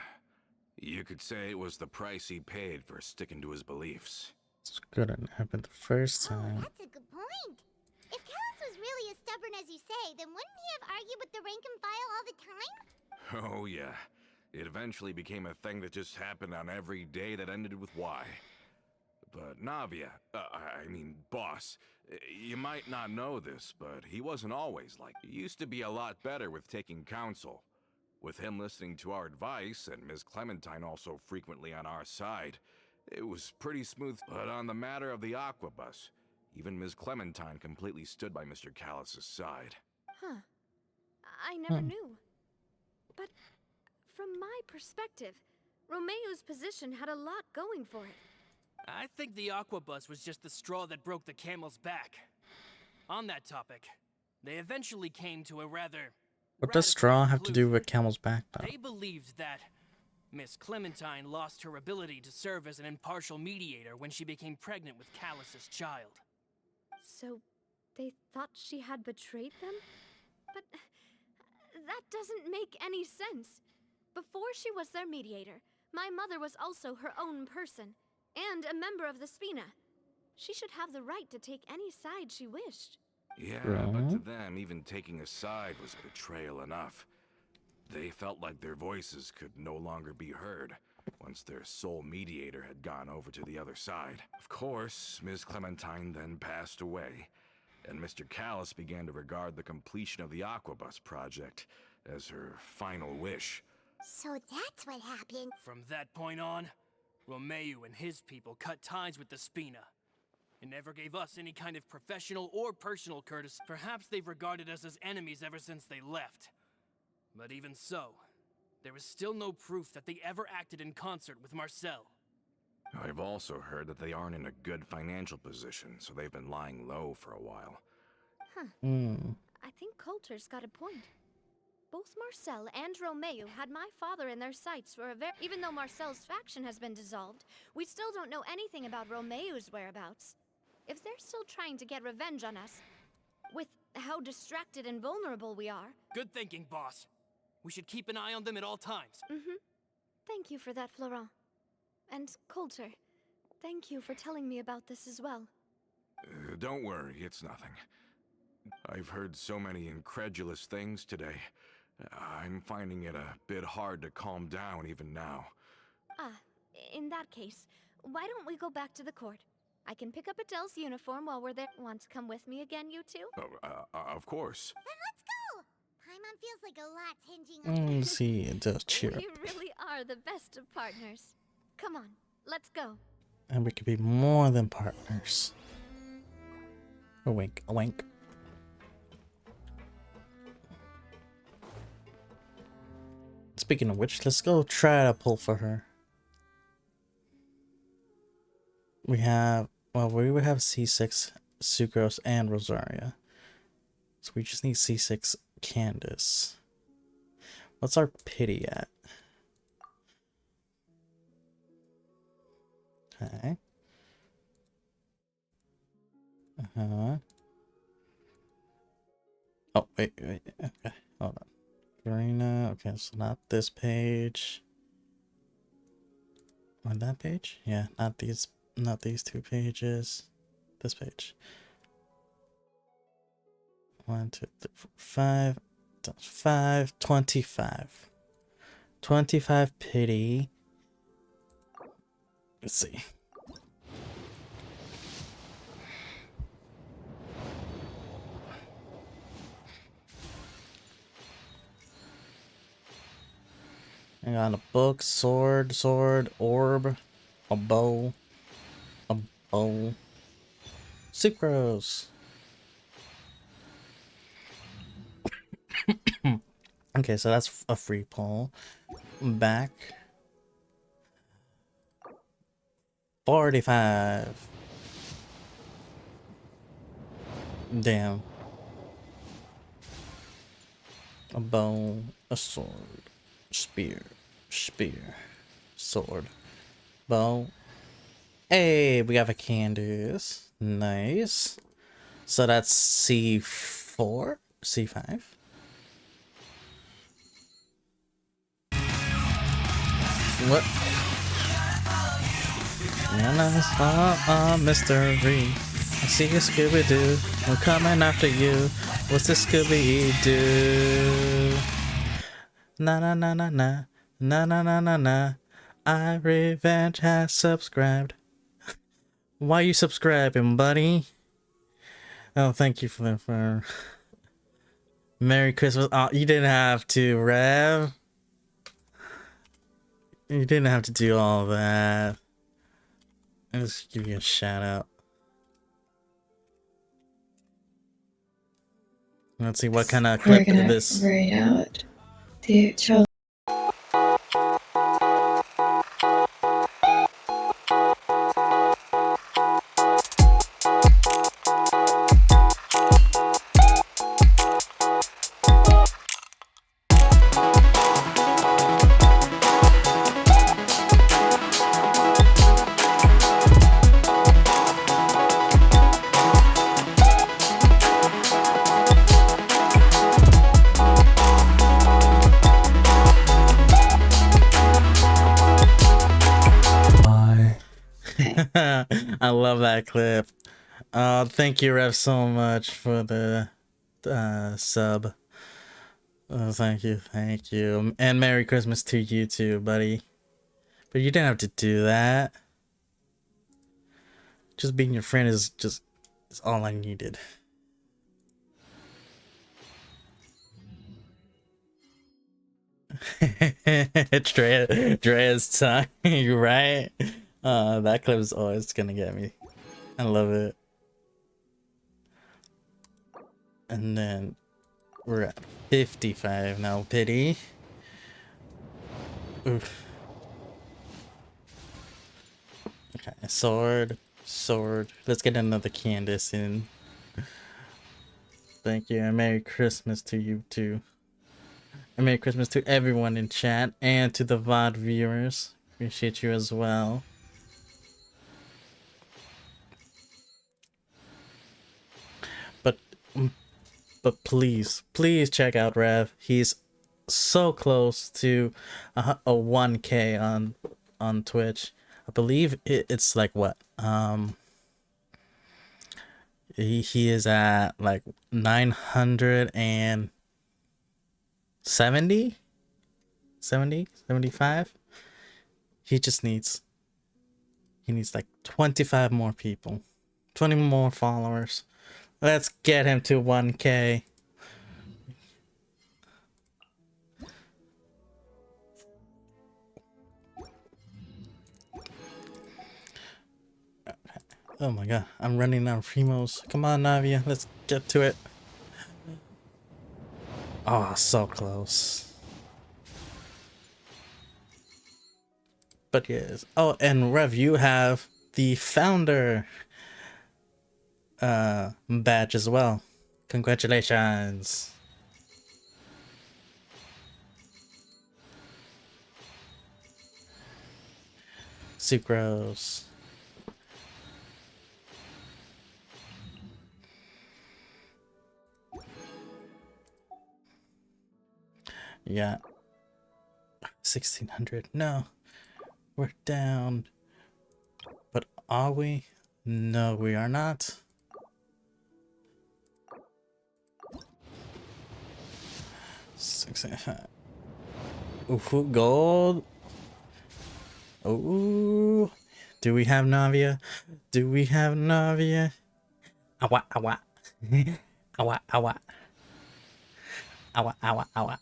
you could say it was the price he paid for sticking to his beliefs. It's couldn't happen the first time. That's a good point. If Callis was really as stubborn as you say, then wouldn't he have argued with the rank and file all the time? Oh yeah, it eventually became a thing that just happened on every day that ended with Y. But Navia, boss, you might not know this, but he wasn't always like... He used to be a lot better with taking counsel. With him listening to our advice, and Ms. Clementine also frequently on our side, it was pretty smooth. But on the matter of the Aquabus, even Ms. Clementine completely stood by Mr. Callis' side. Huh. I never knew. But from my perspective, Romeu's position had a lot going for it. I think the Aquabus was just the straw that broke the camel's back. On that topic, they eventually came to a rather... What does straw have to do with camel's back, though? They believed that Miss Clementine lost her ability to serve as an impartial mediator when she became pregnant with Callus's child. So, they thought she had betrayed them? But that doesn't make any sense. Before she was their mediator, my mother was also her own person, and a member of the Spina. She should have the right to take any side she wished. Yeah, but to them, even taking a side was betrayal enough. They felt like their voices could no longer be heard once their sole mediator had gone over to the other side. Of course, Ms. Clementine then passed away, and Mr. Callis began to regard the completion of the Aquabus project as her final wish. So that's what happened. From that point on, Romeu and his people cut ties with the Spina. It never gave us any kind of professional or personal courtesy. Perhaps they've regarded us as enemies ever since they left. But even so, there is still no proof that they ever acted in concert with Marcel. I've also heard that they aren't in a good financial position, so they've been lying low for a while. Huh. I think Coulter's got a point. Both Marcel and Romeu had my father in their sights for a even though Marcel's faction has been dissolved, we still don't know anything about Romeu's whereabouts. If they're still trying to get revenge on us, with how distracted and vulnerable we are... Good thinking, boss. We should keep an eye on them at all times. Thank you for that, Florent. And Coulter, thank you for telling me about this as well. Don't worry, it's nothing. I've heard so many incredulous things today. I'm finding it a bit hard to calm down even now. In that case, why don't we go back to the court? I can pick up Adele's uniform while we're there. Want to come with me again, you two? Of course. Then let's go! Paimon feels like a lot's hinging on... See, it does cheer up. You really are the best of partners. Come on, let's go. And we could be more than partners. A wink, a wink. Speaking of which, let's go try to pull for her. We have Well, we would have C6, Sucrose, and Rosaria. So we just need C6 Candace. What's our pity at? Okay. Uh-huh. Oh, wait. Okay, hold on. Karina. Okay, so not this page. On that page? Yeah, not these two pages. This page. 1, 2, 3, 4, 5. That's 5. 25. 25 pity. Let's see. I got a book, sword, orb, a bow, sucrose. Okay, so that's a free pull. Back. 45. Damn. A bow, a sword, spear, sword, bow. Hey, we have a Candace. Nice. So that's C4, C5. What? Mystery. I see you, Scooby-Doo. We're coming after you. What's the Scooby-Doo? Na na na na na. Na na na na na. I Revenge has subscribed. Why you subscribing, buddy? Oh, thank you for Merry Christmas. Oh, you didn't have to, Rev. You didn't have to do all that. I'll just give you a shout out. Let's see what kind of clip this. Write out the child. I love that clip. Thank you, Rev, so much for the sub. Thank you. And Merry Christmas to you too, buddy. But you didn't have to do that. Just being your friend is all I needed. Drea's tongue, right? That clip is always gonna get me. I love it. And then we're at 55 now, pity. Oof. Okay, sword. Let's get another Candace in. Thank you, and Merry Christmas to you too. And Merry Christmas to everyone in chat and to the VOD viewers. Appreciate you as well. But please check out Rev. He's so close to a 1K on Twitch. I believe it's like what? He is at like 970, 75. He needs like 25 more people, 20 more followers. Let's get him to 1K. Oh my god, I'm running out of primos. Come on, Navia, let's get to it. Oh, so close. But yes. Oh, and Rev, you have the founder. badge as well. Congratulations. Sucrose. Yeah. 1600. No. We're down. But are we? No, we are not. Ooh, gold. Ooh. Do we have Navia? Do we have Navia? Awa, awa. Awa, awa. Awa, awa, awa.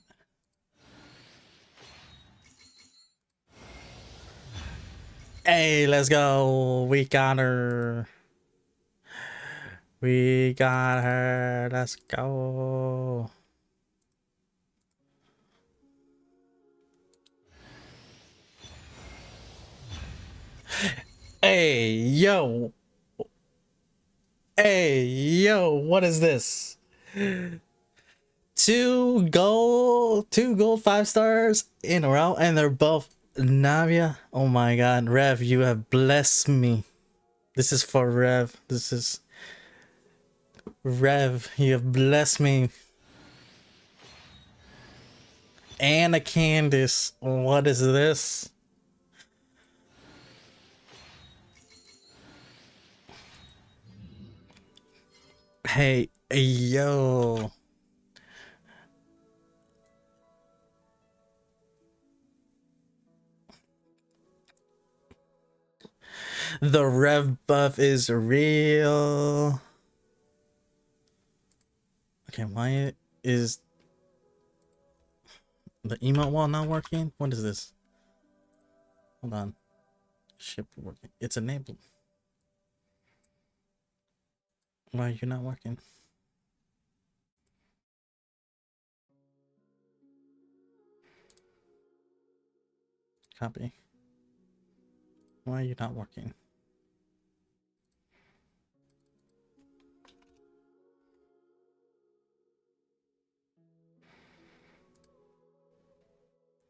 Hey, let's go. We got her. We got her. Let's go. Hey, yo. Hey, yo. What is this? Two gold 5 stars in a row, and they're both Navia. Oh my god, Rev, you have blessed me. This is for Rev. This is Rev. You have blessed me. And a Candace. What is this? Hey, yo. The Rev buff is real. Okay, why is the emote wall not working? What is this? Hold on. Ship working. It's enabled. Why are you not working? Copy. Why are you not working?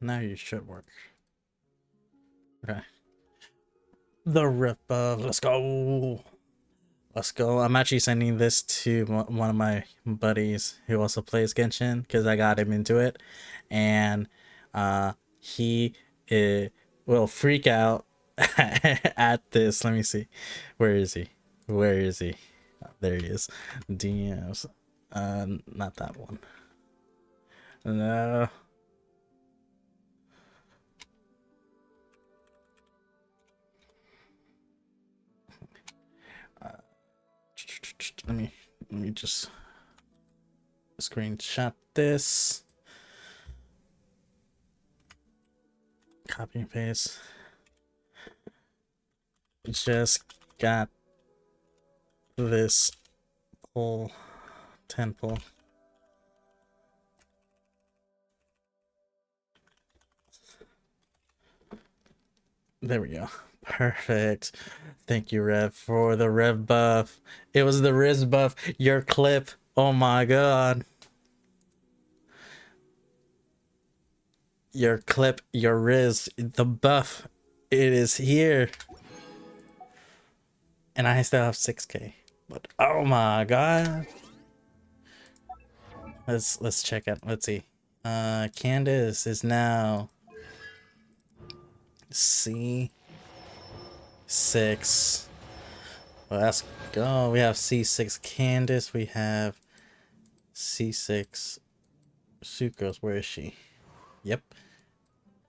Now you should work. Okay. The rip of let's go. Let's go. I'm actually sending this to one of my buddies who also plays Genshin because I got him into it, and he will freak out at this. Let me see. Where is he? Where is he? Oh, there he is. DMs. Not that one. No. Let me just screenshot this. Copy and paste. Just got this pull 10 pull. There we go. Perfect. Thank you, Rev, for the Rev buff. It was the Riz buff. Your clip. Oh my god. Your clip, your Riz, the buff. It is here. And I still have 6k. But oh my god. Let's check it. Let's see. Candace is now C6. Well, let's go. We have C6 Candace. We have C6 Sucrose. Where is she? Yep.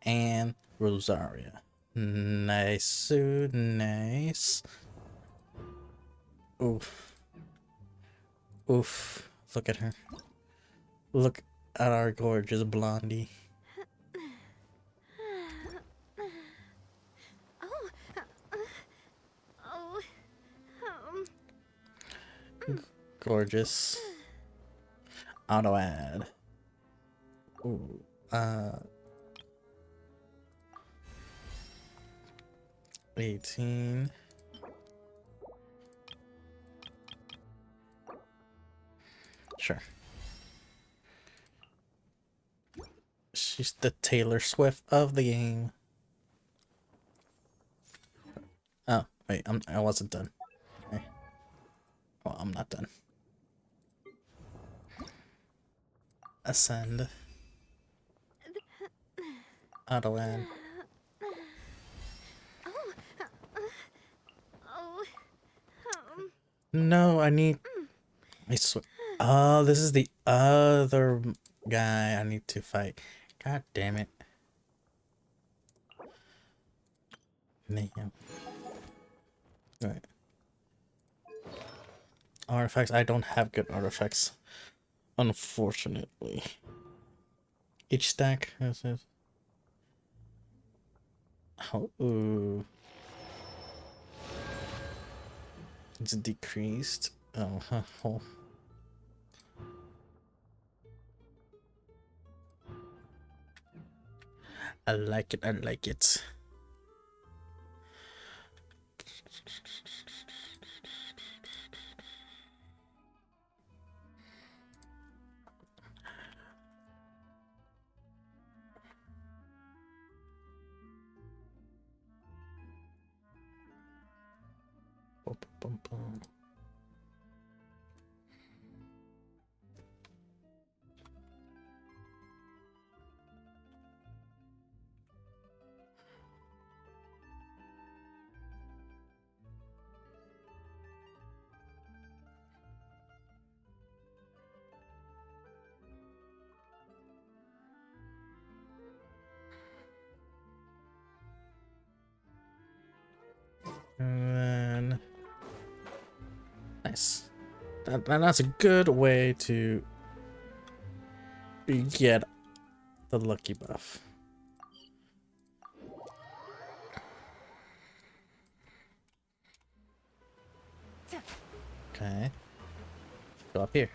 And Rosaria. Nice. Nice. Oof. Oof. Look at her. Look at our gorgeous blondie. Gorgeous. Auto ad. Ooh. 18. Sure. She's the Taylor Swift of the game. Oh, wait, I wasn't done. Okay. Well, I'm not done. Ascend. Auto add. No, I need. I swear. Oh, this is the other guy I need to fight. God damn it. Mayhem. Right. Artifacts. I don't have good artifacts. Unfortunately. Each stack has it. Oh, ooh. It's decreased. Oh, oh. I like it. I like it. Bum, bum, bum. And then nice. That's a good way to get the lucky buff. Okay. Go up here.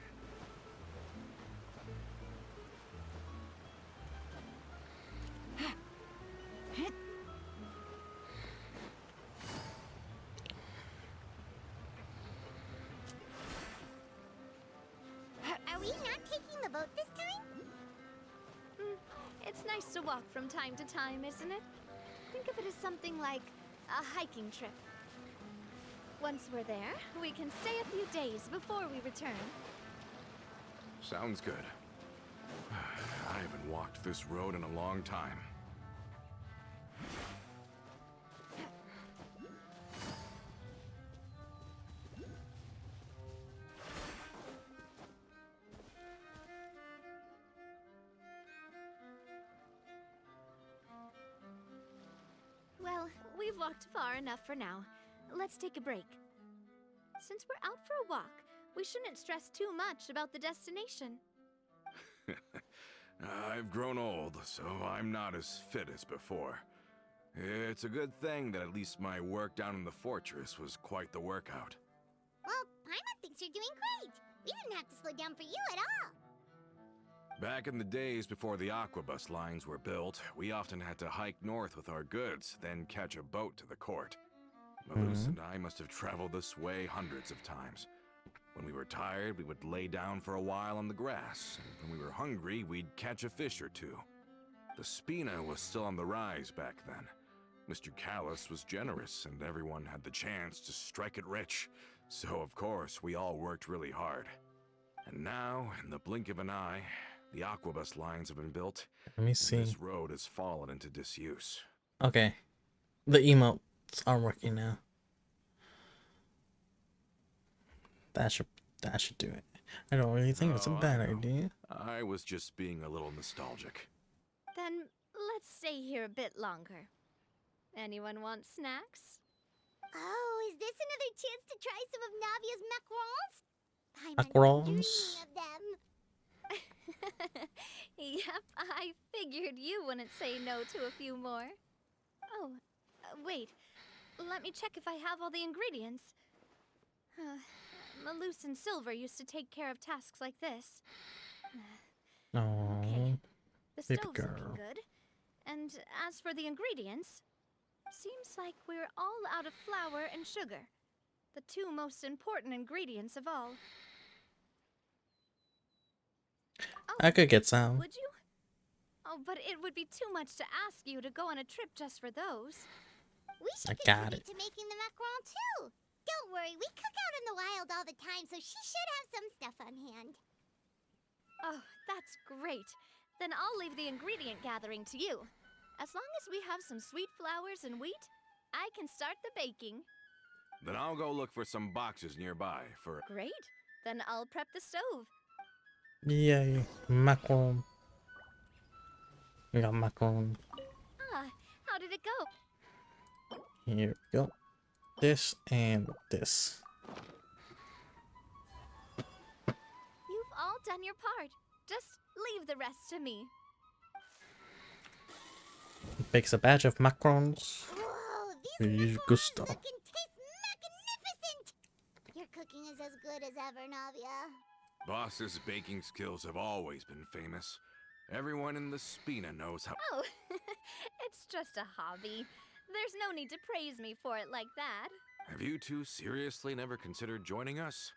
Are we not taking the boat this time? It's nice to walk from time to time, isn't it? Think of it as something like a hiking trip. Once we're there, we can stay a few days before we return. Sounds good. I haven't walked this road in a long time. Well, we've walked far enough for now. Let's take a break. Since we're out for a walk, we shouldn't stress too much about the destination. I've grown old, so I'm not as fit as before. It's a good thing that at least my work down in the fortress was quite the workout. Well, Paimon thinks you're doing great. We didn't have to slow down for you at all. Back in the days before the aquabus lines were built, we often had to hike north with our goods, then catch a boat to the court. Malus and I must have traveled this way hundreds of times. When we were tired, we would lay down for a while on the grass, and when we were hungry, we'd catch a fish or two. The Spina was still on the rise back then. Mr. Callis was generous, and everyone had the chance to strike it rich. So, of course, we all worked really hard. And now, in the blink of an eye, the aquabus lines have been built. Let me see. This road has fallen into disuse. Okay. The emotes are working now. That should do it. I don't really think it's a bad idea. I was just being a little nostalgic. Then let's stay here a bit longer. Anyone want snacks? Oh, is this another chance to try some of Navia's macarons? Macarons? Of them. Yep, I figured you wouldn't say no to a few more. Oh, wait. Let me check if I have all the ingredients. Malus and Silver used to take care of tasks like this. Okay. The stove's looking good. And as for the ingredients, seems like we're all out of flour and sugar. The two most important ingredients of all. I could get some. Would you? Oh, but it would be too much to ask you to go on a trip just for those. We I should got contribute it. to making the macaron too. Don't worry, we cook out in the wild all the time, so she should have some stuff on hand. Oh, that's great. Then I'll leave the ingredient gathering to you. As long as we have some sweet flowers and wheat, I can start the baking. Then I'll go look for some boxes nearby for... Great. Then I'll prep the stove. Yay, macaron. We got macaron. Ah, how did it go? Here we go. This and this. You've all done your part. Just leave the rest to me. Bakes a batch of macarons. Whoa, these Gusto. looking taste magnificent! Your cooking is as good as ever, Navia. Boss's baking skills have always been famous. Everyone in the Spina knows how... Oh, it's just a hobby. There's no need to praise me for it like that. Have you two seriously never considered joining us?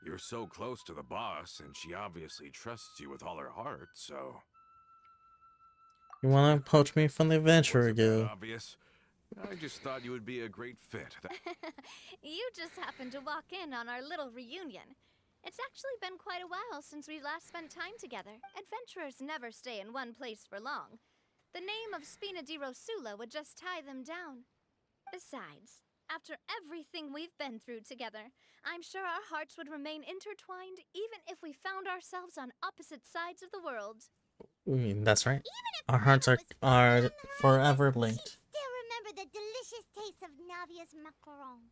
You're so close to the boss, and she obviously trusts you with all her heart, so... You wanna poach me from the adventure guild? Obvious. I just thought you would be a great fit. You just happened to walk in on our little reunion. It's actually been quite a while since we last spent time together. Adventurers never stay in one place for long. The name of Spina di Rosula would just tie them down. Besides, after everything we've been through together, I'm sure our hearts would remain intertwined even if we found ourselves on opposite sides of the world. That's right. Our hearts are forever linked. Still remember the delicious taste of Navia's macaron.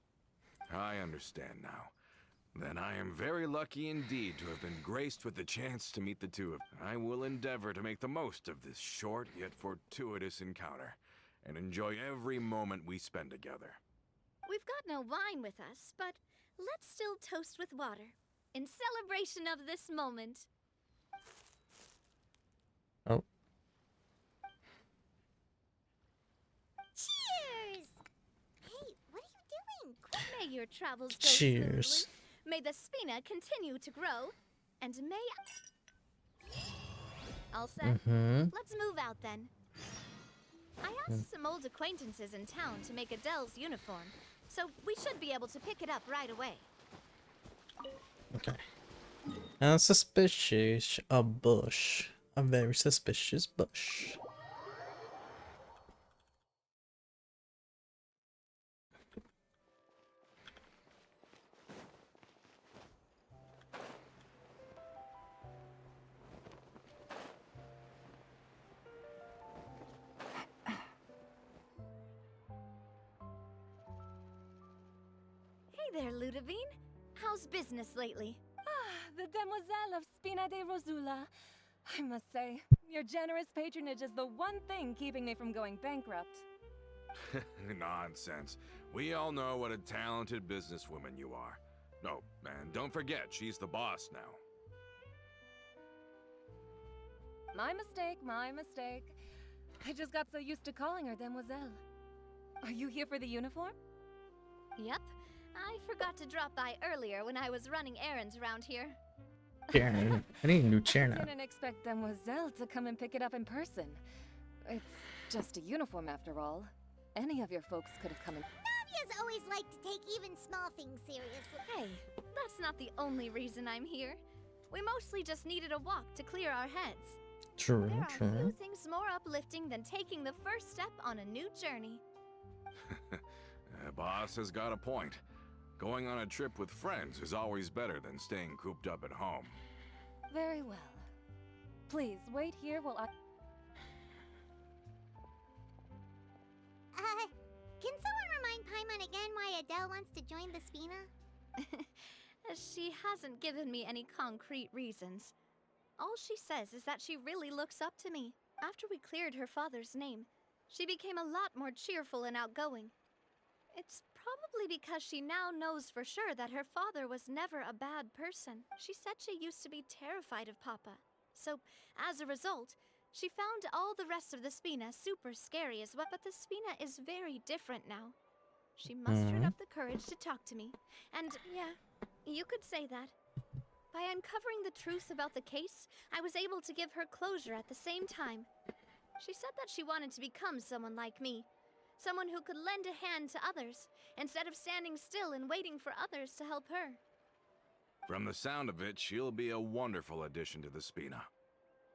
I understand now. Then I am very lucky indeed to have been graced with the chance to meet the two of you. I will endeavor to make the most of this short yet fortuitous encounter, and enjoy every moment we spend together. We've got no wine with us, but let's still toast with water, in celebration of this moment. Oh. Cheers! Hey, what are you doing? May your travels go Cheers. smoothly. May the Spina continue to grow, and may... All set? Let's move out then. I asked some old acquaintances in town to make Adele's uniform, so we should be able to pick it up right away. Okay. And suspicious a bush. A very suspicious bush. Hey there, Ludovine. How's business lately? Ah, the demoiselle of Spina de Rosula. I must say, your generous patronage is the one thing keeping me from going bankrupt. Nonsense. We all know what a talented businesswoman you are. No, and don't forget, she's the boss now. My mistake, my mistake. I just got so used to calling her demoiselle. Are you here for the uniform? Yep. I forgot to drop by earlier when I was running errands around here. Chair. I need a new chair now. I didn't expect demoiselle to come and pick it up in person. It's just a uniform after all. Any of your folks could have come in. Navia's always liked to take even small things seriously. Hey, that's not the only reason I'm here. We mostly just needed a walk to clear our heads. True, There are true. few things more uplifting than taking the first step on a new journey. Boss has got a point. Going on a trip with friends is always better than staying cooped up at home. Very well. Please, wait here while I... Can someone remind Paimon again why Adele wants to join the Spina? She hasn't given me any concrete reasons. All she says is that she really looks up to me. After we cleared her father's name, she became a lot more cheerful and outgoing. It's probably because she now knows for sure that her father was never a bad person. She said she used to be terrified of Papa. So, as a result, she found all the rest of the Spina super scary as well. But the Spina is very different now. She mustered up the courage to talk to me. And, yeah, you could say that. By uncovering the truth about the case, I was able to give her closure at the same time. She said that she wanted to become someone like me. Someone who could lend a hand to others, instead of standing still and waiting for others to help her. From the sound of it, she'll be a wonderful addition to the Spina.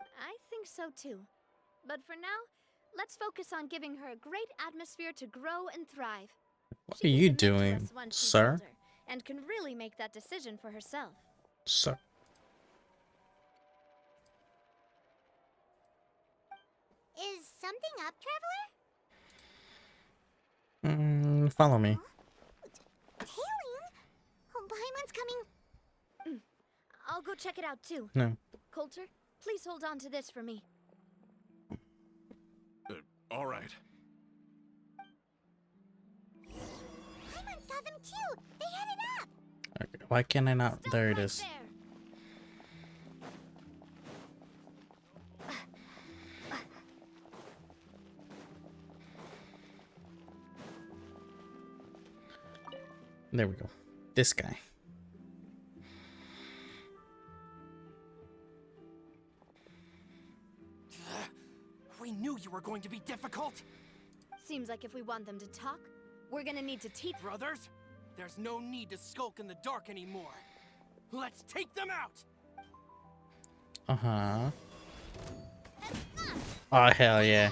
I think so too. But for now, let's focus on giving her a great atmosphere to grow and thrive. What are you doing, sir? And can really make that decision for herself. Sir. Is something up, Traveler? Follow me. Tailing? Oh, Paimon's coming. I'll go check it out too. No. Coulter, please hold on to this for me. All right. Paimon saw them too. They headed up. Okay, why can't I not? There it is. There we go. This guy. We knew you were going to be difficult. Seems like if we want them to talk, we're gonna need to teach. Brothers, there's no need to skulk in the dark anymore. Let's take them out. Uh-huh. Oh, hell yeah.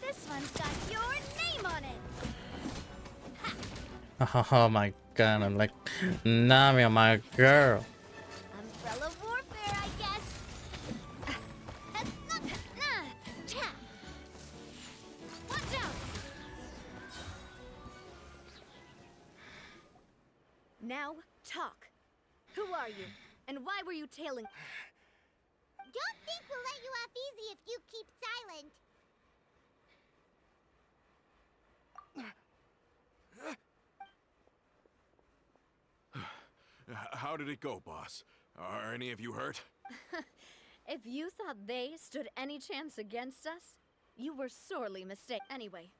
This one's got your name on it. Oh my god, I'm like, Nami, my girl. Umbrella warfare, I guess. Watch out. Now, talk. Who are you? And why were you tailing? Don't think we'll let you off easy if you keep silent. How did it go, boss? Are any of you hurt? If you thought they stood any chance against us, you were sorely mistaken. Anyway,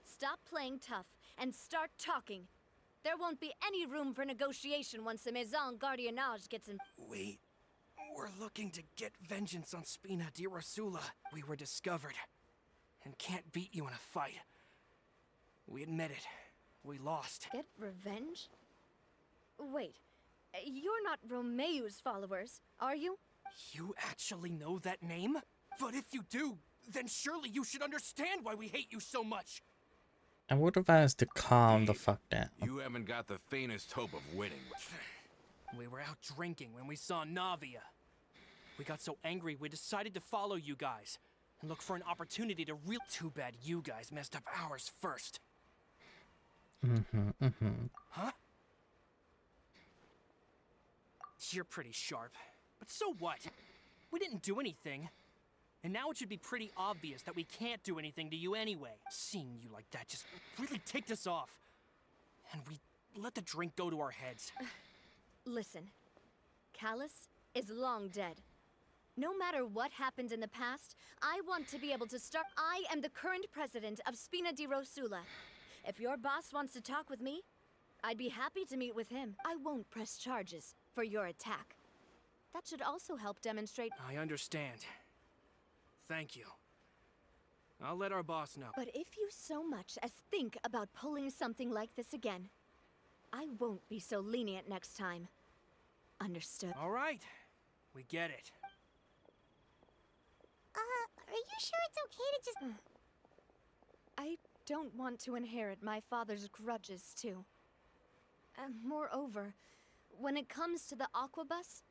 stop playing tough and start talking. There won't be any room for negotiation once the Maison Gardiennage gets in. We're looking to get vengeance on Spina di Rosula. We were discovered and can't beat you in a fight. We admit it. We lost. Get revenge? Wait, you're not Romeu's followers, are you? You actually know that name? But if you do, then surely you should understand why we hate you so much. I would advise to calm the fuck down. You haven't got the faintest hope of winning. We were out drinking when we saw Navia. We got so angry we decided to follow you guys and look for an opportunity to real. Too bad you guys messed up ours first. Huh? You're pretty sharp, but so what? We didn't do anything. And now it should be pretty obvious that we can't do anything to you anyway. Seeing you like that just really ticked us off. And we let the drink go to our heads. Listen, Callus is long dead. No matter what happened in the past, I want to be able to start. I am the current president of Spina di Rosula. If your boss wants to talk with me, I'd be happy to meet with him. I won't press charges for your attack. That should also help demonstrate. I understand. Thank you. I'll let our boss know. But if you so much as think about pulling something like this again, I won't be so lenient next time. Understood? All right. We get it. Are you sure it's okay to just... I don't want to inherit my father's grudges, too. Moreover, when it comes to the Aquabus,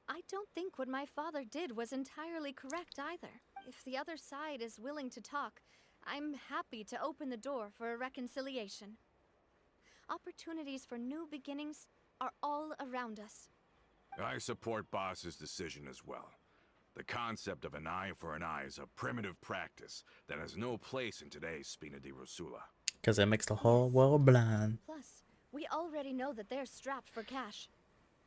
I don't think what my father did was entirely correct either. If the other side is willing to talk, I'm happy to open the door for a reconciliation. Opportunities for new beginnings are all around us. I support Boss's decision as well. The concept of an eye for an eye is a primitive practice that has no place in today's Spina di Rosula. Because it makes the whole world blind. Plus, we already know that they're strapped for cash.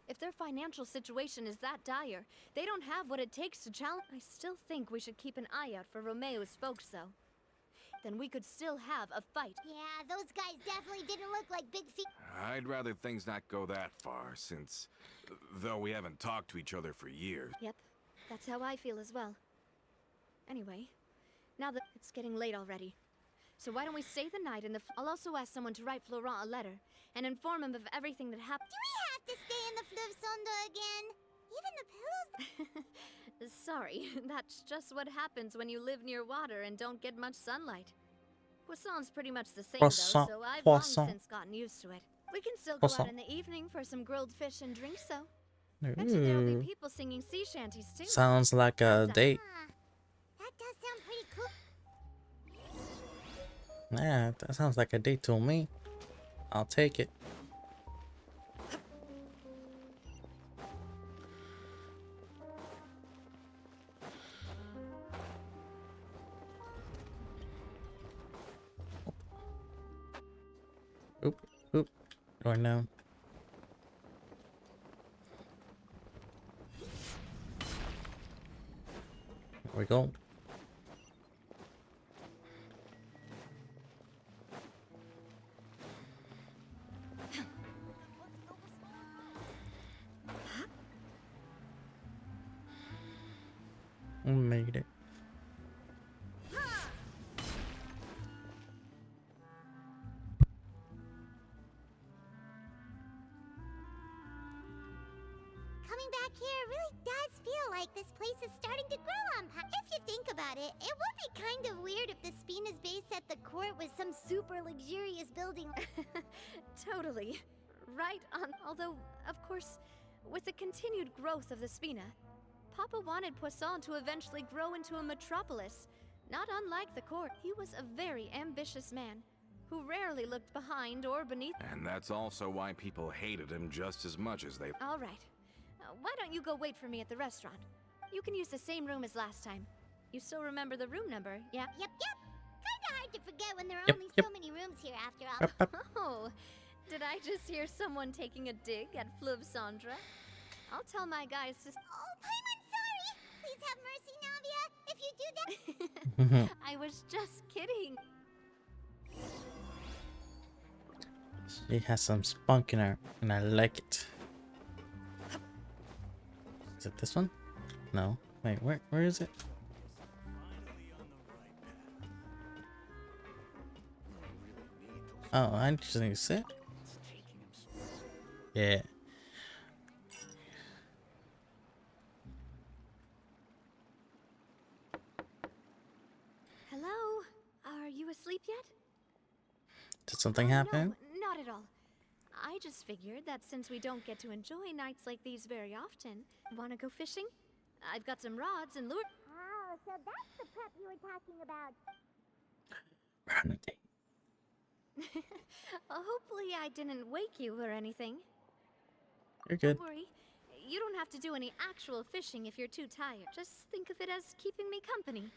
If their financial situation is that dire, they don't have what it takes to challenge. I still think we should keep an eye out for Romeu's folks, though. then we could still have a fight. Yeah, those guys definitely didn't look like big feet. I'd rather things not go that far, since though we haven't talked to each other for years. Yep, that's how I feel as well. Anyway, now that it's getting late already, so why don't we stay the night in the... I'll also ask someone to write Florent a letter and inform him of everything that happened. Do we have to stay in the Fleuve Sonda again? Even the pillows? Sorry, that's just what happens when you live near water and don't get much sunlight. Poisson's pretty much the same though, so I've long since gotten used to it. We can still go out in the evening for some grilled fish and drinks though. Bet you there'll be people singing sea shanties too. Sounds like a date. That does sound pretty cool. Yeah, that sounds like a date to me. I'll take it. Oop, oop, going down. There we go. Made it. Coming back here really does feel like this place is starting to grow on If you think about it, it would be kind of weird if the Spina's base at the court was some super luxurious building. Totally. Right on. Although, of course, with the continued growth of the Spina, Papa wanted Poisson to eventually grow into a metropolis, not unlike the court. He was a very ambitious man, who rarely looked behind or beneath. And that's also why people hated him just as much as they... All right. Why don't you go wait for me at the restaurant? You can use the same room as last time. You still remember the room number, yeah? Yep. Kinda hard to forget when there are Yep, only yep. so many rooms here after all. Oh, did I just hear someone taking a dig at Fleuve Sandra? I'll tell my guys to... Oh, Paimon's sorry! Please have mercy, Navia, if you do that. I was just kidding. She has some spunk in her, and I like it. Is it this one? No. Wait, where is it? Oh, I just need to sit. Yeah. Hello? Are you asleep yet? Did something happen? No, not at all. I just figured that since we don't get to enjoy nights like these very often, wanna go fishing? I've got some rods and lure. Oh, so that's the prep you were talking about. We're on a date. Hopefully I didn't wake you or anything. You're good. Don't worry. You don't have to do any actual fishing if you're too tired. Just think of it as keeping me company.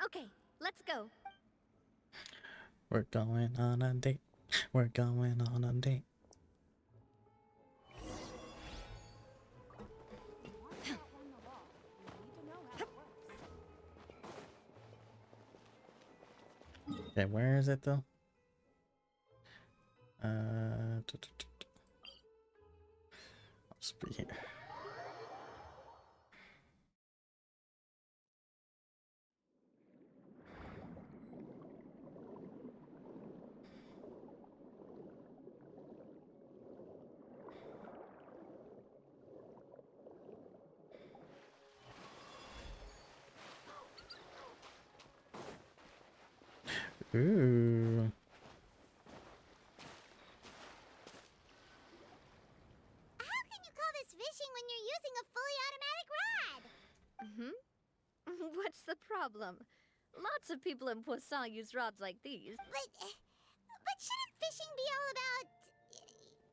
Okay, let's go. We're going on a date. We're going on a date. Okay, where is it though? I'll just be here. Ooh. How can you call this fishing when you're using a fully automatic rod? What's the problem? Lots of people in Poisson use rods like these. But shouldn't fishing be all about,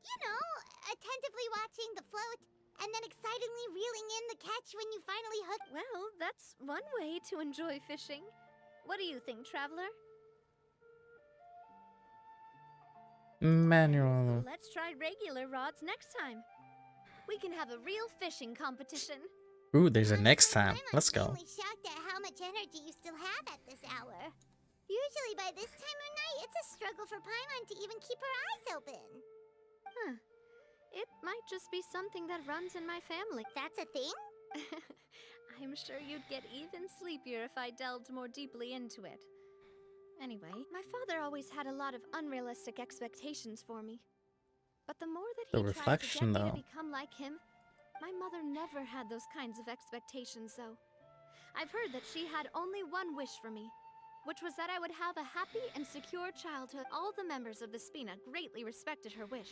you know, attentively watching the float and then excitedly reeling in the catch when you finally hook? Well, that's one way to enjoy fishing. What do you think, traveler? Manual. Let's try regular rods next time. We can have a real fishing competition. Ooh, there's a next time. Let's go. I'm shocked at how much energy you still have at this hour. Usually by this time of night, it's a struggle for Paimon to even keep her eyes open. Huh. It might just be something that runs in my family. That's a thing? I'm sure you'd get even sleepier if I delved more deeply into it. Anyway, my father always had a lot of unrealistic expectations for me. But the more that The he tried to reflection, get me though. to become like him, my mother never had those kinds of expectations, though. I've heard that she had only one wish for me, which was that I would have a happy and secure childhood. All the members of the Spina greatly respected her wish,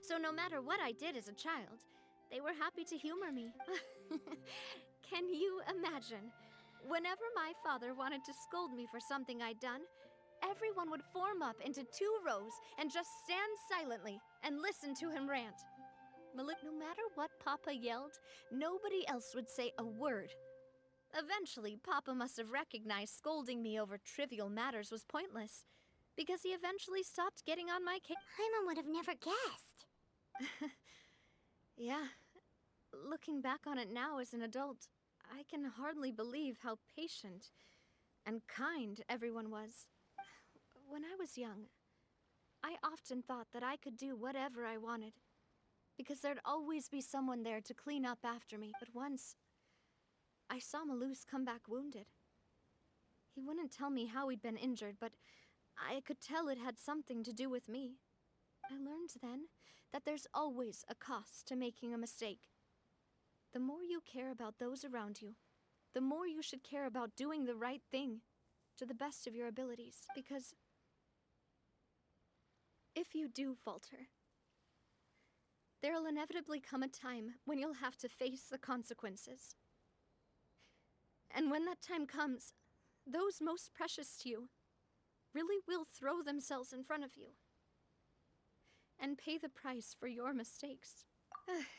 so no matter what I did as a child, they were happy to humor me. Can you imagine? Whenever my father wanted to scold me for something I'd done, everyone would form up into 2 rows and just stand silently and listen to him rant. No matter what Papa yelled, nobody else would say a word. Eventually, Papa must have recognized scolding me over trivial matters was pointless, because he eventually stopped getting on my case. Paimon would have never guessed. Yeah. Looking back on it now as an adult, I can hardly believe how patient and kind everyone was. When I was young, I often thought that I could do whatever I wanted, because there'd always be someone there to clean up after me. But once, I saw Malus come back wounded. He wouldn't tell me how he'd been injured, but I could tell it had something to do with me. I learned then that there's always a cost to making a mistake. The more you care about those around you, the more you should care about doing the right thing to the best of your abilities, because if you do falter, there'll inevitably come a time when you'll have to face the consequences. And when that time comes, those most precious to you really will throw themselves in front of you and pay the price for your mistakes.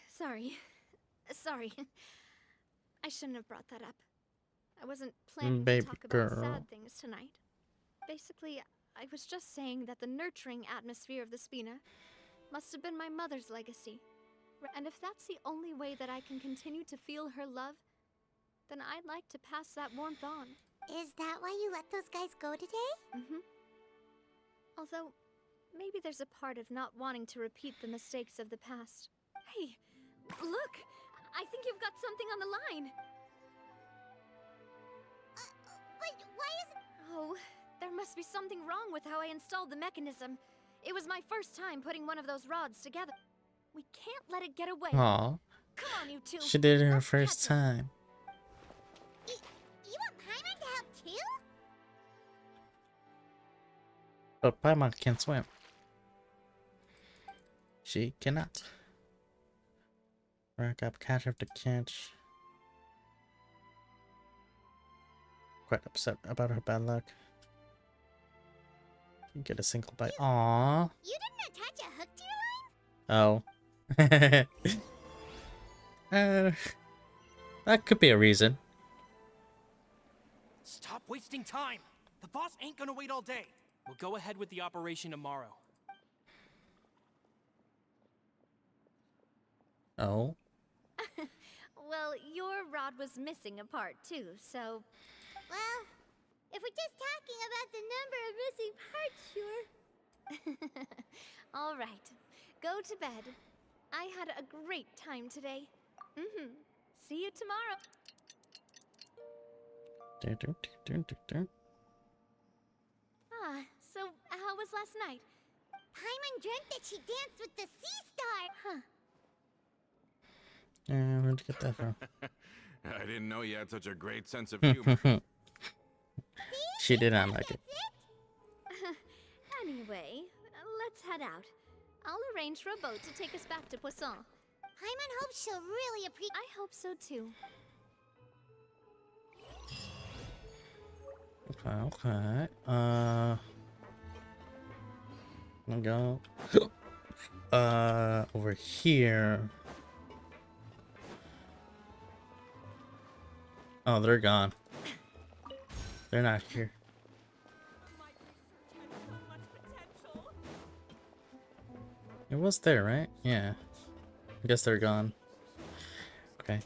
Sorry. I shouldn't have brought that up. I wasn't planning to talk about sad things tonight. Basically, I was just saying that the nurturing atmosphere of the Spina must have been my mother's legacy. And if that's the only way that I can continue to feel her love, then I'd like to pass that warmth on. Is that why you let those guys go today? Mm-hmm. Although, maybe there's a part of not wanting to repeat the mistakes of the past. Hey, look! I think you've got something on the line! Wait, why is... Oh, there must be something wrong with how I installed the mechanism. It was my first time putting one of those rods together. We can't let it get away. Aw. Come on, you two. She did it her first time. You want Paimon to help too? But Paimon can't swim. She cannot. Rack up, catch up to catch. Quite upset about her bad luck. Didn't get a single bite. Aww. You didn't attach a hook to your line? Oh. That could be a reason. Stop wasting time! The boss ain't gonna wait all day. We'll go ahead with the operation tomorrow. Oh. Well, your rod was missing a part too, so... Well, if we're just talking about the number of missing parts, sure. All right. Go to bed. I had a great time today. See you tomorrow. So how was last night? Paimon dreamt that she danced with the sea star. Huh. Where'd you get that from? I didn't know you had such a great sense of humor. She did not like it. Anyway, let's head out. I'll arrange for a boat to take us back to Poisson. Paimon hopes she'll really appreciate... I hope so too. Okay. I'm gonna go over here. Oh, they're gone. They're not here. It was there, right? Yeah. I guess they're gone. Okay.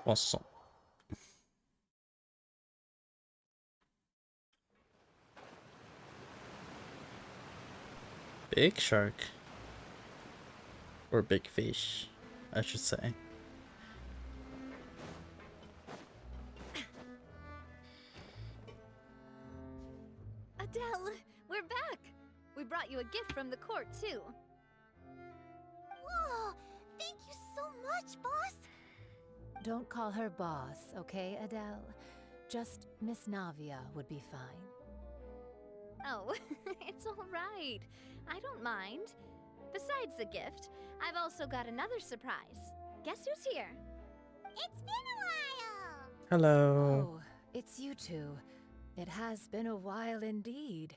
Poisson. Big shark. Or big fish, I should say. Adele, we're back! We brought you a gift from the court, too. Whoa! Thank you so much, boss! Don't call her boss, okay, Adele? Just Miss Navia would be fine. Oh, it's all right. I don't mind. Besides the gift, I've also got another surprise. Guess who's here? It's been a while! Hello. Oh, it's you two. It has been a while indeed.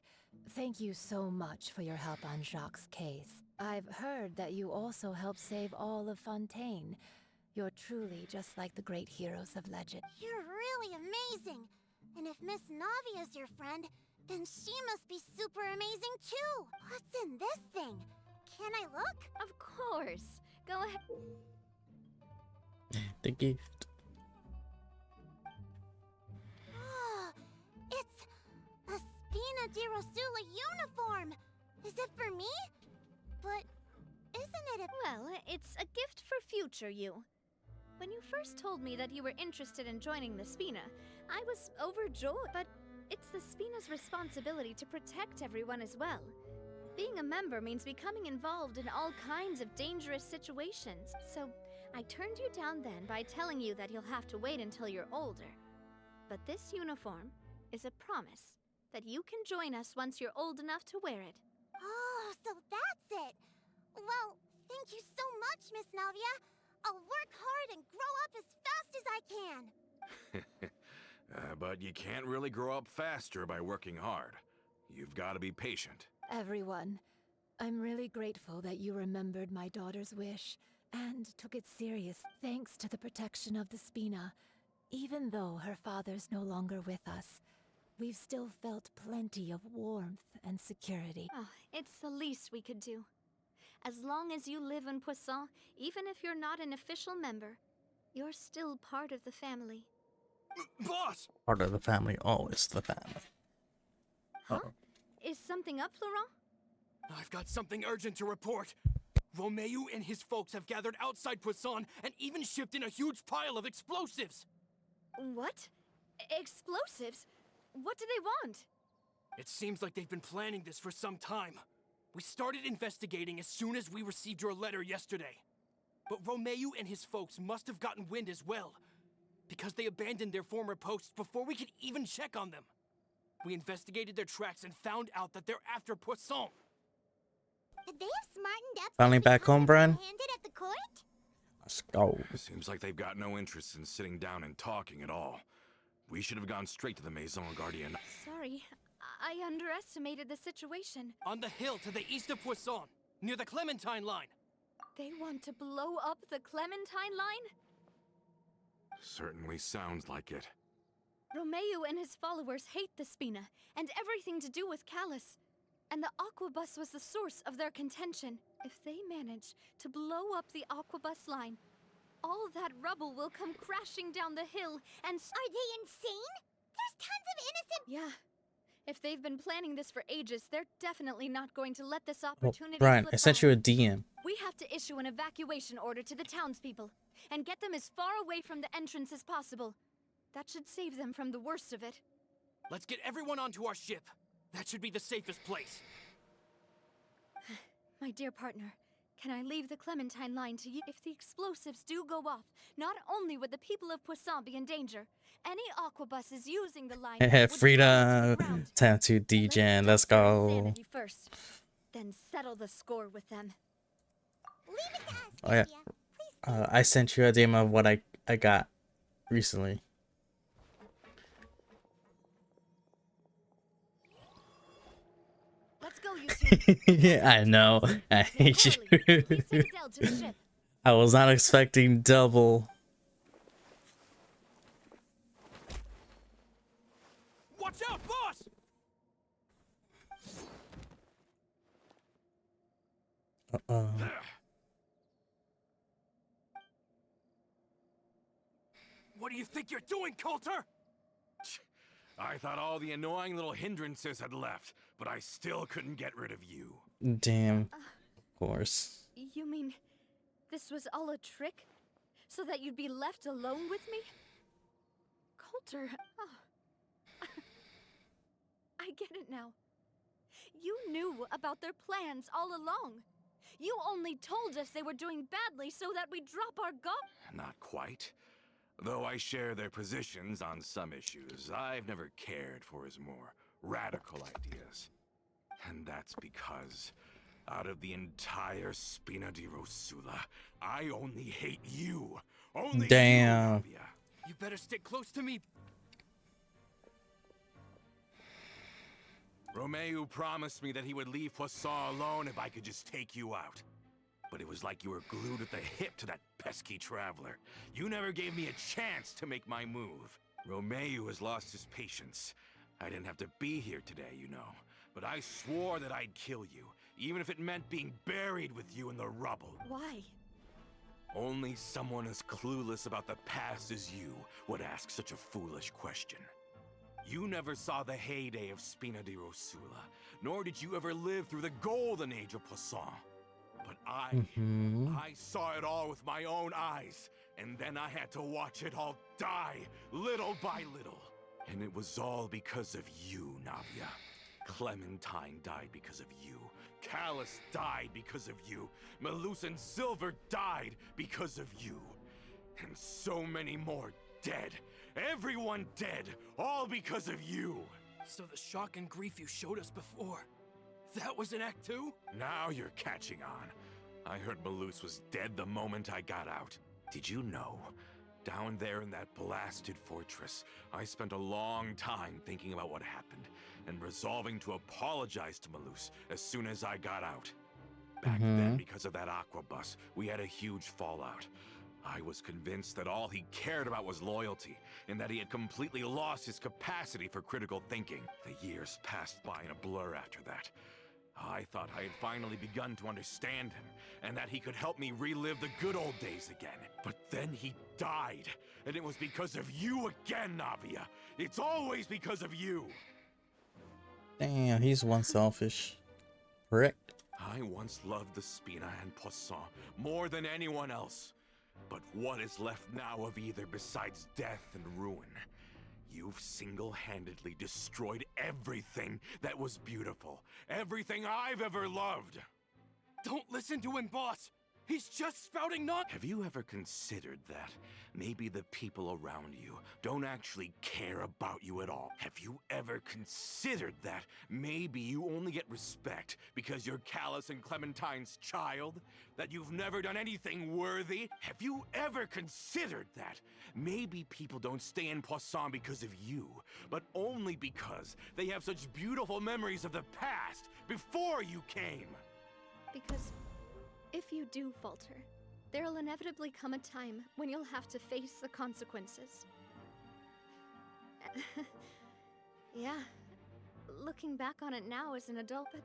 Thank you so much for your help on Jacques' case. I've heard that you also helped save all of Fontaine. You're truly just like the great heroes of legend. You're really amazing! And if Miss Navia's your friend, then she must be super amazing too! What's in this thing? Can I look? Of course. Go ahead. The gift. Oh, it's a Spina di Rosula uniform! Is it for me? But isn't it a... Well, it's a gift for future you. When you first told me that you were interested in joining the Spina, I was overjoyed, but it's the Spina's responsibility to protect everyone as well. Being a member means becoming involved in all kinds of dangerous situations, so I turned you down then by telling you that you'll have to wait until you're older. But this uniform is a promise that you can join us once you're old enough to wear it. Oh, so that's it! Well, thank you so much, Miss Navia! I'll work hard and grow up as fast as I can! But you can't really grow up faster by working hard. You've got to be patient. Everyone, I'm really grateful that you remembered my daughter's wish and took it serious thanks to the protection of the Spina. Even though her father's no longer with us, we've still felt plenty of warmth and security. Oh, it's the least we could do. As long as you live in Poisson, even if you're not an official member, you're still part of the family. Boss! Part of the family, always the family. Huh? Is something up, Florent? I've got something urgent to report. Romeu and his folks have gathered outside Poisson and even shipped in a huge pile of explosives. What? Explosives? What do they want? It seems like they've been planning this for some time. We started investigating as soon as we received your letter yesterday. But Romeu and his folks must have gotten wind as well, because they abandoned their former posts before we could even check on them. We investigated their tracks and found out that they're after Poisson. Did they have smartened up? Finally back home, Brian. Handed at the court? Let's go. Seems like they've got no interest in sitting down and talking at all. We should have gone straight to the Maison Gardienne. Sorry, I underestimated the situation. On the hill to the east of Poisson, near the Clementine line. They want to blow up the Clementine line? Certainly sounds like it. Romeu and his followers hate the Spina, and everything to do with Callus. And the Aquabus was the source of their contention. If they manage to blow up the Aquabus line, all that rubble will come crashing down the hill and... Are they insane? There's tons of innocent... Yeah. If they've been planning this for ages, they're definitely not going to let this opportunity Brian, slip I sent by. you a DM. We have to issue an evacuation order to the townspeople and get them as far away from the entrance as possible. That should save them from the worst of it. Let's get everyone onto our ship. That should be the safest place. My dear partner, can I leave the Clementine line to you? If the explosives do go off, not only would the people of Poisson be in danger, any Aquabuses using the line would Frida, time to DJ. Let's go. insanity first, then settle the score with them. Leave it to us, Oh yeah. I sent you a DM of what I got recently. Let's go, you two. Yeah, I know. I hate you. I was not expecting double. Watch out, boss! What do you think you're doing, Coulter? I thought all the annoying little hindrances had left, but I still couldn't get rid of you. Damn. Of course. You mean this was all a trick? So that you'd be left alone with me? Coulter, oh. I get it now. You knew about their plans all along. You only told us they were doing badly so that we'd drop our guard. Not quite. Though I share their positions on some issues, I've never cared for his more radical ideas. And that's because, out of the entire Spina di Rosula, I only hate you. Only Damn. you, Navia. You better stick close to me. Romeu promised me that he would leave Poisson alone if I could just take you out. But it was like you were glued at the hip to that pesky traveler. You never gave me a chance to make my move. Romeu has lost his patience. I didn't have to be here today, you know. But I swore that I'd kill you, even if it meant being buried with you in the rubble. Why? Only someone as clueless about the past as you would ask such a foolish question. You never saw the heyday of Spina di Rosula, nor did you ever live through the golden age of Poisson. But I saw it all with my own eyes, and then I had to watch it all die, little by little. And it was all because of you, Navia. Clementine died because of you. Callus died because of you. Malus and Silver died because of you. And so many more dead. Everyone dead, all because of you. So the shock and grief you showed us before, that was in Act 2? Now you're catching on. I heard Malus was dead the moment I got out. Did you know? Down there in that blasted fortress, I spent a long time thinking about what happened and resolving to apologize to Malus as soon as I got out. Back then, because of that aqua bus, we had a huge fallout. I was convinced that all he cared about was loyalty, and that he had completely lost his capacity for critical thinking. The years passed by in a blur after that. I thought I had finally begun to understand him, and that he could help me relive the good old days again. But then he died, and it was because of you again, Navia. It's always because of you. Damn, he's one selfish prick. I once loved the Spina and Poisson more than anyone else. But what is left now of either besides death and ruin? You've single-handedly destroyed everything that was beautiful. Everything I've ever loved. Don't listen to him, boss. He's just spouting not. Have you ever considered that maybe the people around you don't actually care about you at all? Have you ever considered that maybe you only get respect because you're Callus and Clementine's child? That you've never done anything worthy? Have you ever considered that maybe people don't stay in Poisson because of you, but only because they have such beautiful memories of the past before you came? Because if you do falter, there'll inevitably come a time when you'll have to face the consequences. Yeah, looking back on it now as an adult, but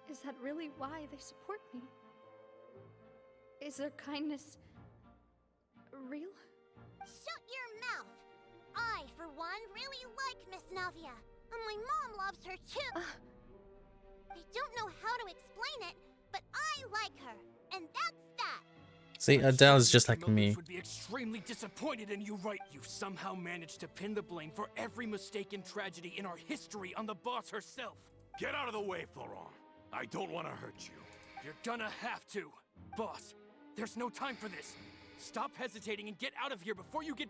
is that really why they support me? Is their kindness real? Shut your mouth! I, for one, really like Miss Navia, and my mom loves her too. I don't know how to explain it, but I like her, and that's that. See, Adele is just like me. Would be extremely disappointed in you, right? You somehow managed to pin the blame for every mistake and tragedy in our history on the boss herself. Get out of the way, Florent. I don't want to hurt you. You're gonna have to. Boss, there's no time for this. Stop hesitating and get out of here before you get...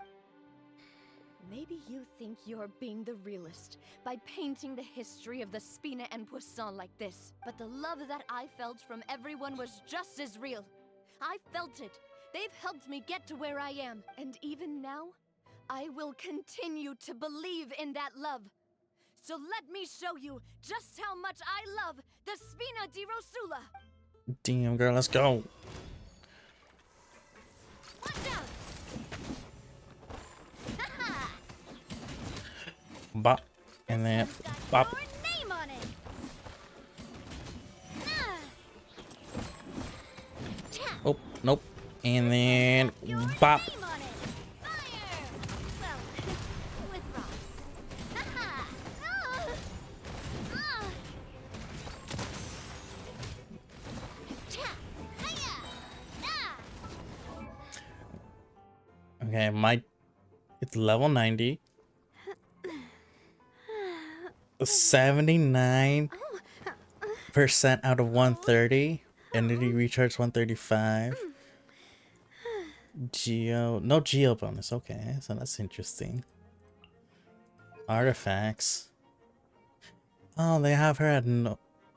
Maybe you think you're being the realist by painting the history of the Spina and Poisson like this. But the love that I felt from everyone was just as real. I felt it. They've helped me get to where I am. And even now, I will continue to believe in that love. So let me show you just how much I love the Spina di Rosula. Damn, girl, let's go. Watch out! Bop, and then bop. Name on it. Oh, nope. And then bop. Okay, it's level 90. 79% out of 130. Energy recharge 135. No geo bonus. Okay, so that's interesting. Artifacts. Oh, they have her at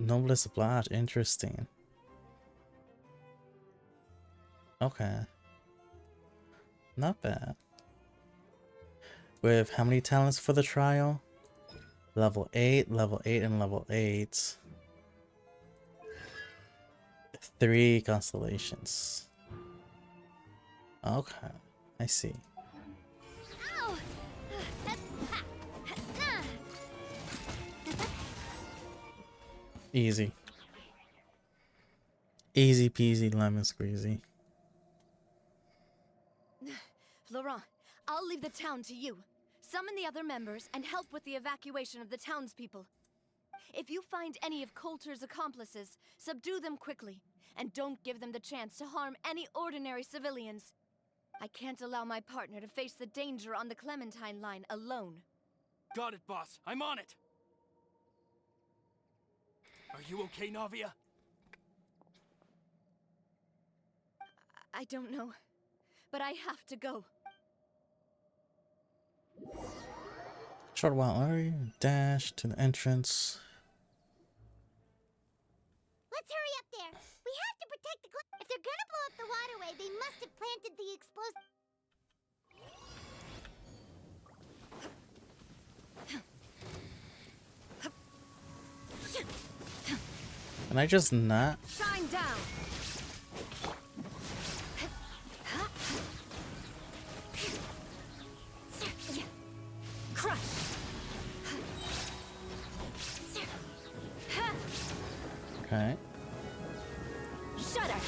Noblesse Blanche. Interesting. Okay. Not bad. With how many talents for the trial? Level 8, and level 8. 3 constellations. Okay, I see. Easy. Easy peasy lemon squeezy. Laurent, I'll leave the town to you. Summon the other members and help with the evacuation of the townspeople. If you find any of Coulter's accomplices, subdue them quickly, and don't give them the chance to harm any ordinary civilians. I can't allow my partner to face the danger on the Clementine line alone. Got it, boss. I'm on it. Are you okay, Navia? I don't know, but I have to go. Short while area, dash to the entrance. Let's hurry up there. We have to protect the if they're gonna blow up the waterway, they must have planted the explosive. Can I just not? Shine down. Crush. Okay. Shudder.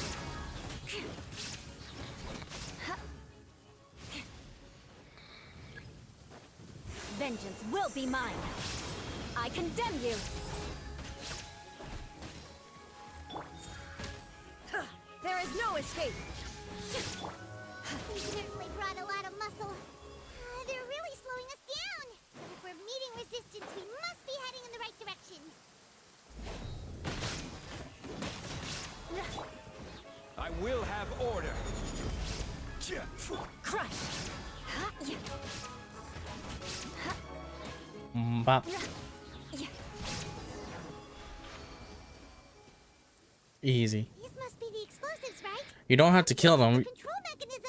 Vengeance will be mine. I condemn you. There is no escape. We certainly brought a lot of muscle. They're really slowing us down. If we're meeting resistance, we must be heading in the right direction. I will have order. Crush. Bop. Easy. These must be the explosives, right? You don't have to kill them.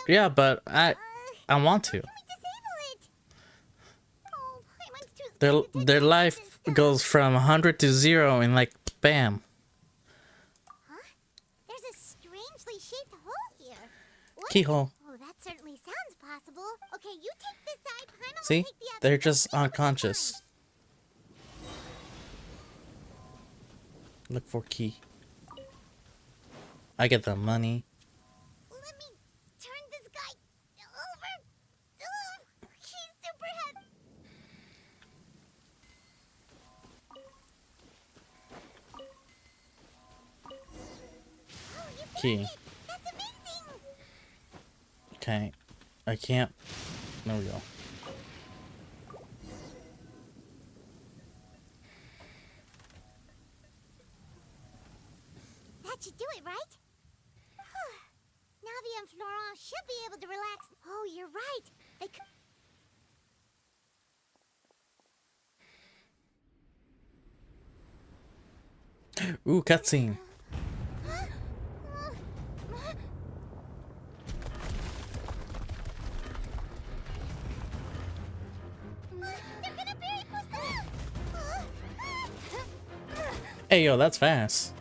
Yeah, but I want to. Their life goes from 100 to 0 in like bam. There's a strangely shaped hole here. What? Keyhole. Oh, that certainly sounds possible. Okay, you take this side, Paimon will See? take the other. They're just unconscious. Look for key. I get the money. Let me turn this guy over. Oh, he's super heavy. Oh, you Key. found it. That's amazing. Okay. I can't. There we go. That should do it, right? Navi and Florent should be able to relax. Oh, you're right. They Ooh, cutscene. They're gonna bury Priscilla. Hey, yo, that's fast.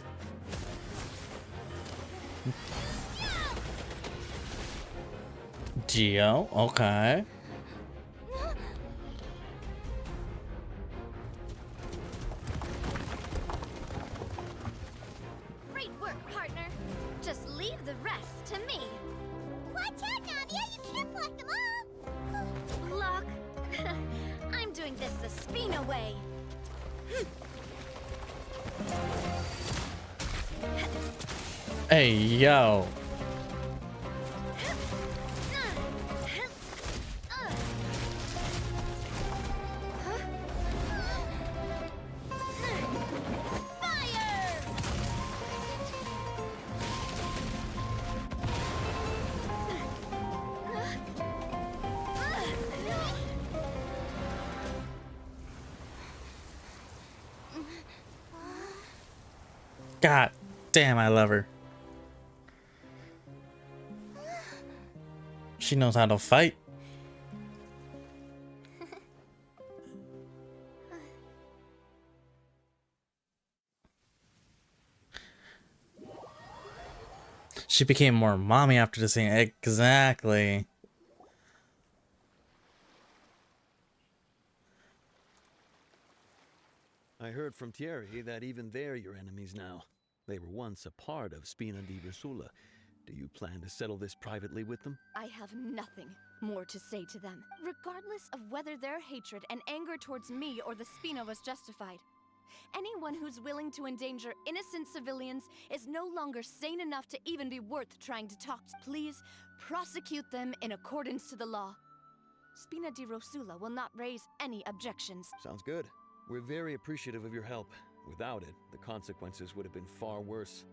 Geo, okay. Great work, partner. Just leave the rest to me. Watch out, Navia. You can't block them all. Block? I'm doing this the Spina way. Hey, yo. God damn, I love her. She knows how to fight. She became more mommy after the scene. Exactly. I heard from Thierry that even they're your enemies now. They were once a part of Spina di Rosula. Do you plan to settle this privately with them? I have nothing more to say to them, regardless of whether their hatred and anger towards me or the Spina was justified. Anyone who's willing to endanger innocent civilians is no longer sane enough to even be worth trying to talk to. Please prosecute them in accordance to the law. Spina di Rosula will not raise any objections. Sounds good. We're very appreciative of your help. Without it, the consequences would have been far worse.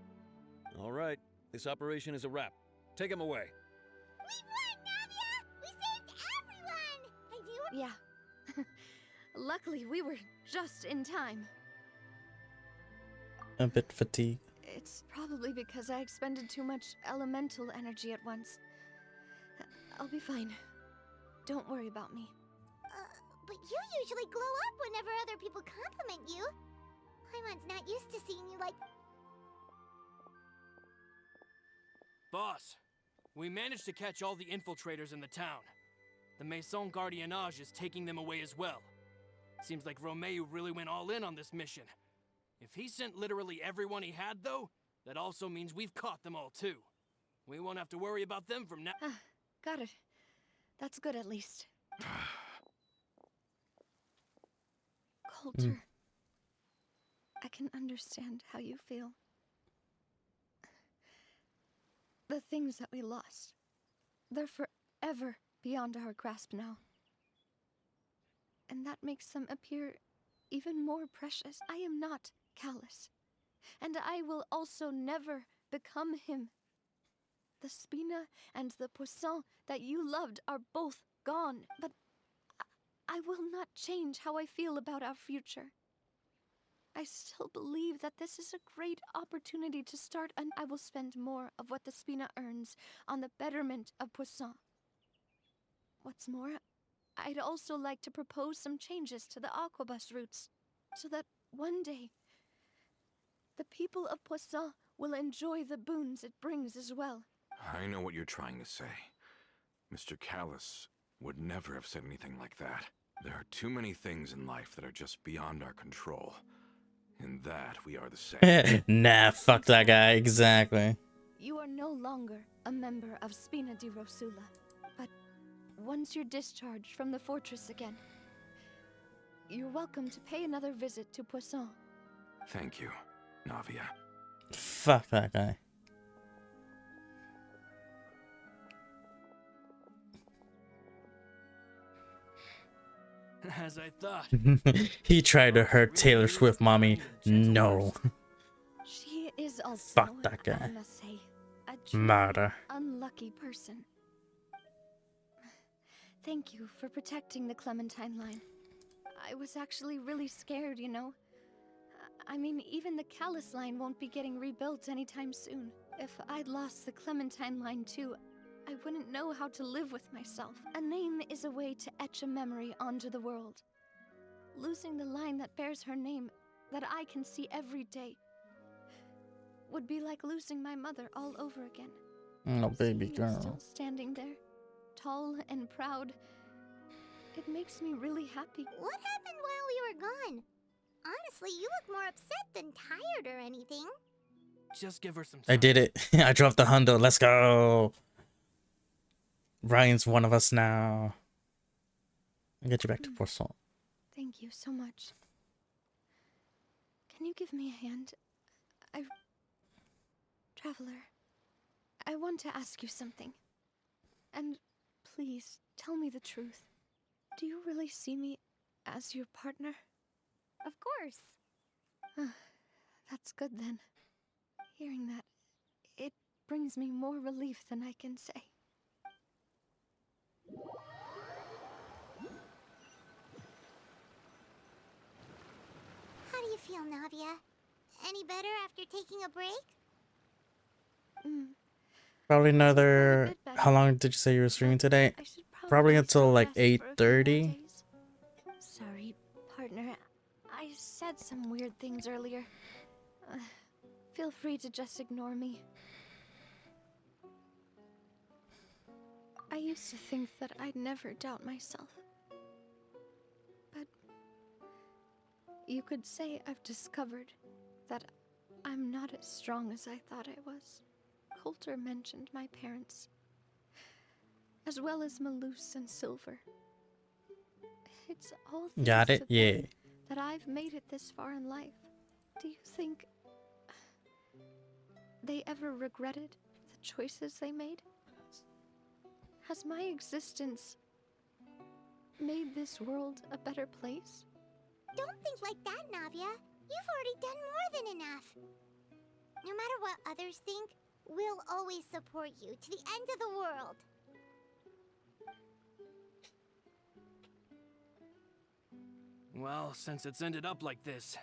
All right, this operation is a wrap. Take him away. We saved everyone! Yeah. Luckily, we were just in time. A bit fatigued. It's probably because I expended too much elemental energy at once. I'll be fine. Don't worry about me. But you usually glow up whenever other people compliment you. Paimon's not used to seeing you like... Boss, we managed to catch all the infiltrators in the town. The Maison Gardiennage is taking them away as well. Seems like Romeu really went all in on this mission. If he sent literally everyone he had, though, that also means we've caught them all, too. We won't have to worry about them from now... Got it. That's good, at least. Coulter, I can understand how you feel. The things that we lost, they're forever beyond our grasp now. And that makes them appear even more precious. I am not Callus, and I will also never become him. The Spina and the Poisson that you loved are both gone, but I will not change how I feel about our future. I still believe that this is a great opportunity to start, and I will spend more of what the Spina earns on the betterment of Poisson. What's more, I'd also like to propose some changes to the Aquabus routes, so that one day, the people of Poisson will enjoy the boons it brings as well. I know what you're trying to say. Mr. Callus would never have said anything like that. There are too many things in life that are just beyond our control. In that, we are the same. Nah, fuck that guy. Exactly. You are no longer a member of Spina di Rosula, but once you're discharged from the fortress again, you're welcome to pay another visit to Poisson. Thank you, Navia. Fuck that guy. As I thought. He tried to hurt Taylor Swift, mommy. No. She is also, Fuck that guy. I must say, a truly Murder. unlucky person. Thank you for protecting the Clementine line. I was actually really scared, you know. I mean, even the Callus line won't be getting rebuilt anytime soon. If I'd lost the Clementine line too, I wouldn't know how to live with myself. A name is a way to etch a memory onto the world. Losing the line that bears her name, that I can see every day, would be like losing my mother all over again. Oh, baby Seeing her girl. still standing there, tall and proud, it makes me really happy. What happened while we were gone? Honestly, you look more upset than tired or anything. Just give her some time. I did it. I dropped the hundo. Let's go. Ryan's one of us now. I'll get you back to Poisson. Thank you so much. Can you give me a hand? Traveler, I want to ask you something. And please, tell me the truth. Do you really see me as your partner? Of course. That's good then. Hearing that, it brings me more relief than I can say. How do you feel, Navia? any better after taking a break? Probably another. How long did you say you were streaming today? Probably until like 8:30. Sorry, partner. I said some weird things earlier. Feel free to just ignore me. I used to think that I'd never doubt myself. But you could say I've discovered that I'm not as strong as I thought I was. Coulter mentioned my parents, as well as Malus and Silver. It's all thanks Got it? to Yeah. them that I've made it this far in life. Do you think they ever regretted the choices they made? Has my existence made this world a better place? Don't think like that, Navia. You've already done more than enough. No matter what others think, we'll always support you to the end of the world. Well, since it's ended up like this,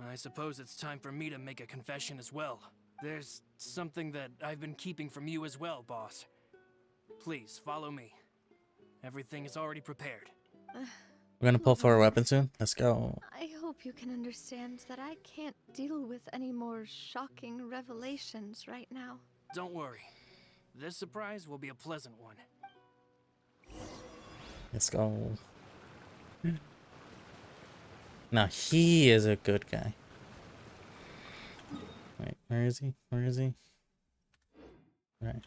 I suppose it's time for me to make a confession as well. There's something that I've been keeping from you as well, boss. Please, follow me. Everything is already prepared. We're gonna pull for a weapon soon. Let's go. I hope you can understand that I can't deal with any more shocking revelations right now. Don't worry. This surprise will be a pleasant one. Let's go. Now he is a good guy. Wait, where is he? Where is he? Right.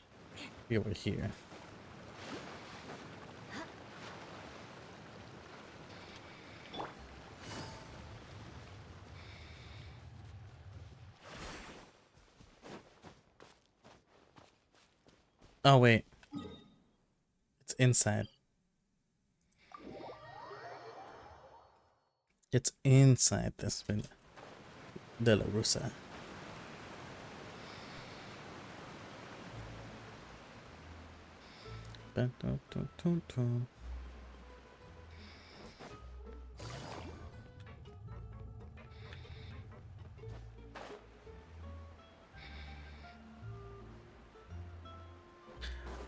Be over here. Oh wait. It's inside. It's inside this Villa de la Rusa.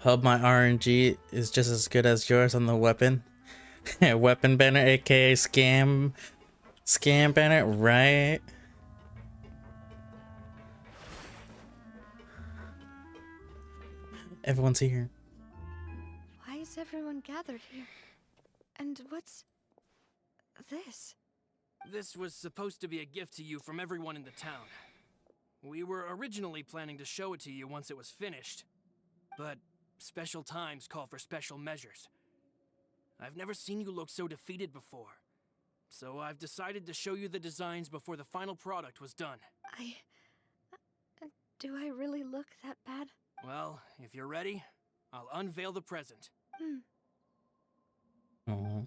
Hope my RNG is just as good as yours on the weapon. Weapon banner, aka scam banner, right? Everyone's here. Why is everyone gathered here? And what's this? This was supposed to be a gift to you from everyone in the town. We were originally planning to show it to you once it was finished, but special times call for special measures. I've never seen you look so defeated before, so I've decided to show you the designs before the final product was done. Do I really look that bad? Well, if you're ready, I'll unveil the present. Oh.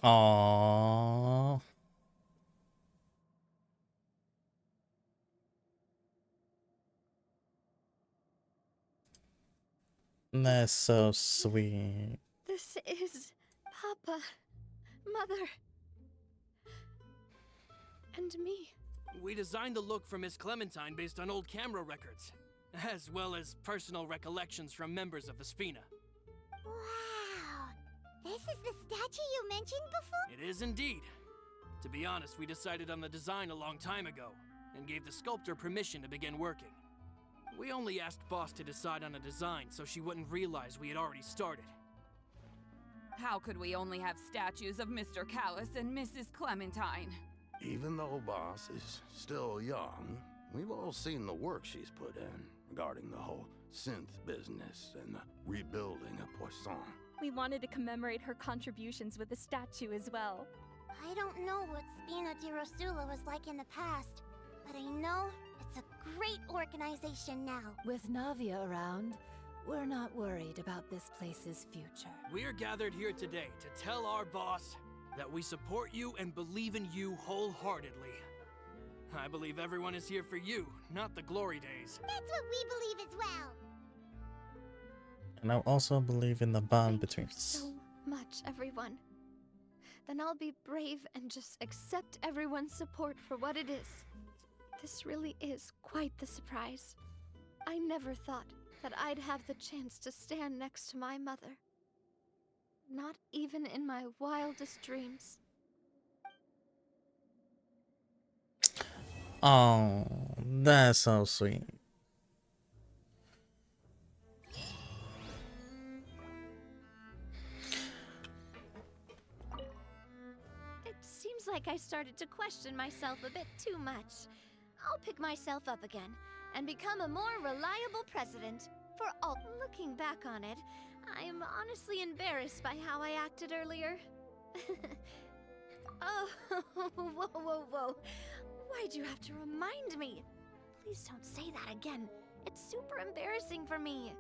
Aww. That's so sweet. This is Papa, Mother, and me. We designed the look for Miss Clementine based on old camera records, as well as personal recollections from members of the Spina. Wow! This is the statue you mentioned before? It is indeed. To be honest, we decided on the design a long time ago, and gave the sculptor permission to begin working. We only asked Boss to decide on a design so she wouldn't realize we had already started. How could we only have statues of Mr. Callis and Mrs. Clementine? Even though Boss is still young, we've all seen the work she's put in regarding the whole synth business and the rebuilding of Poisson. We wanted to commemorate her contributions with a statue as well. I don't know what Spina di Rosula was like in the past, but I know it's a great organization now. With Navia around, we're not worried about this place's future. We are gathered here today to tell our boss that we support you and believe in you wholeheartedly. I believe everyone is here for you, not the glory days. That's what we believe as well. And I also believe in the bond between us. So much, everyone. Then I'll be brave and just accept everyone's support for what it is. This really is quite the surprise. I never thought that I'd have the chance to stand next to my mother. Not even in my wildest dreams. Oh, that's so sweet. It seems like I started to question myself a bit too much. I'll pick myself up again and become a more reliable president for all. Looking back on it, I am honestly embarrassed by how I acted earlier. Oh, whoa. Why'd you have to remind me? Please don't say that again. It's super embarrassing for me.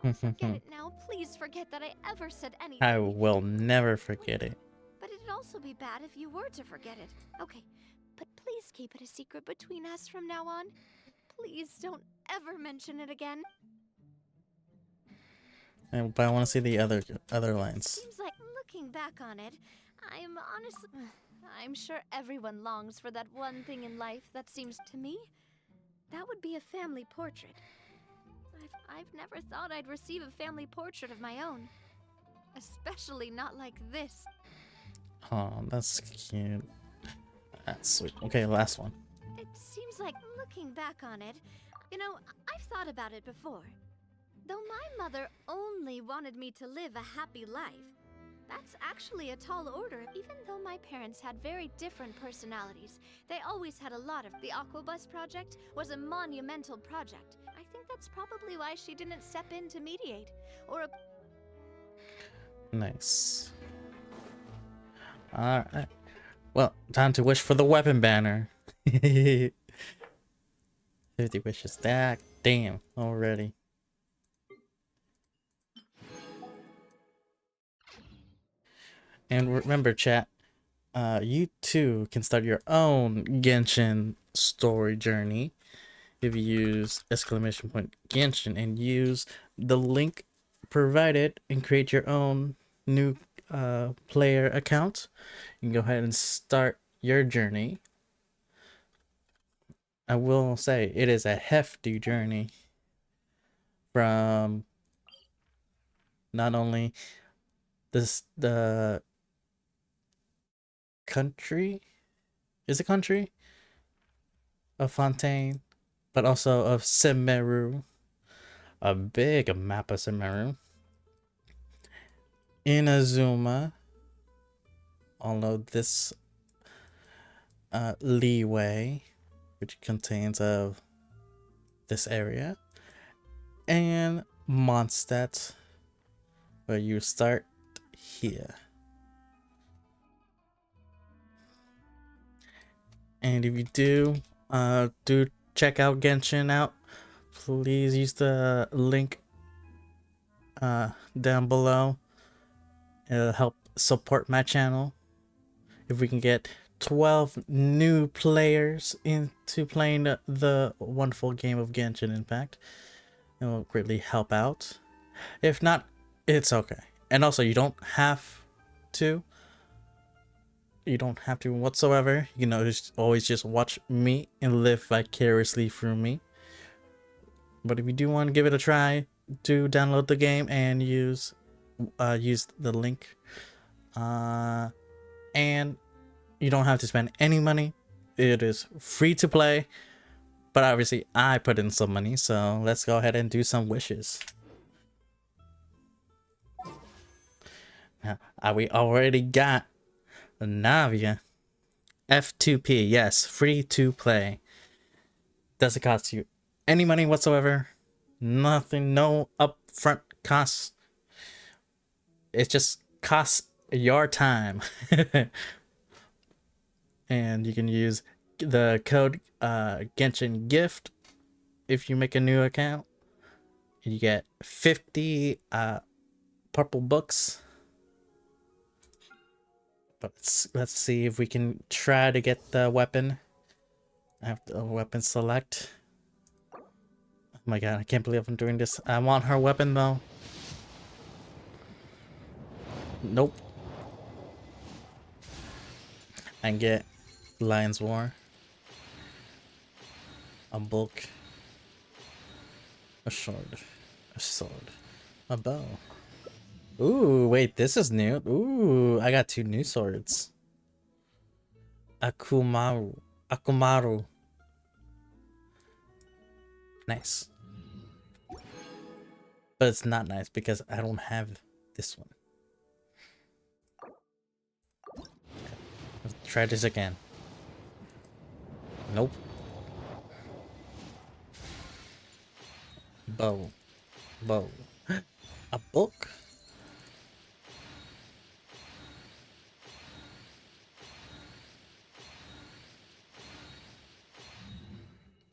Forget it now. Please forget that I ever said anything. I will never forget it. But it'd also be bad if you were to forget it. Okay, but please keep it a secret between us from now on. Please don't ever mention it again. But I want to see the other lines. Seems like looking back on it, I'm sure everyone longs for that one thing in life that seems to me. That would be a family portrait. I've never thought I'd receive a family portrait of my own. Especially not like this. Oh, that's cute. That's sweet. Okay, last one. It seems like looking back on it, you know, I've thought about it before. Though my mother only wanted me to live a happy life, that's actually a tall order. Even though my parents had very different personalities, they always had a lot of... The Aquabus project was a monumental project. I think that's probably why she didn't step in to mediate. Or Nice. Alright. Well, time to wish for the weapon banner. 50 wishes stack. Damn, already. And remember, chat, you too can start your own Genshin story journey if you use !Genshin and use the link provided and create your own new player account. You can go ahead and start your journey. I will say it is a hefty journey from not only the country of Fontaine, but also of Semeru, a big map of Semeru, Inazuma, although this leeway, which contains of this area, and Mondstadt, where you start here. And if you do check out Genshin out, please use the link down below. It'll help support my channel. If we can get 12 new players into playing the wonderful game of Genshin Impact, it will greatly help out. If not, it's okay. And also, you don't have to. You don't have to whatsoever. You know, always just watch me and live vicariously through me. But if you do want to give it a try, do download the game and use the link. And you don't have to spend any money. It is free to play. But obviously, I put in some money, so let's go ahead and do some wishes. Now, we already got Navia. F2P, yes, free to play. Doesn't cost you any money whatsoever. Nothing, no upfront costs. It just costs your time. And you can use the code Genshin Gift if you make a new account. You get 50 purple books. But let's see if we can try to get the weapon. I have the weapon select. Oh my god, I can't believe I'm doing this. I want her weapon though. Nope. And get Lion's War. A book. A sword. A sword. A bow. Ooh, wait, this is new. Ooh, I got 2 new swords. Akumaru. Akumaru. Nice. But it's not nice because I don't have this one. Let's try this again. Nope. Bow. Bow. A book?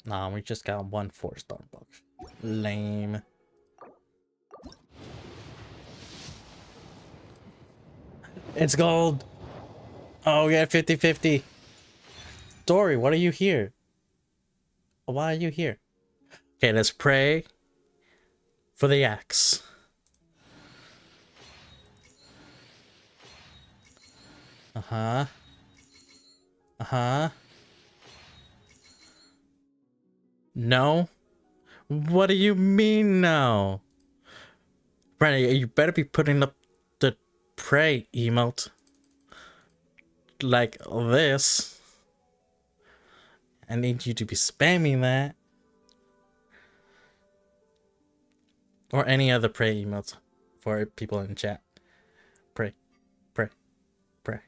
Nah, we just got 1 4-star book. Lame. It's gold! Oh, yeah, 50-50. Dory, what are you here? Why are you here? Okay, let's pray for the axe. Uh-huh. Uh-huh. No? What do you mean no? Brandon, you better be putting up the pray emote. Like this. I need you to be spamming that. Or any other pray emotes for people in chat. Pray. Pray. Pray.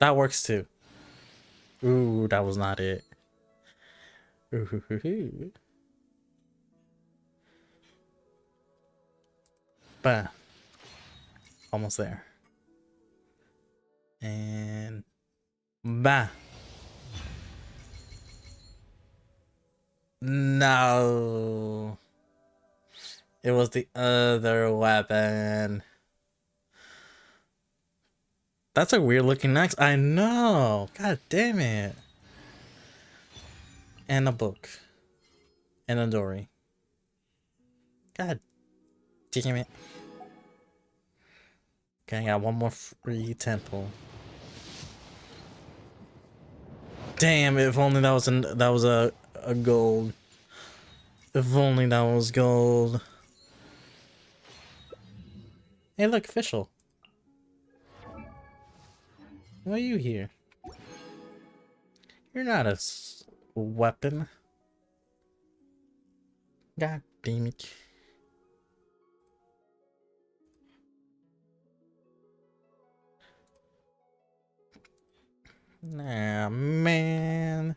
That works too. Ooh, that was not it. Ooh. Bah. Almost there. And bah. No. It was the other weapon. That's a weird looking axe. I know. God damn it. And a book. And a dory. God damn it. Okay, I got 1 more free temple. Damn, if only that was a gold. If only that was gold. Hey, look, official. Why are you here? You're not a weapon. God damn it. Nah, man.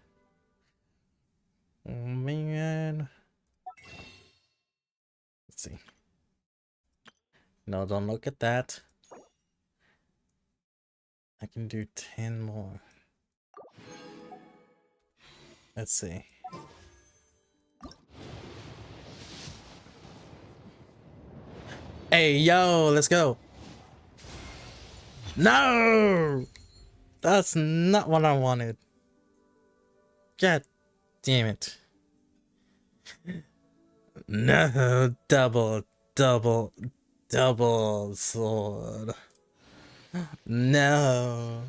Oh, man. Let's see. No, don't look at that. I can do 10 more. Let's see. Hey, yo, let's go. No! That's not what I wanted. God damn it. No, double sword. No.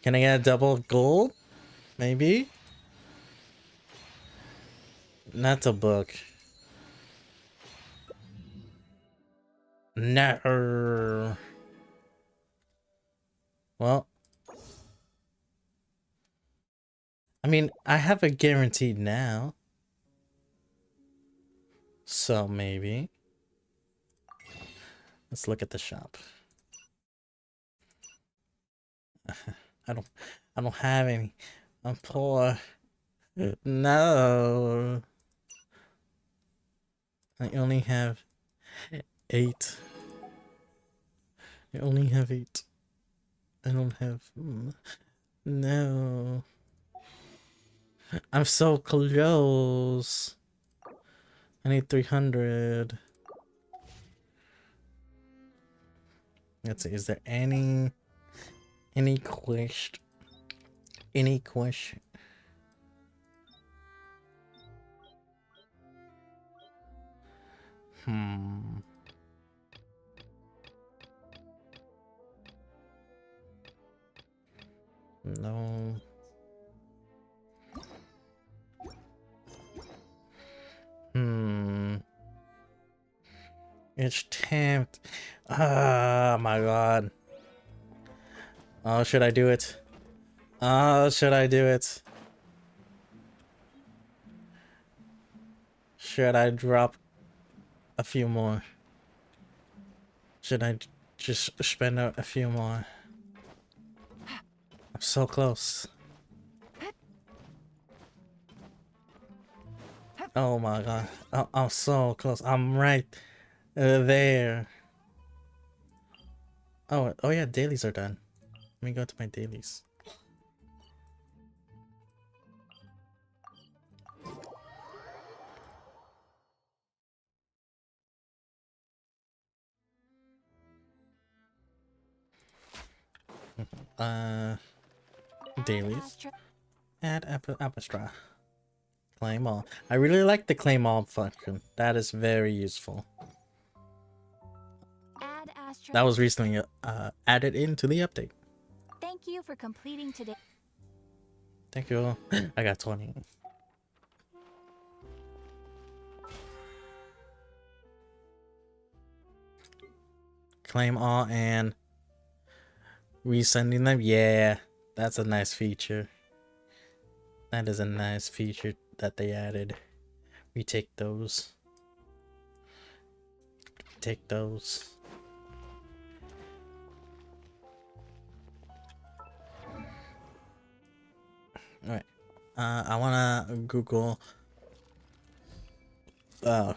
Can I get a double gold? Maybe? That's a book. No. Well. I mean, I have a guarantee now. So maybe. Let's look at the shop. I don't have any. I'm poor. No. I only have 8. I only have 8. I don't have... No. I'm so close. I need 300. Let's see, is there any quest? Any question? No. It's tempted. Ah, my god. Oh, should I do it? Oh, should I do it? Should I drop a few more? Should I just spend a few more? I'm so close. Oh my god. I'm so close. I'm right there. Oh yeah, dailies are done. Let me go to my dailies. Dailies. Add Apostra. Claim all. I really like the claim all function. That is very useful. That was recently added into the update. Thank you for completing today. Thank you. I got 20. Claim all and resending them. Yeah, that's a nice feature. That is a nice feature that they added. We take those. Take those. Alright. I wanna Google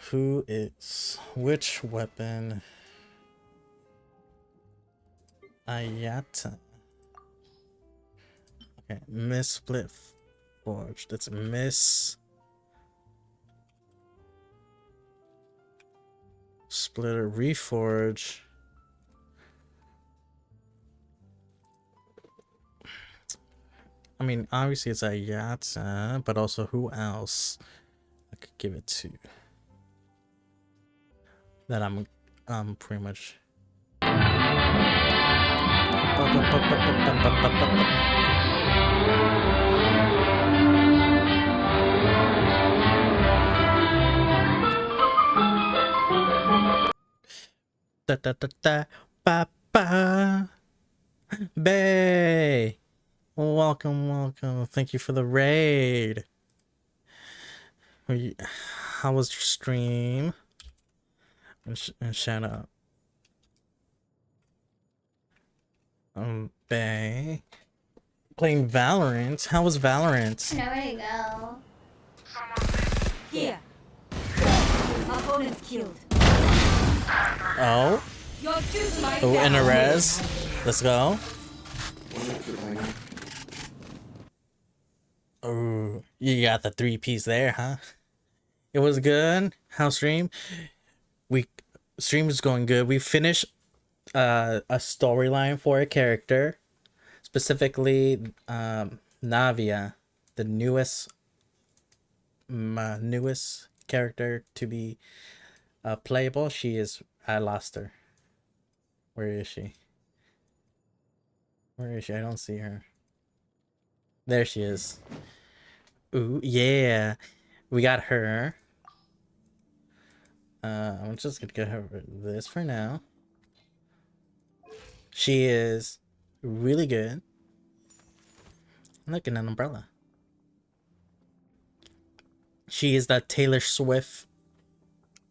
who is which weapon Ayata. Okay, Miss Split Forge. That's Miss Splitter Reforge. I mean, obviously it's Ayata, but also who else I could give it to? That I'm pretty much. Da da da da ba ba. Bay. Welcome, welcome. Thank you for the raid. How was your stream? And shout out. Bay. Playing Valorant. How was Valorant? There we go. Here. Opponent killed. Oh. Oh, and a res. Let's go. Oh, you got the 3-piece there, huh? It was good. How's stream? Stream is going good. We finished a storyline for a character, specifically Navia, the newest character to be playable. I lost her. Where is she? Where is she? I don't see her. There she is. Ooh, yeah. We got her. I'm just gonna get her this for now. She is really good. Look at an umbrella. She is the Taylor Swift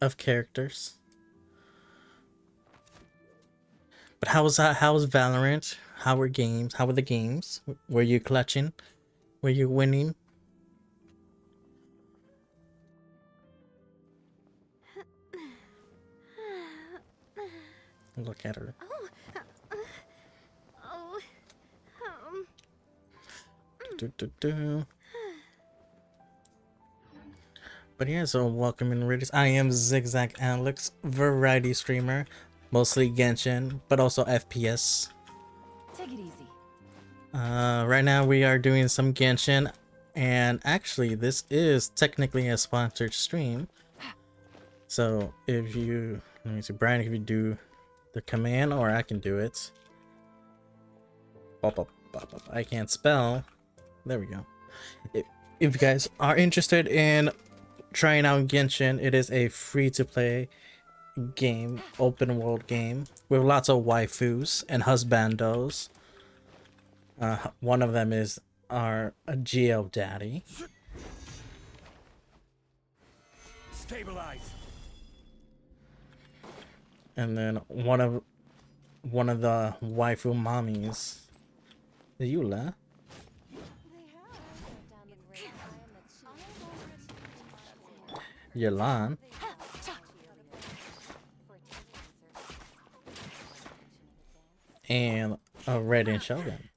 of characters. But how was Valorant? How were games? How were the games? Were you clutching? Were you winning? Look at her. But yeah, so welcome in readers. I am Zigzag Alex, variety streamer, mostly Genshin, but also FPS. Take it easy. Right now we are doing some Genshin, and actually this is technically a sponsored stream. So if you, let me see, Brian, if you do the command, or I can do it. I can't spell. There we go. If you guys are interested in trying out Genshin, it is a free-to-play game, open world game with lots of waifus and husbandos. One of them is our Geo Daddy. Stabilize. And then one of the waifu mommies is Yula. Yalan. And a Red and Shogun.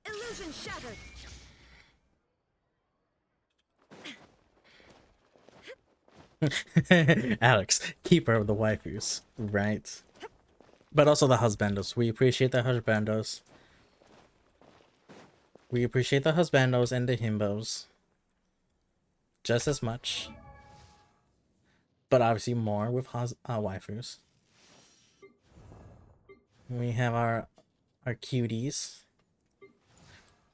Illusion shattered. Alex, keeper of the waifus, right? But also the husbandos. We appreciate the husbandos. We appreciate the husbandos and the himbos just as much, but obviously more with waifus. We have our cuties,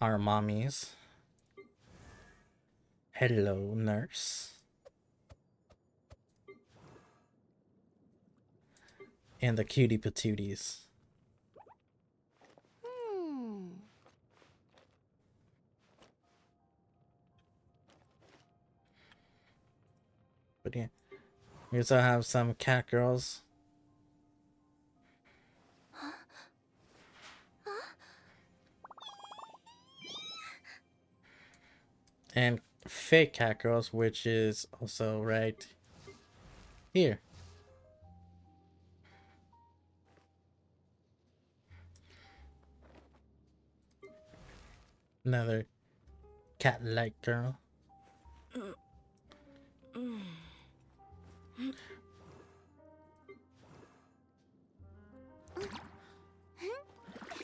our mommies. Hello, nurse. And the cutie patooties. But yeah, we also have some cat girls. And fake cat girls, which is also right here. Another cat-like girl.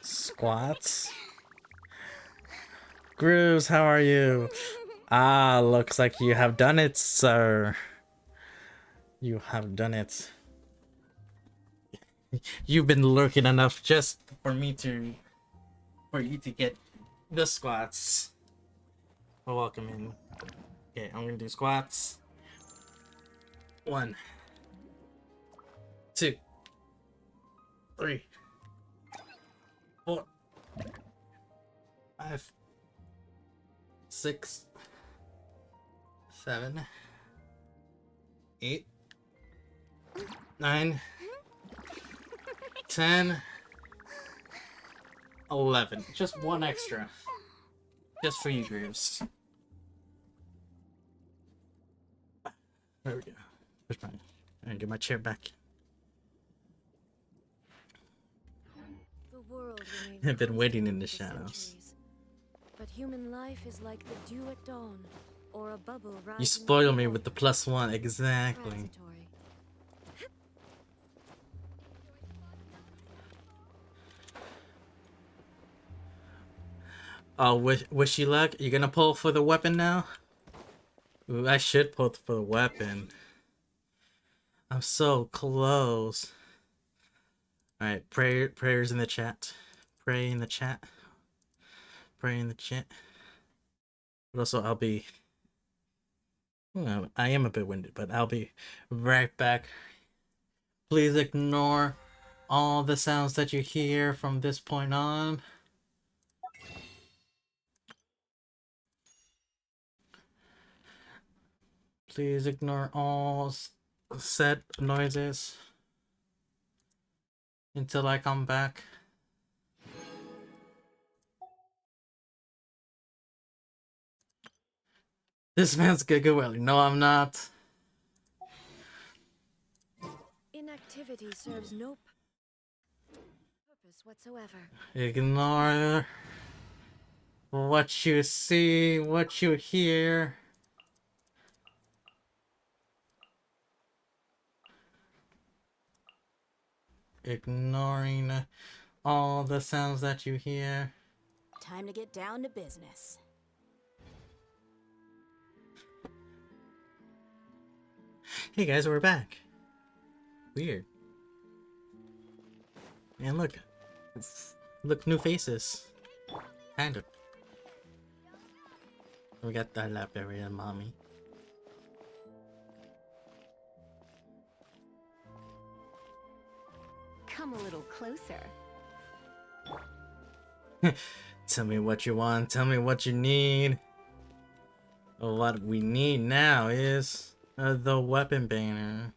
Squats. Grooves, how are you? Ah, looks like you have done it, sir. You have done it. You've been lurking enough just for you to get the squats. Well, welcome in. Okay, I'm gonna do squats. 1, 2, 3, 4, 5, 6, 7, 8, 9, 10, 11. Just one extra. Just for you, Grooves. There we go. Where's my... I'm gonna get my chair back. The world I've been waiting in the shadows. But human life is like the dew at dawn, or a bubble rising. You spoil me with the +1, exactly. Oh, wish you luck. You gonna pull for the weapon now? Ooh, I should pull for the weapon. I'm so close. Alright, prayers in the chat. Pray in the chat. Pray in the chat. But also, I'll be... Well, I am a bit winded, but I'll be right back. Please ignore all the sounds that you hear from this point on. Please ignore all set noises until I come back. This man's Giga Willy. No, I'm not. Inactivity serves no purpose whatsoever. Ignore what you see, what you hear. Ignoring all the sounds that you hear. Time to get down to business. Hey guys, we're back. Weird. And look. Look, new faces. Kind of. We got the Laparian mommy. Come a little closer. Tell me what you want, tell me what you need. Well, what we need now is the weapon banner.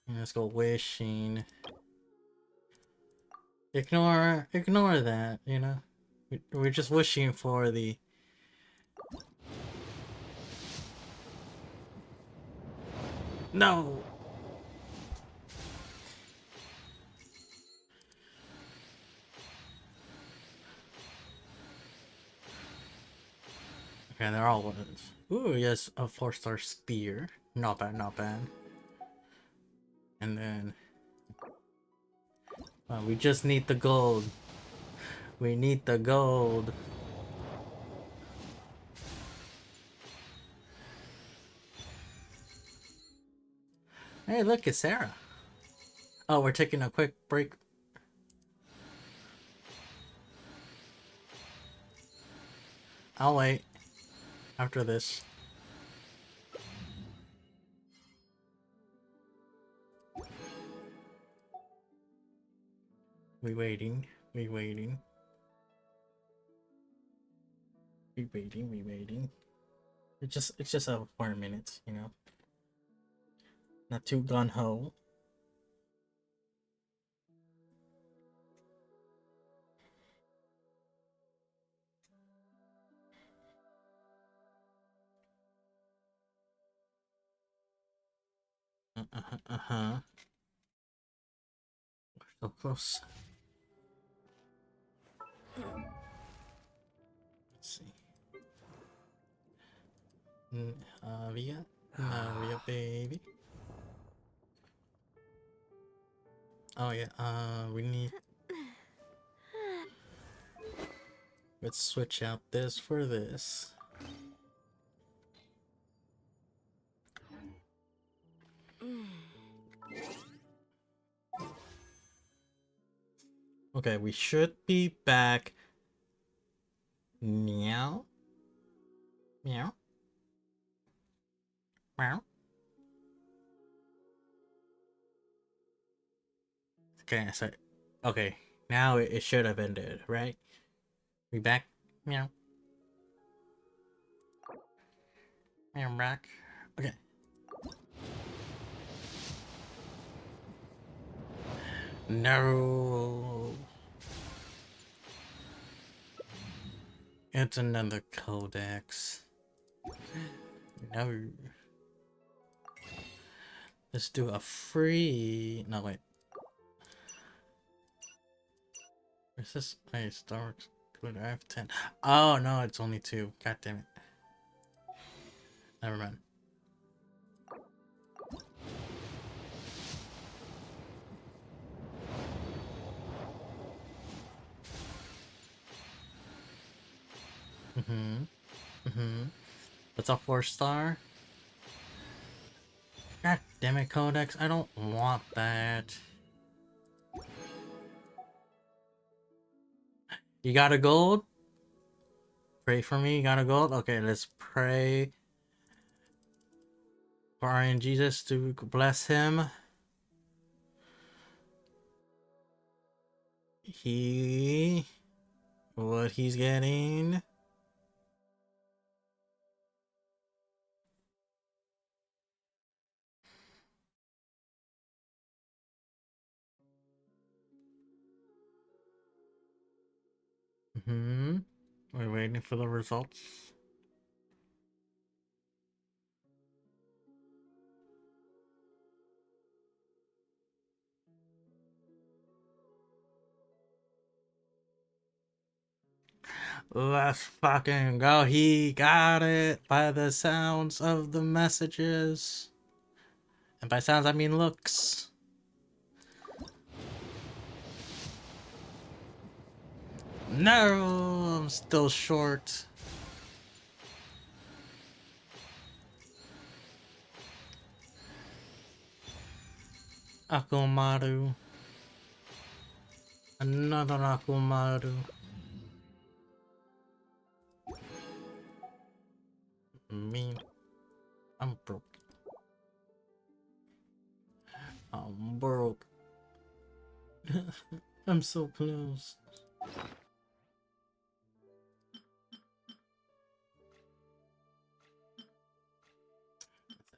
Let's go wishing. Ignore that, you know? We're just wishing for the... No! Okay, they're all ones. Ooh, yes, a 4-star spear. Not bad, not bad. And then... we just need the gold. We need the gold. Hey, look, it's Sarah. Oh, we're taking a quick break. I'll wait. After this. We waiting. We waiting. We waiting. We waiting. It's just 4 minutes, you know. Not too gun ho. We're so close. Let's see. Navia, Navia, baby. Oh yeah. We need. Let's switch out this for this. Okay, we should be back. Meow. Meow. Meow. Okay, so okay, now it should have ended, right? We back? Meow. Meow, back. Okay. No. It's another codex. No. Let's do a free. No, wait. Is this a Star Wars? I have 10. Oh, no, it's only 2. God damn it. Never mind. What's a 4-star? God damn it, Codex. I don't want that. You got a gold? Pray for me. You got a gold? Okay, let's pray for our in Jesus to bless him. What he's getting. We're waiting for the results. Let's fucking go. He got it by the sounds of the messages. And by sounds, I mean looks. No, I'm still short. Akumaru. Another Akumaru. Me. I'm broke. I'm broke. I'm so close.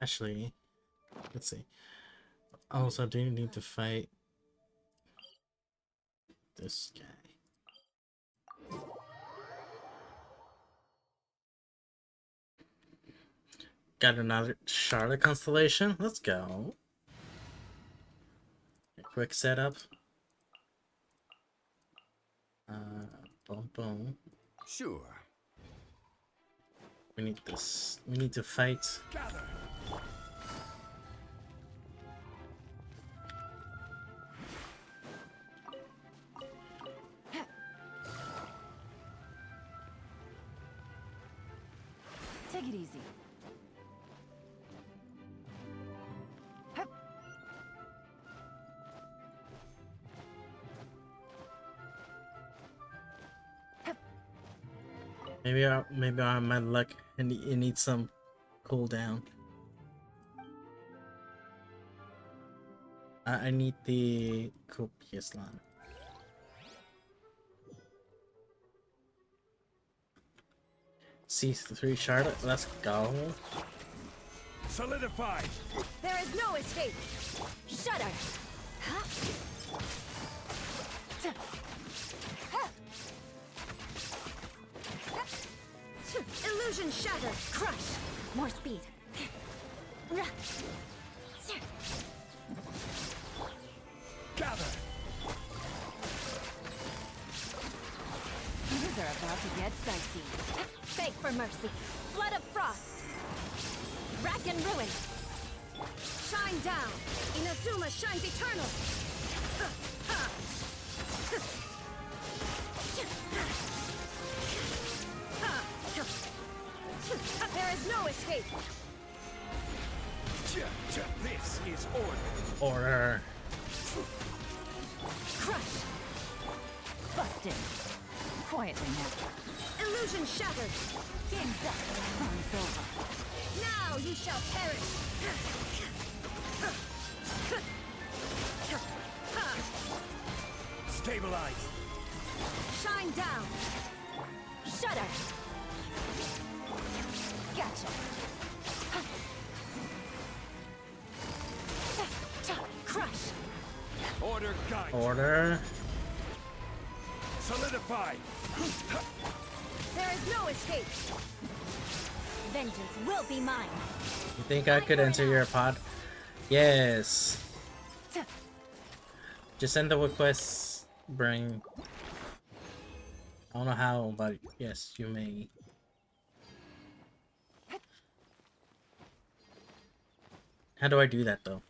Actually, let's see. Also, do you need to fight this guy? Got another Charlotte constellation. Let's go. A quick setup. Boom, boom. Sure. We need this. We need to fight. Gather. Take it easy. Maybe I might luck and it needs some cooldown. I need the copious line. C3 Charlotte, let's go. Solidify. There is no escape. Shudder. Illusion shatter. Crush. More speed. Gather. Things are about to get dicey. Beg for mercy. Flood of frost. Rack and ruin. Shine down. Inazuma shines eternal. There is no escape. This is order. Order. Crush. Busted. Quietly now. Illusion shattered. Game's up. Fun's over. Now you shall perish. Stabilize. Shine down. Shudder. Gotcha. Crush. Order guide. Order. Solidify. There is no escape. Vengeance will be mine. You think I could enter your pod? Yes. Just send the requests, bring. I don't know how, but yes, you may. How do I do that though?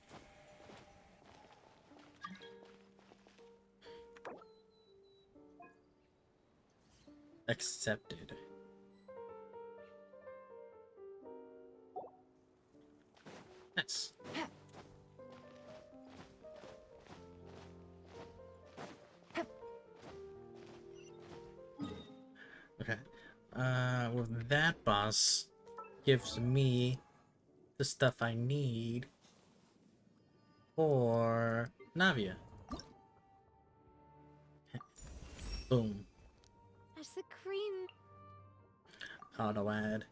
Accepted. Nice. Okay. With that boss gives me the stuff I need for Navia. Boom. As the cream. Auto add.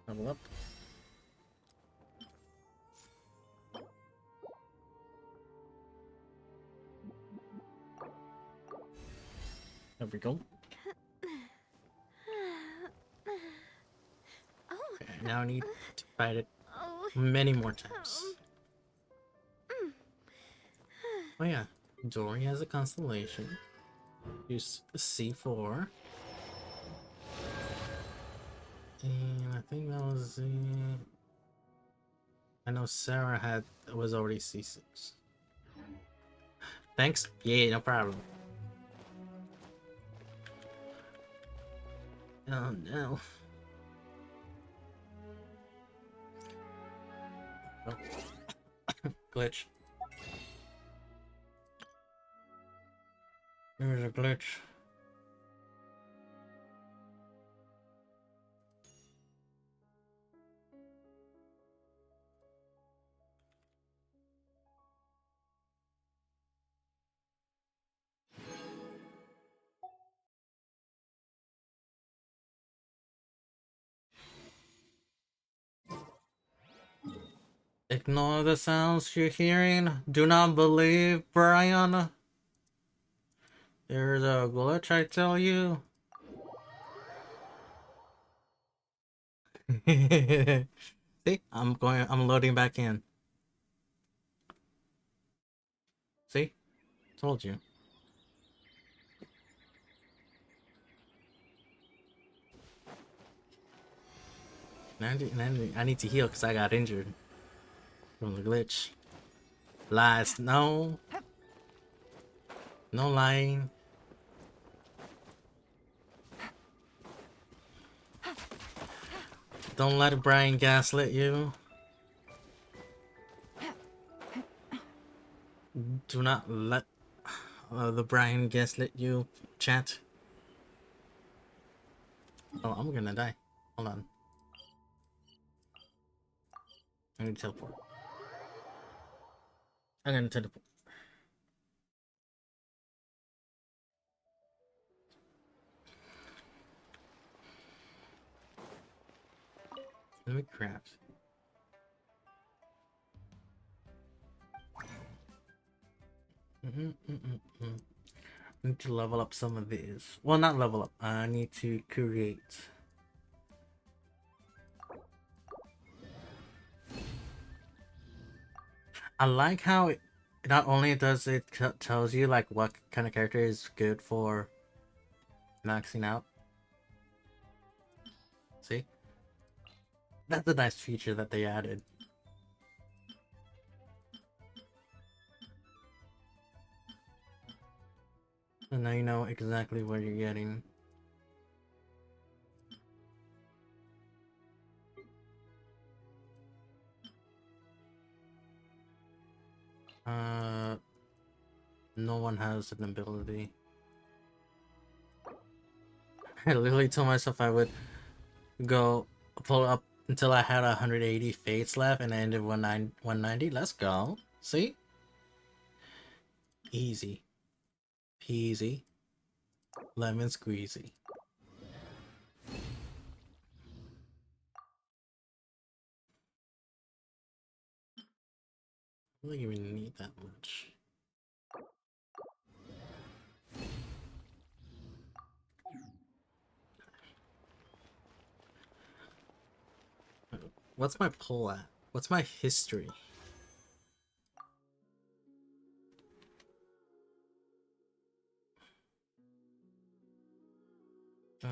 Level up. There we go. Okay, now I need to fight it many more times. Oh yeah, Dory has a constellation. Use C4. And I think that was it. I know Sarah was already C6. Thanks. Yeah, no problem. Oh no. Oh. Glitch. There's a glitch. Ignore the sounds you're hearing. Do not believe Brian. There's a glitch, I tell you. See, I'm loading back in. See? Told you. I need to heal because I got injured from the glitch. Lies, no. No lying. Don't let Brian gaslit you. Do not let the Brian gaslit you, chat. Oh, I'm gonna die. Hold on. I need to teleport. I'm gonna teleport. Let me craft. I need to level up some of these. Well, not level up. I need to create. I like how it not only does it tells you like what kind of character is good for maxing out. See? That's a nice feature that they added. And now you know exactly what you're getting. No one has an ability. I literally told myself I would go pull up until I had 180 fates left and I ended 190. Let's go. See? Easy. Peasy. Lemon squeezy. I don't even need that much. What's my pull at? What's my history? It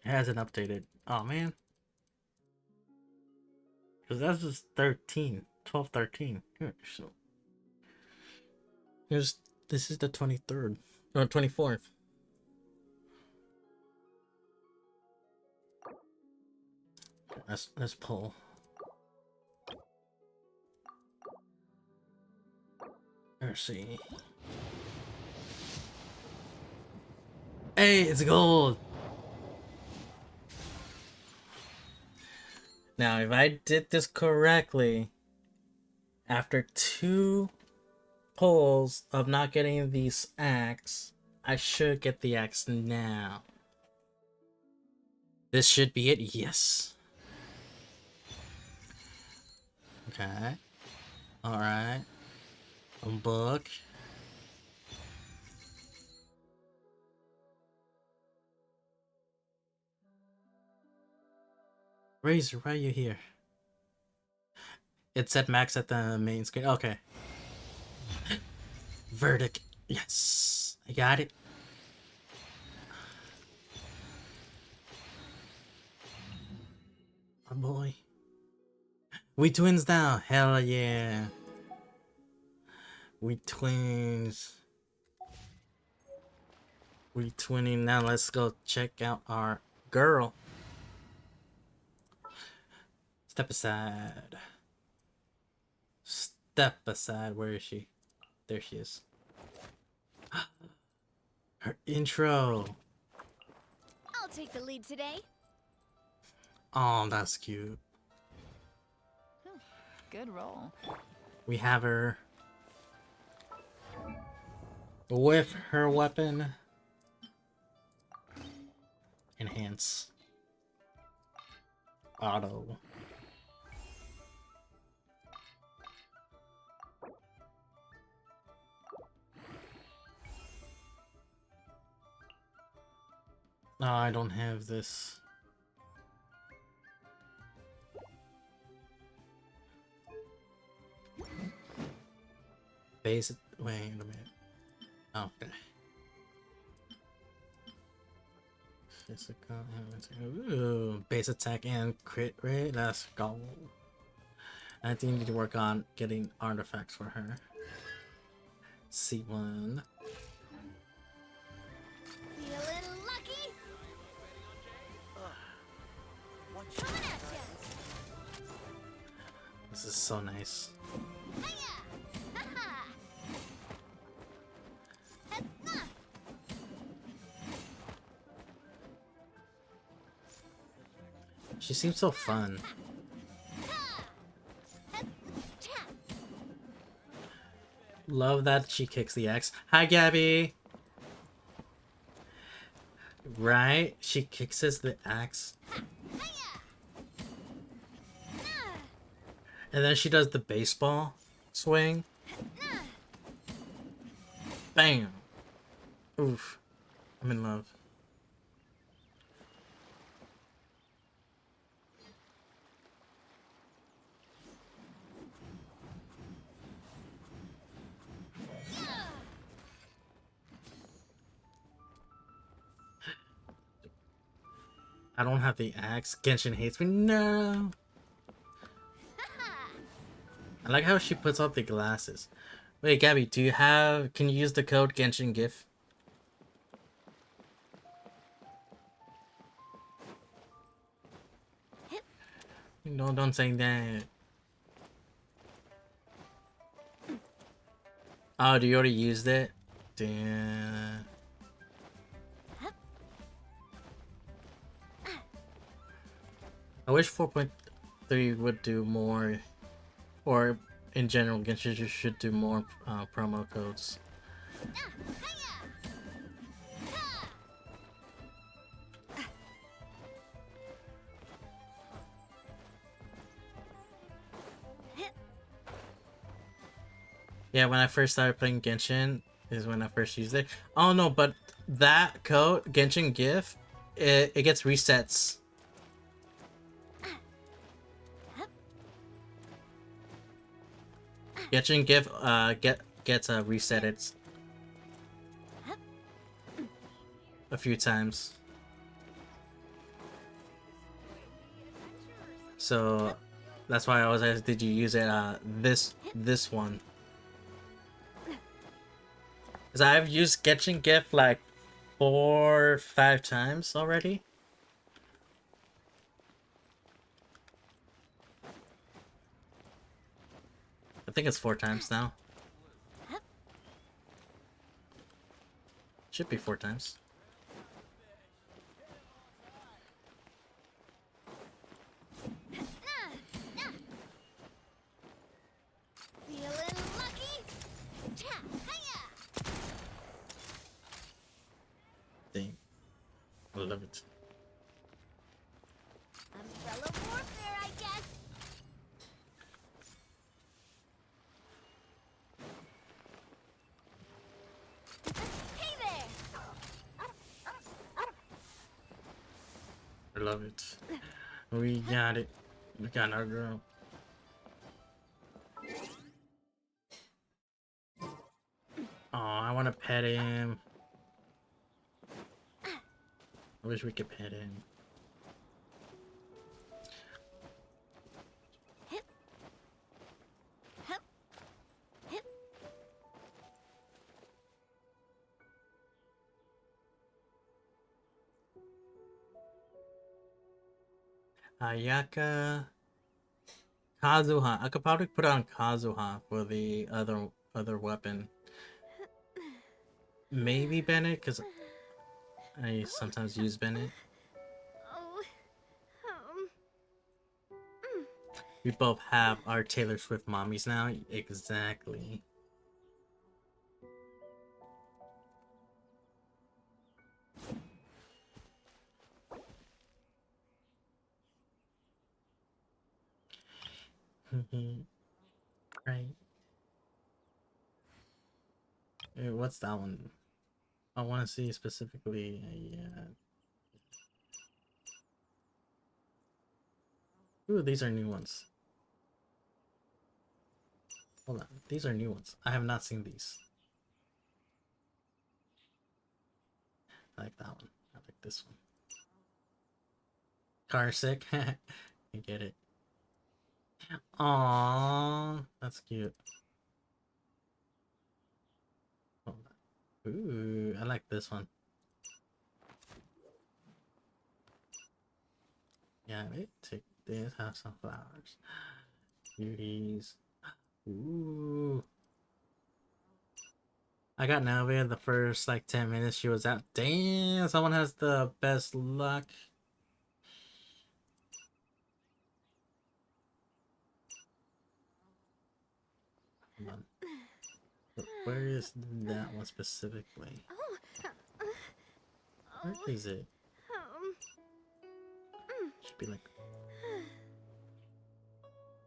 hasn't updated. Oh man. Because that's just 13. 12, 13. Here, so. This is the 23rd. Or 24th. Let's pull. Let's see. Hey, it's gold! Now, if I did this correctly, after 2 pulls of not getting these axe, I should get the axe now. This should be it? Yes. Okay. Alright. A book. Razor, why are you here? It said max at the main screen. Okay. Verdict. Yes. I got it. Oh boy. We twins now. Hell yeah. We twins. We twinning now. Let's go check out our girl. Step aside. Step aside. Where is she? There she is. Her intro. I'll take the lead today. Oh, that's cute. Good roll. We have her with her weapon. Enhance. Auto. No, I don't have this. Base. Wait a minute. Okay. Physical. Ooh, base attack and crit rate. Let's go. I think you need to work on getting artifacts for her. C1. Feeling lucky? Coming at ya. This is so nice. She seems so fun. Love that she kicks the axe. Hi, Gabby. Right? She kicks the axe. And then she does the baseball swing. Bam. Oof. I'm in love. I don't have the axe. Genshin hates me. No. I like how she puts on the glasses. Wait, Gabby, do you have... Can you use the code Genshin GIF? No, don't say that. Oh, do you already used it? Damn. I wish 4.3 would do more, or in general, Genshin just should do more promo codes. Yeah, when I first started playing Genshin is when I first used it. Oh no, but that code, Genshin GIF, it gets resets. Genshin GIF gets resetted a few times. So that's why I was asked, did you use it this one? Because I've used Genshin GIF like 4 or 5 times already. I think it's 4 times now. Should be 4 times. Feeling lucky? Dang. I love it. Umbrella warfare, I guess. Hey there! I love it. We got it. We got our girl. Oh, I want to pet him. I wish we could pet in. Ayaka Kazuha. I could probably put on Kazuha for the other weapon. Maybe Bennett, because I sometimes use Bennett. We both have our Taylor Swift mommies now. Exactly. Right. What's that one? I want to see specifically. Yeah. Ooh, these are new ones. Hold on. These are new ones. I have not seen these. I like that one. I like this one. Car sick. I get it. Aww, that's cute. Hold on. Ooh, I like this one. Yeah, take this. Have some flowers. Beauties. Ooh. I got Navia the first like 10 minutes she was out. Damn, someone has the best luck. Hold on. Where is that one specifically? Where is it? Should be like.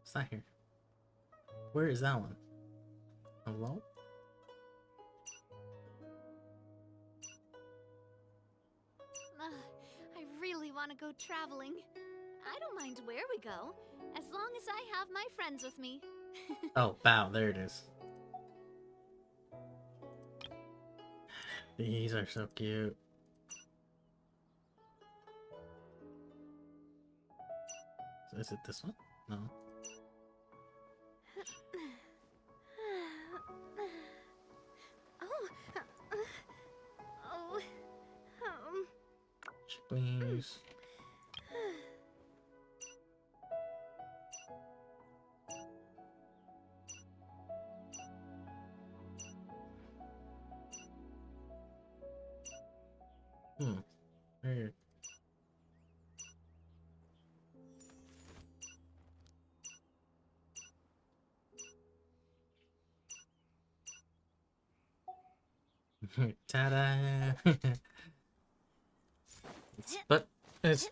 It's not here. Where is that one? Hello? I really want to go traveling. I don't mind where we go, as long as I have my friends with me. Oh, wow, there it is. These are so cute. Is it this one? No. Please. Weird. Ta-da! But it's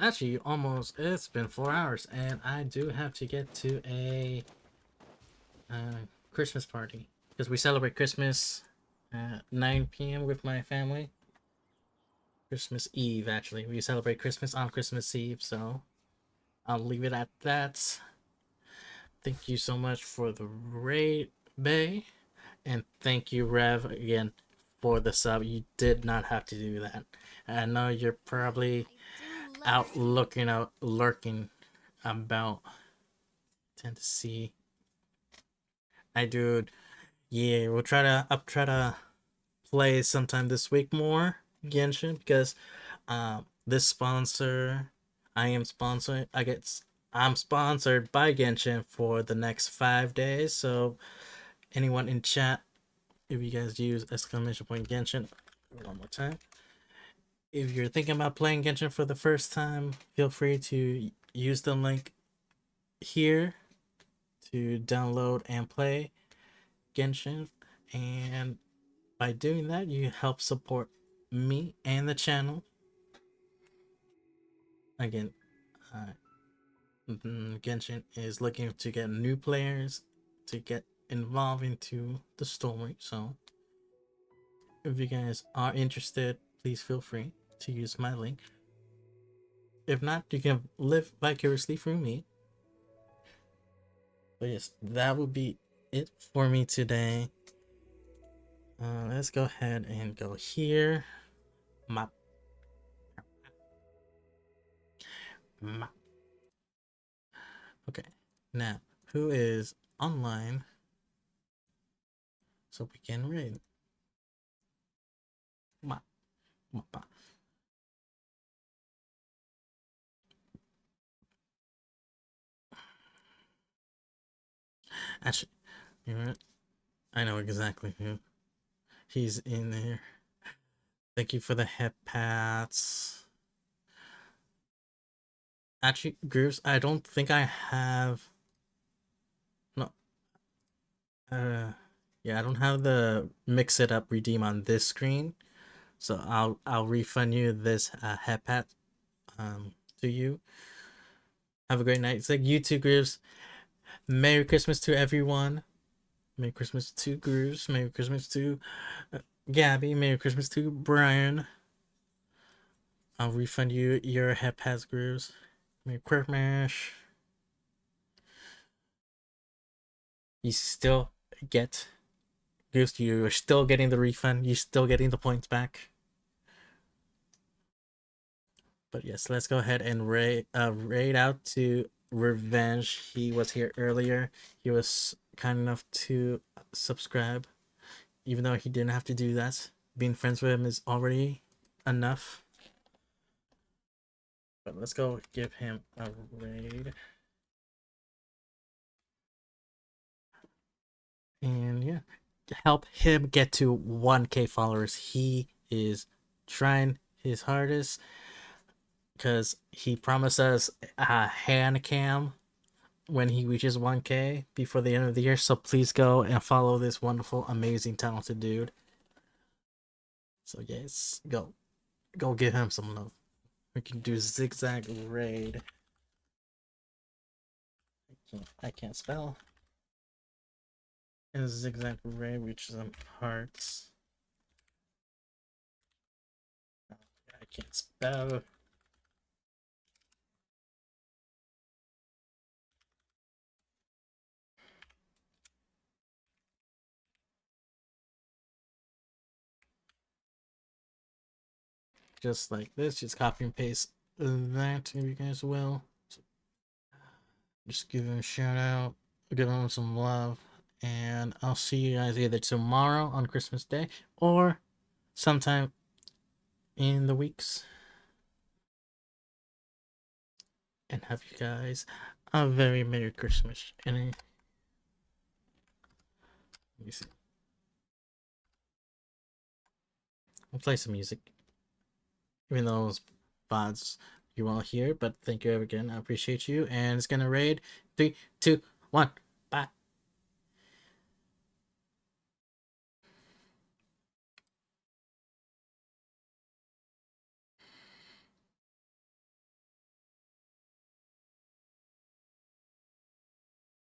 actually almost, it's been 4 hours and I do have to get to a Christmas party because we celebrate Christmas at 9 p.m. with my family. Christmas Eve, actually. We celebrate Christmas on Christmas Eve, so I'll leave it at that. Thank you so much for the raid, Bay. And thank you, Rev, again for the sub. You did not have to do that. I know you're probably out looking out, lurking about. Tend to see. I do. Yeah, we'll try to. I'll try to play sometime this week more Genshin because this sponsor, I am sponsored. I'm sponsored by Genshin for the next 5 days. So anyone in chat, if you guys use exclamation point Genshin, one more time. If you're thinking about playing Genshin for the first time, feel free to use the link here to download and play Genshin. And by doing that, you help support me and the channel. Again, Genshin is looking to get new players to get involved into the story. So if you guys are interested, please feel free to use my link. If not, you can live vicariously through me. But yes, that would be it for me today. Let's go ahead and go here. Map. Okay, now who is online so we can raid? Actually, you know what? I know exactly who. He's in there. Thank you for the hip pats. Actually, Grooves, I don't think I have. No. Yeah, I don't have the mix it up redeem on this screen, so I'll refund you this hip pat to you. Have a great night. It's like you too, Grooves. Merry Christmas to everyone. Merry Christmas to Grooves. Merry Christmas to Gabby. Merry Christmas to Brian. I'll refund you your hip pats, Grooves. Merry Christmas. You still get Goose, you're still getting the refund. You're still getting the points back. But yes, let's go ahead and raid out to Revenge. He was here earlier. He was kind enough to subscribe, even though he didn't have to do that. Being friends with him is already enough. But let's go give him a raid. And yeah, help him get to 1K followers. He is trying his hardest because he promised us a hand cam when he reaches 1K before the end of the year. So please go and follow this wonderful, amazing, talented dude. So yes, go give him some love. We can do zigzag raid. I can't spell. And zigzag raid reaches some hearts. I can't spell. Just like this, just copy and paste that if you guys will. So just give him a shout out, give him some love, and I'll see you guys either tomorrow on Christmas Day or sometime in the weeks. And have you guys a very Merry Christmas. And let me see. We'll play some music. Even though it's VODs you won't hear, but thank you again. I appreciate you. And it's gonna raid 3, 2, 1.